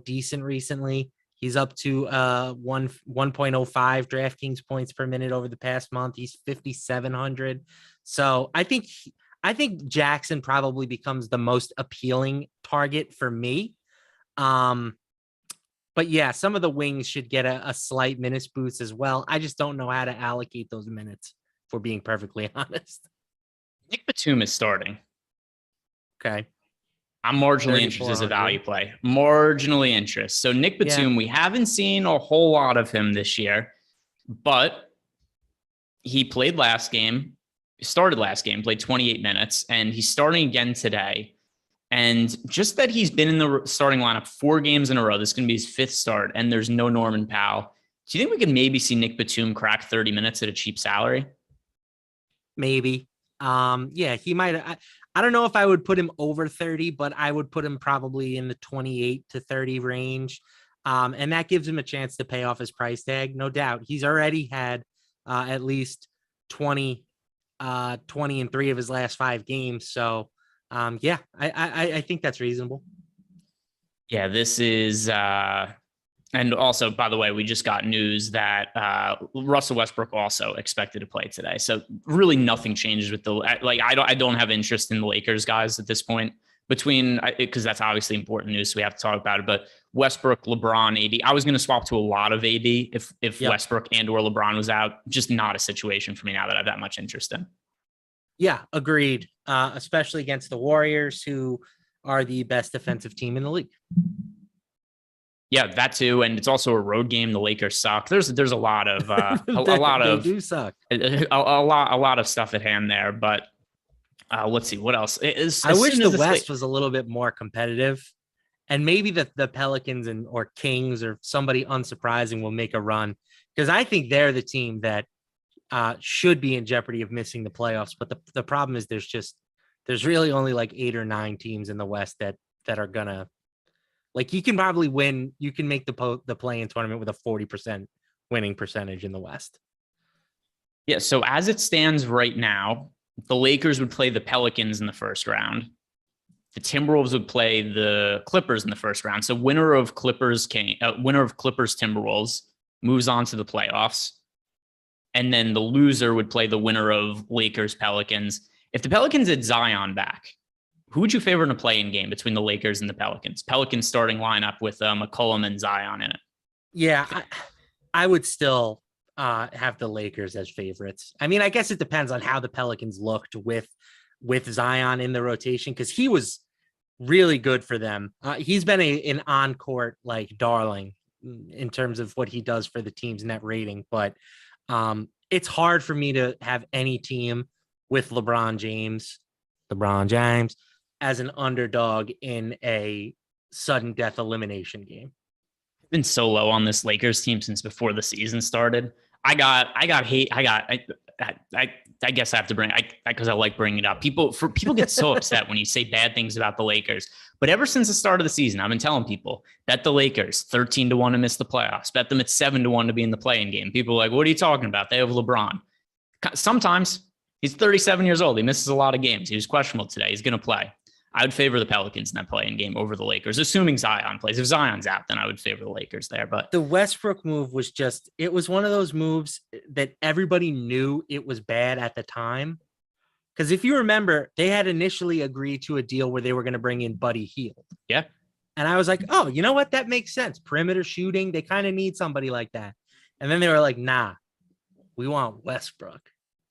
decent recently. He's up to 1.05 DraftKings points per minute over the past month. He's 5,700. So I think Jackson probably becomes the most appealing target for me. But yeah, some of the wings should get a slight minutes boost as well. I just don't know how to allocate those minutes, if we're being perfectly honest. Nick Batum is starting. Okay. I'm marginally interested as a value play. Marginally interested. So Nick Batum, we haven't seen a whole lot of him this year, but he played last game, started last game, played 28 minutes, and he's starting again today. And just that he's been in the starting lineup 4 games in a row, this is going to be his 5th start, and there's no Norman Powell. Do you think we could maybe see Nick Batum crack 30 minutes at a cheap salary? Maybe. Yeah, he might. I don't know if I would put him over 30, but I would put him probably in the 28 to 30 range. And that gives him a chance to pay off his price tag. No doubt. He's already had at least 20 in 3 of his last 5 games. So yeah, I think that's reasonable. Yeah, this is, and also, by the way, we just got news that Russell Westbrook also expected to play today. So really nothing changes with I don't have interest in the Lakers guys at this point because that's obviously important news. So we have to talk about it, but Westbrook, LeBron, AD, I was going to swap to a lot of AD if Westbrook and or LeBron was out. Just not a situation for me now that I have that much interest in. Yeah, agreed. Especially against the Warriors, who are the best defensive team in the league. Yeah, that too, and it's also a road game. The Lakers suck. There's a lot of they do suck. A lot of stuff at hand there. But let's see what else. I wish the West was a little bit more competitive, and maybe the Pelicans or Kings or somebody unsurprising will make a run, because I think they're the team that should be in jeopardy of missing the playoffs. But the problem is there's really only like 8 or 9 teams in the West that are gonna, like, you can probably win. You can make the play-in tournament with a 40% winning percentage in the West. Yeah. So as it stands right now, the Lakers would play the Pelicans in the first round. The Timberwolves would play the Clippers in the first round. So winner of Clippers Timberwolves moves on to the playoffs. And then the loser would play the winner of Lakers Pelicans. If the Pelicans had Zion back, who would you favor in a play-in game between the Lakers and the Pelicans? Pelicans starting lineup with McCollum and Zion in it. Yeah, I would still have the Lakers as favorites. I mean, I guess it depends on how the Pelicans looked with Zion in the rotation, because he was really good for them. He's been an on-court like darling in terms of what he does for the team's net rating, but it's hard for me to have any team with LeBron James as an underdog in a sudden death elimination game. I've been so low on this Lakers team since before the season started. I guess I have to bring because I like bringing it up. People get so upset when you say bad things about the Lakers. But ever since the start of the season, I've been telling people, bet the Lakers 13-1 to miss the playoffs. Bet them at 7-1 to be in the play-in game. People are like, what are you talking about? They have LeBron. Sometimes he's 37 years old. He misses a lot of games. He was questionable today. He's going to play. I would favor the Pelicans in that play-in game over the Lakers, assuming Zion plays. If Zion's out, then I would favor the Lakers there. But the Westbrook move was it was one of those moves that everybody knew it was bad at the time. Because if you remember, they had initially agreed to a deal where they were going to bring in Buddy Hield. Yeah. And I was like, oh, you know what? That makes sense. Perimeter shooting. They kind of need somebody like that. And then they were like, nah, we want Westbrook.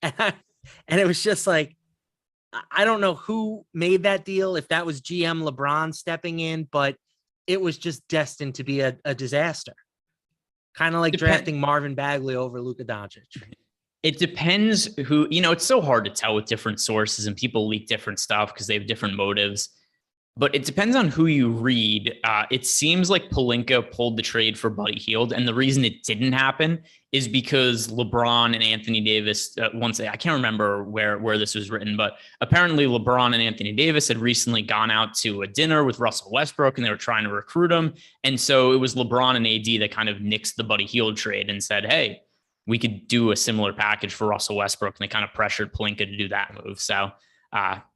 And it was just like, I don't know who made that deal, if that was GM LeBron stepping in, but it was just destined to be a disaster. Kind of like drafting Marvin Bagley over Luca Doncic. It depends who, it's so hard to tell with different sources, and people leak different stuff because they have different motives. But it depends on who you read. It seems like Pelinka pulled the trade for Buddy Hield, and the reason it didn't happen is because LeBron and Anthony Davis, I can't remember where this was written, but apparently LeBron and Anthony Davis had recently gone out to a dinner with Russell Westbrook, and they were trying to recruit him. And so it was LeBron and AD that kind of nixed the Buddy Hield trade and said, hey, we could do a similar package for Russell Westbrook. And they kind of pressured Pelinka to do that move. So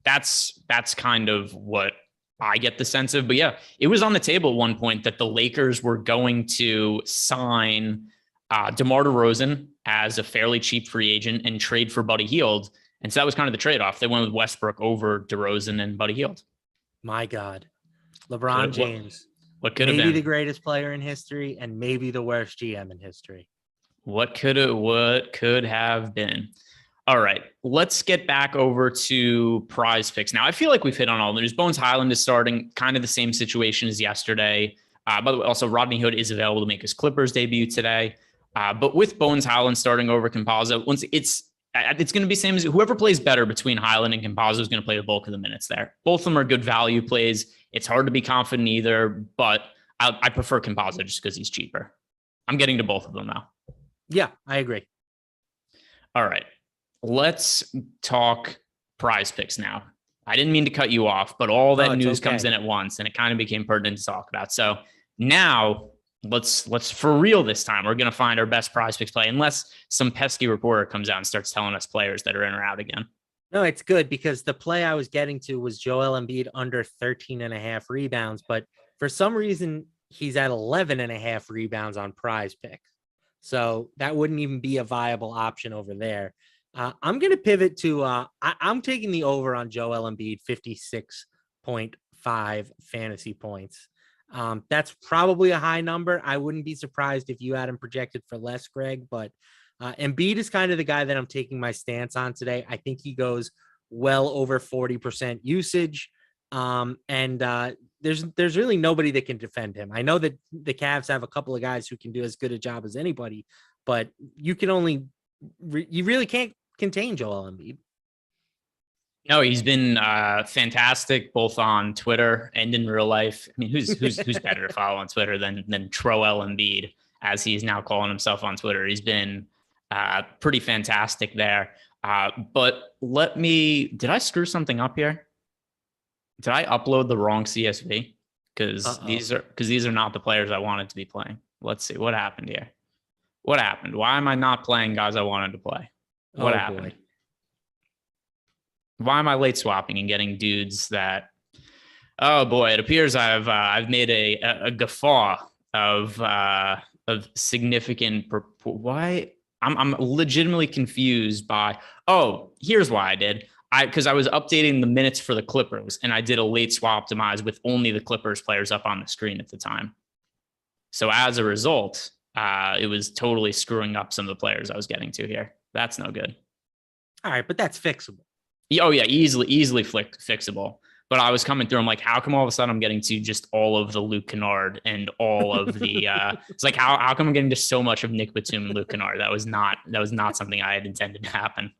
that's kind of what I get the sense of. But yeah, it was on the table at one point that the Lakers were going to sign DeMar DeRozan as a fairly cheap free agent and trade for Buddy Hield. And so that was kind of the trade-off. They went with Westbrook over DeRozan and Buddy Hield. My God. LeBron James. What could have been? Maybe the greatest player in history and maybe the worst GM in history. What could have been? All right, let's get back over to prize picks. Now, I feel like we've hit on all the news. Bones Highland is starting, kind of the same situation as yesterday. By the way, also Rodney Hood is available to make his Clippers debut today. But with Bones Highland starting over Campazzo, once it's going to be same as whoever plays better between Highland and Campazzo is going to play the bulk of the minutes there. Both of them are good value plays. It's hard to be confident either, but I prefer Campazzo just because he's cheaper. I'm getting to both of them now. Yeah, I agree. All right. Let's talk prize picks now. I didn't mean to cut you off, but all that news comes in at once and it kind of became pertinent to talk about. So now let's for real this time, we're going to find our best prize picks play, unless some pesky reporter comes out and starts telling us players that are in or out again. No, it's good because the play I was getting to was Joel Embiid under 13.5 rebounds, but for some reason he's at 11.5 rebounds on prize pick. So that wouldn't even be a viable option over there. I'm going to pivot to, I'm taking the over on Joel Embiid, 56.5 fantasy points. That's probably a high number. I wouldn't be surprised if you had him projected for less, Greg, but Embiid is kind of the guy that I'm taking my stance on today. I think he goes well over 40% usage. And there's really nobody that can defend him. I know that the Cavs have a couple of guys who can do as good a job as anybody, but you really can't contain Joel Embiid. No, he's been fantastic both on Twitter and in real life. I mean, who's better to follow on Twitter than Troel Embiid, as he's now calling himself on Twitter? He's been Pretty fantastic there. But did I screw something up here? Did I upload the wrong CSV? Because these are not the players I wanted to be playing. Let's see what happened here. What happened? Why am I not playing guys I wanted to play? What happened? Boy. Why am I late swapping and getting dudes that? Oh boy, it appears I've made a guffaw of significant. Why? I'm legitimately confused by. Oh, here's why I did. Because I was updating the minutes for the Clippers, and I did a late swap optimize with only the Clippers players up on the screen at the time. So as a result, it was totally screwing up some of the players I was getting to here. That's no good. All right, but that's fixable. Oh yeah, easily fixable. But I was coming through. I'm like, how come all of a sudden I'm getting to just all of the Luke Kennard and all of the? It's like how come I'm getting to so much of Nick Batum and Luke Kennard? That was not something I had intended to happen.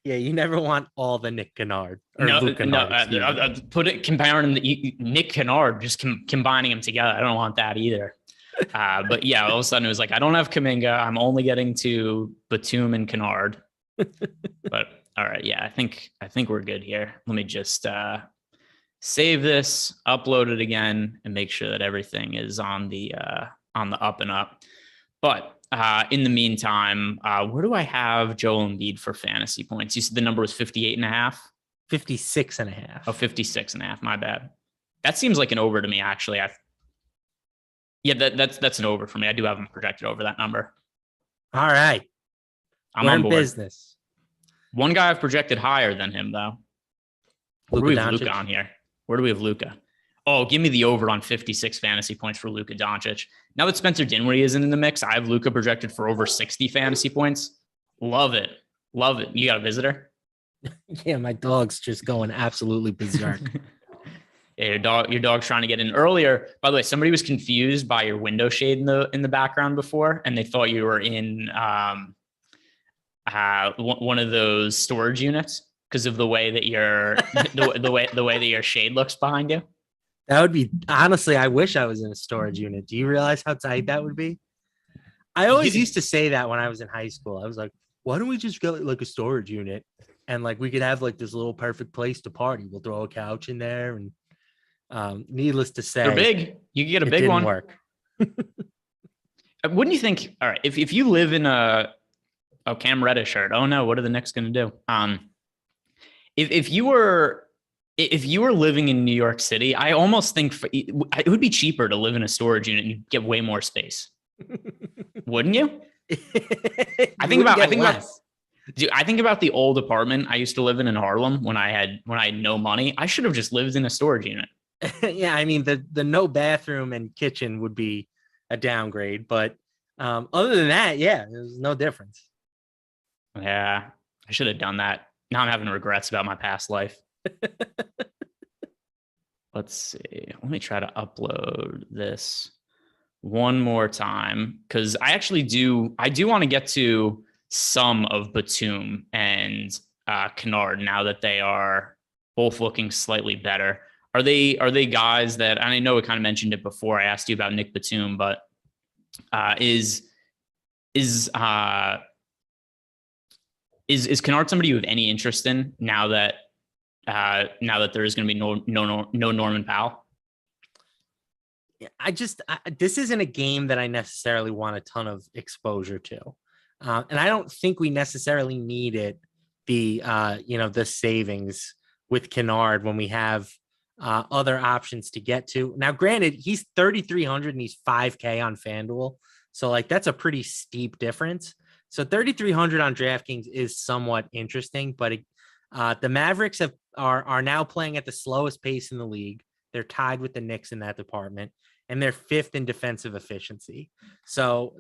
Yeah, you never want all the Nick Kennard. Comparing Nick Kennard, just combining them together. I don't want that either. But yeah, all of a sudden it was like, I don't have Kuminga. I'm only getting to Batum and Kennard. But all right, yeah, I think we're good here. Let me just save this, upload it again, and make sure that everything is on the up and up. But in the meantime, where do I have Joel Embiid for fantasy points? You said the number was 58.5? 56.5. Oh, 56.5. My bad. That seems like an over to me, actually. That's an over for me. I do have him projected over that number. All right. I'm on board. Business. One guy I've projected higher than him, though. Where do we have Luca on here? Where do we have Luca? Oh, give me the over on 56 fantasy points for Luca Doncic. Now that Spencer Dinwiddie isn't in the mix, I have Luca projected for over 60 fantasy points. Love it. Love it. You got a visitor? Yeah, my dog's just going absolutely berserk. Yeah, your dog's trying to get in earlier. By the way, somebody was confused by your window shade in the background before, and they thought you were in one of those storage units because of the way that the way that your shade looks behind you. That would be, honestly, I wish I was in a storage unit. Do you realize how tight that would be? I always used to say that when I was in high school. I was like, why don't we just get like a storage unit and like we could have like this little perfect place to party. We'll throw a couch in there, and needless to say, they're big. You can get a big one. Work. Wouldn't you think? All right, if you live in a Cam Reddish shirt, oh no, what are the Knicks going to do? If you were living in New York City, I almost think it would be cheaper to live in a storage unit and you'd get way more space. Wouldn't you? I think about the old apartment I used to live in Harlem when I had no money. I should have just lived in a storage unit. Yeah, I mean the no bathroom and kitchen would be a downgrade, but other than that, yeah, there's no difference. Yeah, I should have done that. Now I'm having regrets about my past life. Let's see. Let me try to upload this one more time because I do want to get to some of Batum and Kennard now that they are both looking slightly better. Are they guys that, and I know we kind of mentioned it before I asked you about Nick Batum, but is Kennard somebody you have any interest in now that there is going to be no Norman Powell? This isn't a game that I necessarily want a ton of exposure to. And I don't think we necessarily needed the savings with Kennard when we have other options to get to. Now, granted, he's 3,300 and he's 5K on Fanduel. So like, that's a pretty steep difference. So 3,300 on DraftKings is somewhat interesting, but the Mavericks are now playing at the slowest pace in the league. They're tied with the Knicks in that department, and they're fifth in defensive efficiency. So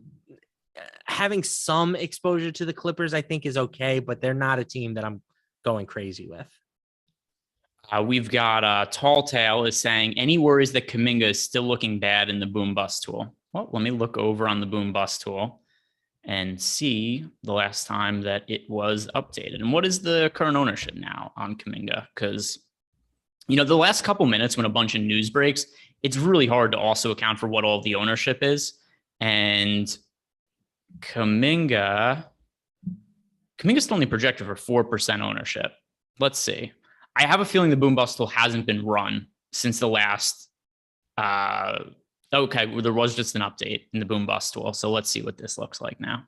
having some exposure to the Clippers, I think, is okay, but they're not a team that I'm going crazy with. We've got Tall Tale is saying, any worries that Kuminga is still looking bad in the boom bust tool? Well, let me look over on the boom bust tool and see the last time that it was updated. And what is the current ownership now on Kuminga? Because, the last couple minutes when a bunch of news breaks, it's really hard to also account for what all the ownership is. And Kuminga's only projected for 4% ownership. Let's see. I have a feeling the boom bust tool hasn't been run since the last. Okay, well, there was just an update in the boom bust tool. So let's see what this looks like now.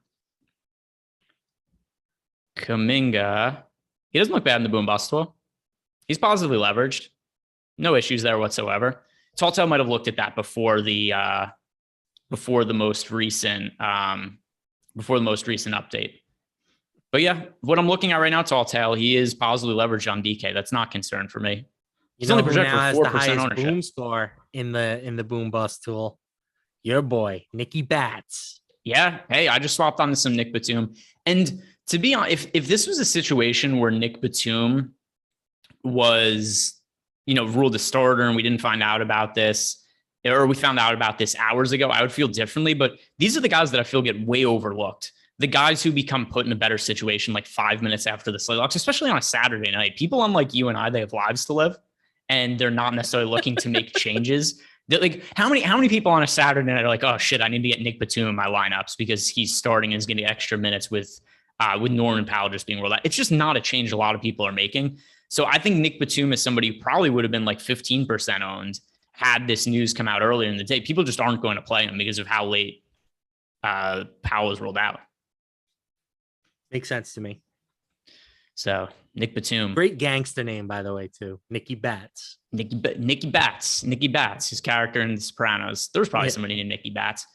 Kuminga, he doesn't look bad in the boom bust tool. He's positively leveraged. No issues there whatsoever. Telltale might have looked at that before the most recent update. But yeah, what I'm looking at right now, Telltale, he is positively leveraged on DK. That's not concern for me. He's only projected for 4% ownership. Boom score in the boom bust tool. Your boy, Nicky Bats. Yeah. Hey, I just swapped onto some Nick Batum. And to be honest, if this was a situation where Nick Batum was, ruled a starter and we didn't find out about this, or we found out about this hours ago, I would feel differently. But these are the guys that I feel get way overlooked. The guys who become put in a better situation like 5 minutes after the slate locks, especially on a Saturday night. People unlike you and I, they have lives to live and they're not necessarily looking to make changes. Like how many people on a Saturday night are like, oh shit, I need to get Nick Batum in my lineups because he's starting and is getting extra minutes with Norman Powell just being rolled out. It's just not a change a lot of people are making. So I think Nick Batum is somebody who probably would have been like 15% owned had this news come out earlier in the day. People just aren't going to play him because of how late Powell was rolled out. Makes sense to me. So Nick Batum, great gangster name, by the way, too. Nicky Bats. Nicky Bats. His character in The Sopranos. There was probably somebody named Nicky Bats.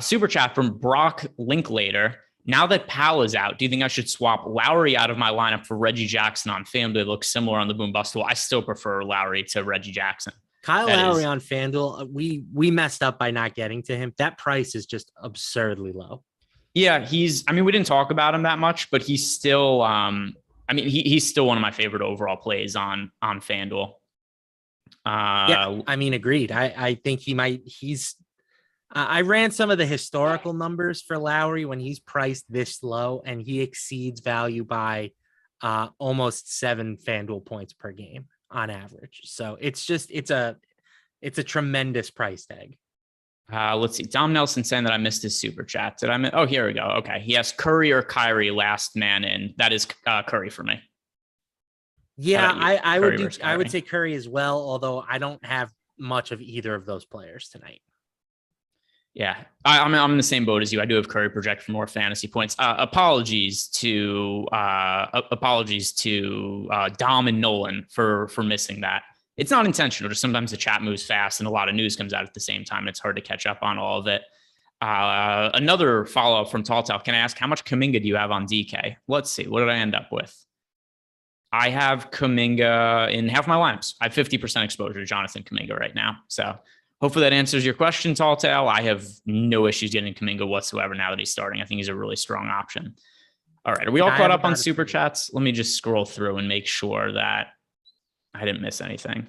Super chat from Brock Linklater. Now that Powell is out, do you think I should swap Lowry out of my lineup for Reggie Jackson on FanDuel? It looks similar on the boom bust tool. I still prefer Lowry to Reggie Jackson. Kyle Lowry on FanDuel, we messed up by not getting to him. That price is just absurdly low. Yeah, we didn't talk about him that much, but he's still, he's still one of my favorite overall plays on FanDuel. Agreed. I think I ran some of the historical numbers for Lowry when he's priced this low, and he exceeds value by almost 7 FanDuel points per game on average. So it's a tremendous price tag. Let's see. Dom Nelson saying that I missed his super chat. Did I miss? Oh, here we go. Okay. He has Curry or Kyrie last man in. That is Curry for me. Yeah, I would say Curry as well, although I don't have much of either of those players tonight. Yeah, I'm in the same boat as you. I do have Curry projected for more fantasy points. Apologies to Dom and Nolan for missing that. It's not intentional. Just sometimes the chat moves fast and a lot of news comes out at the same time. It's hard to catch up on all of it. Another follow-up from Telltale. Can I ask how much Kuminga do you have on DK? Let's see. What did I end up with? I have Kuminga in half my lineups. I have 50% exposure to Jonathan Kuminga right now. So hopefully that answers your question, Telltale. I have no issues getting Kuminga whatsoever now that he's starting. I think he's a really strong option. All right. Are we all caught up on super chats? Let me just scroll through and make sure that I didn't miss anything.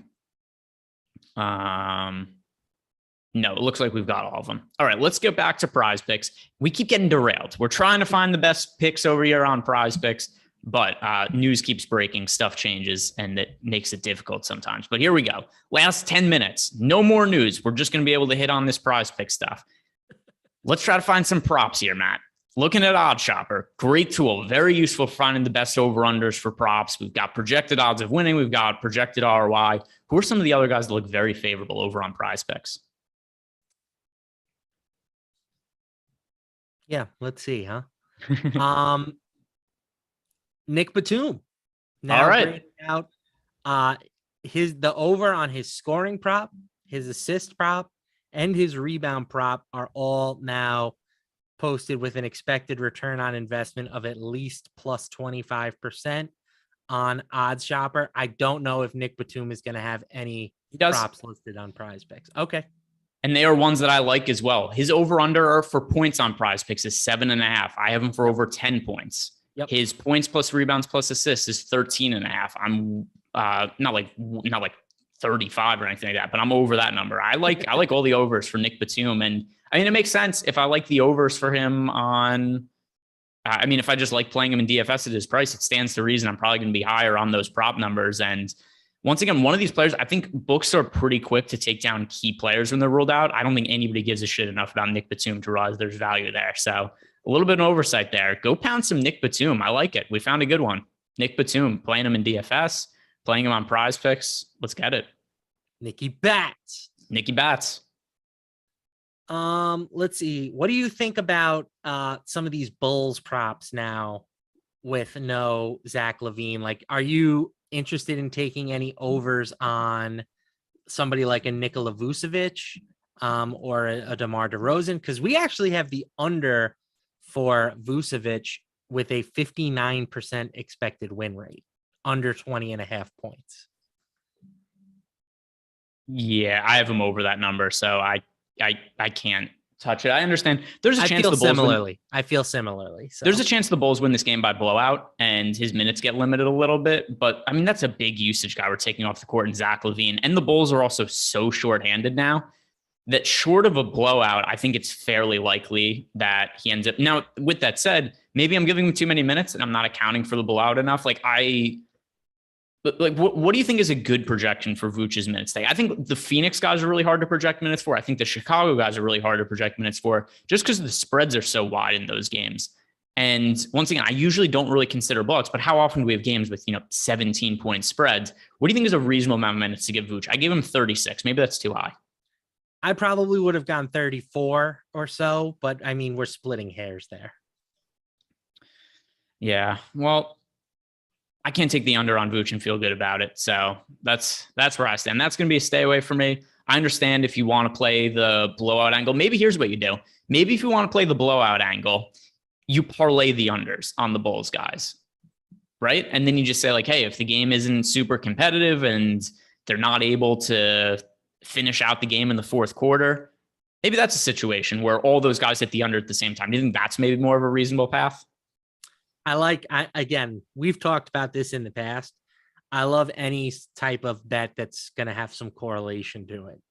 No, it looks like we've got all of them. All right, let's get back to prize picks. We keep getting derailed. We're trying to find the best picks over here on prize picks, but news keeps breaking, stuff changes, and it makes it difficult sometimes. But here we go. Last 10 minutes, no more news. We're just going to be able to hit on this prize pick stuff. Let's try to find some props here, Matt. Looking at Odd Shopper, great tool, very useful for finding the best over-unders for props. We've got projected odds of winning. We've got projected ROI. Who are some of the other guys that look very favorable over on prize picks? Yeah, let's see, huh? Nick Batum. Now all right. Out the over on his scoring prop, his assist prop, and his rebound prop are all now posted with an expected return on investment of at least plus 25% on Odds Shopper. I don't know if Nick Batum is going to have any props listed on prize picks. Okay. And they are ones that I like as well. His over-under for points on prize picks is 7.5. I have him for over 10 points. Yep. His points plus rebounds plus assists is 13.5. I'm not like 35 or anything like that, but I'm over that number. I like all the overs for Nick Batum. And I mean, it makes sense if I like the overs for him on, if I just like playing him in DFS at his price, it stands to reason I'm probably going to be higher on those prop numbers. And once again, one of these players, I think books are pretty quick to take down key players when they're ruled out. I don't think anybody gives a shit enough about Nick Batum to realize there's value there. So a little bit of oversight there. Go pound some Nick Batum. I like it. We found a good one. Nick Batum, playing him in DFS, playing him on Prize Picks. Let's get it. Nicky Bats. Let's see. What do you think about some of these Bulls props now with no Zach Levine? Like, are you interested in taking any overs on somebody like a Nikola Vucevic or a DeMar DeRozan? Because we actually have the under for Vucevic with a 59% expected win rate, under 20.5 points. Yeah, I have him over that number, so I can't touch it. I understand. There's a chance the Bulls I feel similarly. So. There's a chance the Bulls win this game by blowout and his minutes get limited a little bit. But I mean, that's a big usage guy we're taking off the court in Zach Levine. And the Bulls are also so shorthanded now that short of a blowout, I think it's fairly likely that he ends up. Now, with that said, maybe I'm giving him too many minutes and I'm not accounting for the blowout enough. What do you think is a good projection for Vooch's minutes today? I think the Phoenix guys are really hard to project minutes for. I think the Chicago guys are really hard to project minutes for just because the spreads are so wide in those games. And once again, I usually don't really consider blowouts, but how often do we have games with, 17-point spreads? What do you think is a reasonable amount of minutes to give Vooch? I gave him 36. Maybe that's too high. I probably would have gone 34 or so, but I mean, we're splitting hairs there. Yeah. Well, I can't take the under on Vooch and feel good about it. So that's where I stand. That's going to be a stay away for me. I understand if you want to play the blowout angle. Maybe here's what you do. Maybe if you want to play the blowout angle, you parlay the unders on the Bulls guys, right? And then you just say like, hey, if the game isn't super competitive and they're not able to finish out the game in the fourth quarter, maybe that's a situation where all those guys hit the under at the same time. Do you think that's maybe more of a reasonable path? Again, we've talked about this in the past. I love any type of bet that's going to have some correlation to it.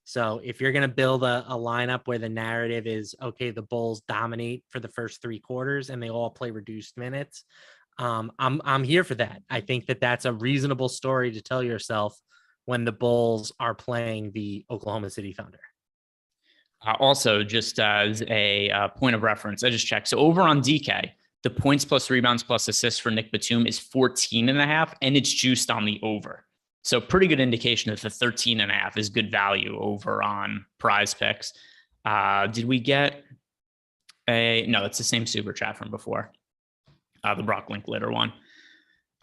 So if you're going to build a lineup where the narrative is, okay, the Bulls dominate for the first three quarters and they all play reduced minutes, I'm here for that. I think that's a reasonable story to tell yourself when the Bulls are playing the Oklahoma City Thunder. Also, just as a point of reference, I just checked. So over on DK, the points plus rebounds plus assists for Nick Batum is 14.5, and it's juiced on the over. So pretty good indication that the 13.5 is good value over on Prize Picks. Did we get no, it's the same super chat from before. The Brock Linkletter one.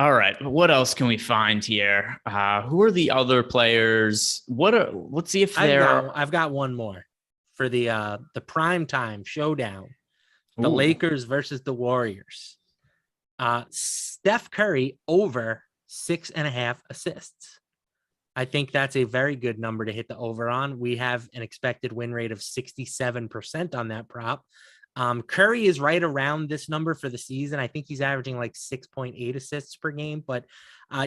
All right. What else can we find here? Who are the other players? Let's see if I've got one more for the primetime showdown. The Lakers versus the Warriors. Steph Curry over 6.5 assists. I think that's a very good number to hit the over on. We have an expected win rate of 67% on that prop. Curry is right around this number for the season. I think he's averaging like 6.8 assists per game, but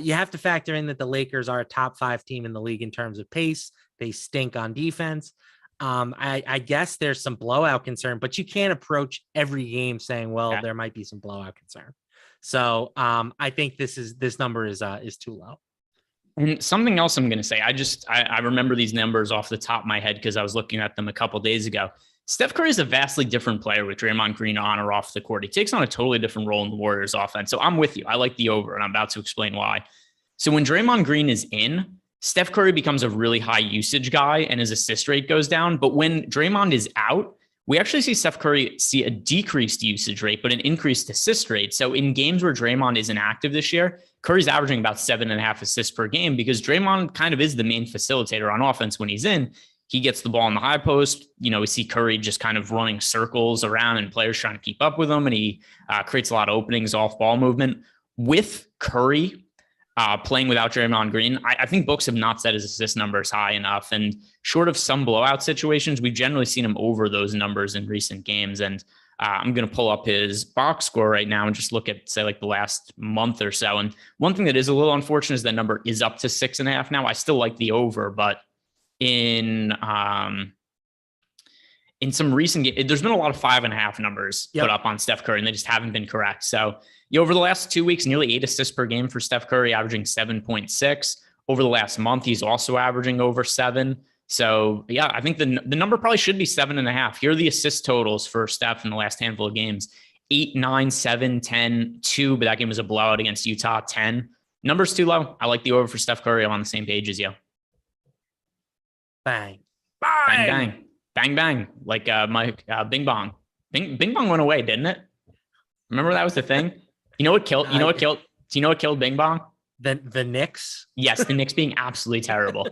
you have to factor in that the Lakers are a top 5 team in the league in terms of pace. They stink on defense. I guess there's some blowout concern, but you can't approach every game saying, well, there might be some blowout concern. So I think this number is too low. And something else I'm going to say, I remember these numbers off the top of my head because I was looking at them a couple days ago. Steph Curry is a vastly different player with Draymond Green on or off the court. He takes on a totally different role in the Warriors offense. So I'm with you. I like the over, and I'm about to explain why. So when Draymond Green is in, Steph Curry becomes a really high usage guy and his assist rate goes down. But when Draymond is out, we actually see Steph Curry see a decreased usage rate, but an increased assist rate. So in games where Draymond isn't active this year, Curry's averaging about 7.5 assists per game because Draymond kind of is the main facilitator on offense when he's in. He gets the ball in the high post. We see Curry just kind of running circles around and players trying to keep up with him. And he creates a lot of openings off ball movement. With Curry playing without Draymond Green, I think books have not set his assist numbers high enough. And short of some blowout situations, we've generally seen him over those numbers in recent games. And I'm going to pull up his box score right now and just look at, say, like the last month or so. And one thing that is a little unfortunate is that number is up to 6.5 now. I still like the over, but in some recent games, there's been a lot of 5.5 numbers put up on Steph Curry, and they just haven't been correct. So over the last 2 weeks, nearly 8 assists per game for Steph Curry, averaging 7.6. Over the last month, he's also averaging over 7. So yeah, I think the number probably should be 7.5. Here are the assist totals for Steph in the last handful of games: 8, 9, 7, 10, 2, but that game was a blowout against Utah. 10. Number's too low. I like the over for Steph Curry. I'm on the same page as you. Bang. Bang, bang. Bang, bang. Like Bing Bong. Bing Bong went away, didn't it? Remember that was the thing? You know what killed Bing Bong? The Knicks? Yes, the Knicks being absolutely terrible.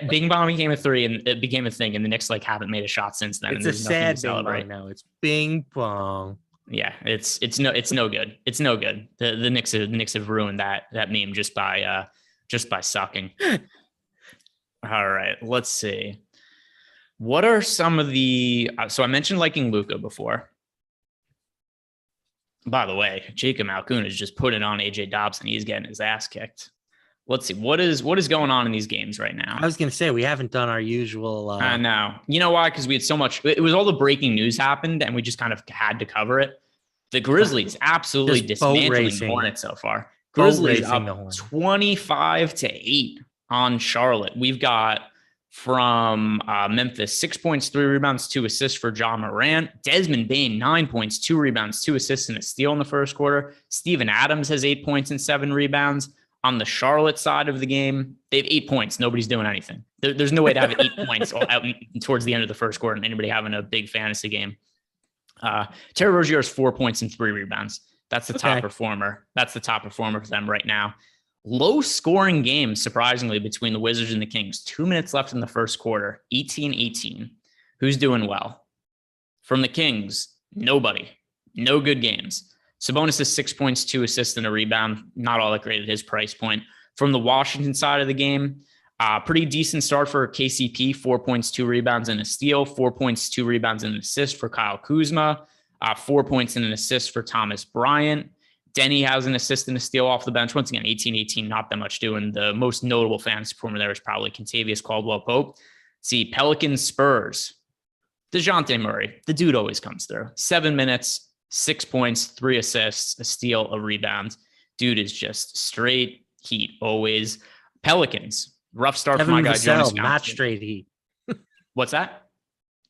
Bing Bong became a 3 and it became a thing, and the Knicks like haven't made a shot since then. It's a sad Bing Bong now. It's Bing Bong. Yeah, it's no good. It's no good. The Knicks have ruined that meme just by sucking. All right, let's see. What are some of the so I mentioned liking Luca before. By the way, Jacob Malkoun is just putting on AJ Dobson. He's getting his ass kicked. Let's see. What is going on in these games right now? I was going to say, we haven't done our usual. I know. You know why? Because we had so much. It was all the breaking news happened, and we just kind of had to cover it. The Grizzlies absolutely dismantling Hornets so far. Grizzlies up 25-8 on Charlotte. We've got from Memphis, 6 points, 3 rebounds, 2 assists for Ja Morant. Desmond Bane, 9 points, 2 rebounds, 2 assists, and a steal in the first quarter. Steven Adams has 8 points and 7 rebounds. On the Charlotte side of the game, they have 8 points. Nobody's doing anything. There's no way to have 8 points out towards the end of the first quarter and anybody having a big fantasy game. Terry Rozier has 4 points and 3 rebounds. That's the top performer. That's the top performer for them right now. Low scoring game, surprisingly, between the Wizards and the Kings. 2 minutes left in the first quarter, 18-18. Who's doing well? From the Kings, nobody. No good games. Sabonis has 6 points, 2 assists, and a rebound. Not all that great at his price point. From the Washington side of the game, pretty decent start for KCP. 4 points, 2 rebounds, and a steal. 4 points, 2 rebounds, and an assist for Kyle Kuzma. 4 points and an assist for Thomas Bryant. Denny has an assist and a steal off the bench. Once again, 18-18, not that much doing. The most notable fantasy performer there is probably Kentavious Caldwell-Pope. See, Pelicans, Spurs. DeJounte Murray, the dude always comes through. 7 minutes, 6 points, 3 assists, a steal, a rebound. Dude is just straight heat always. Pelicans, rough start Devin for my guy, Vassell, Jonas not Johnson. straight heat. What's that?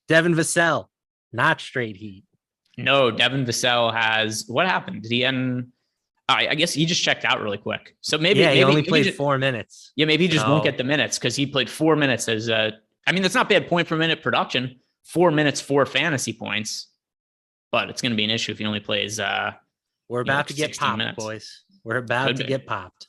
Devin Vassell, not straight heat. No, Devin Vassell has. What happened? Did he end? I guess he just checked out really quick. So maybe he only played 4 minutes. Yeah, maybe he just won't get the minutes because he played 4 minutes as a. I mean, that's not bad point per minute production. 4 minutes, 4 fantasy points, but it's going to be an issue if he only plays. We're about to get popped, minutes. Boys. We're about to get popped.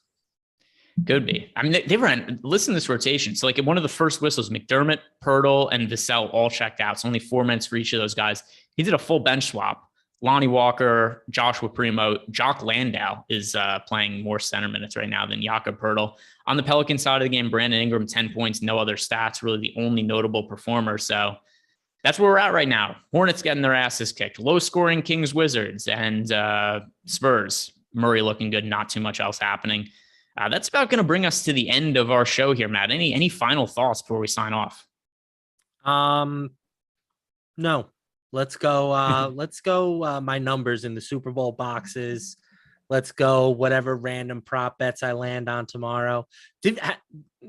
Could be. I mean, they ran. Listen to this rotation. So, like at one of the first whistles, McDermott, Pirtle, and Vassell all checked out. So only 4 minutes for each of those guys. He did a full bench swap. Lonnie Walker, Joshua Primo, Jock Landau is playing more center minutes right now than Jakob Pirtle. On the Pelican side of the game, Brandon Ingram, 10 points, no other stats, really the only notable performer. So that's where we're at right now. Hornets getting their asses kicked. Low scoring Kings, Wizards, and Spurs. Murray looking good, not too much else happening. That's about going to bring us to the end of our show here, Matt. Any final thoughts before we sign off? No. Let's go. Let's go. My numbers in the Super Bowl boxes. Let's go. Whatever random prop bets I land on tomorrow.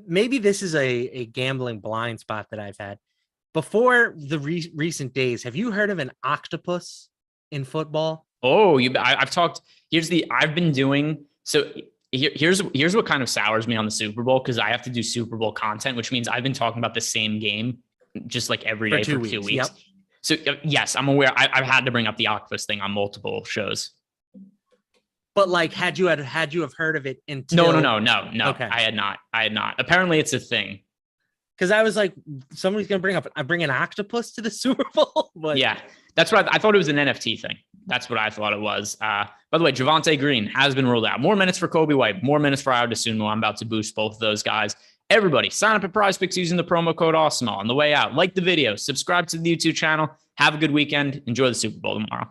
Maybe this is a gambling blind spot that I've had before the recent days. Have you heard of an octopus in football? Oh, I've talked. I've been doing so. Here's what kind of sours me on the Super Bowl, because I have to do Super Bowl content, which means I've been talking about the same game just like every day for 2 weeks. Yep. So yes, I'm aware. I've had to bring up the octopus thing on multiple shows. But like, had you have heard of it until? No. Okay. I had not. Apparently, it's a thing. Because I was like, somebody's gonna bring an octopus to the Super Bowl. But yeah, that's what I thought it was an NFT thing. That's what I thought it was. By the way, Javonte Green has been ruled out. More minutes for Kobe White. More minutes for Adesanya. I'm about to boost both of those guys. Everybody, sign up at PrizePicks using the promo code Awesemo on the way out. Like the video, subscribe to the YouTube channel. Have a good weekend. Enjoy the Super Bowl tomorrow.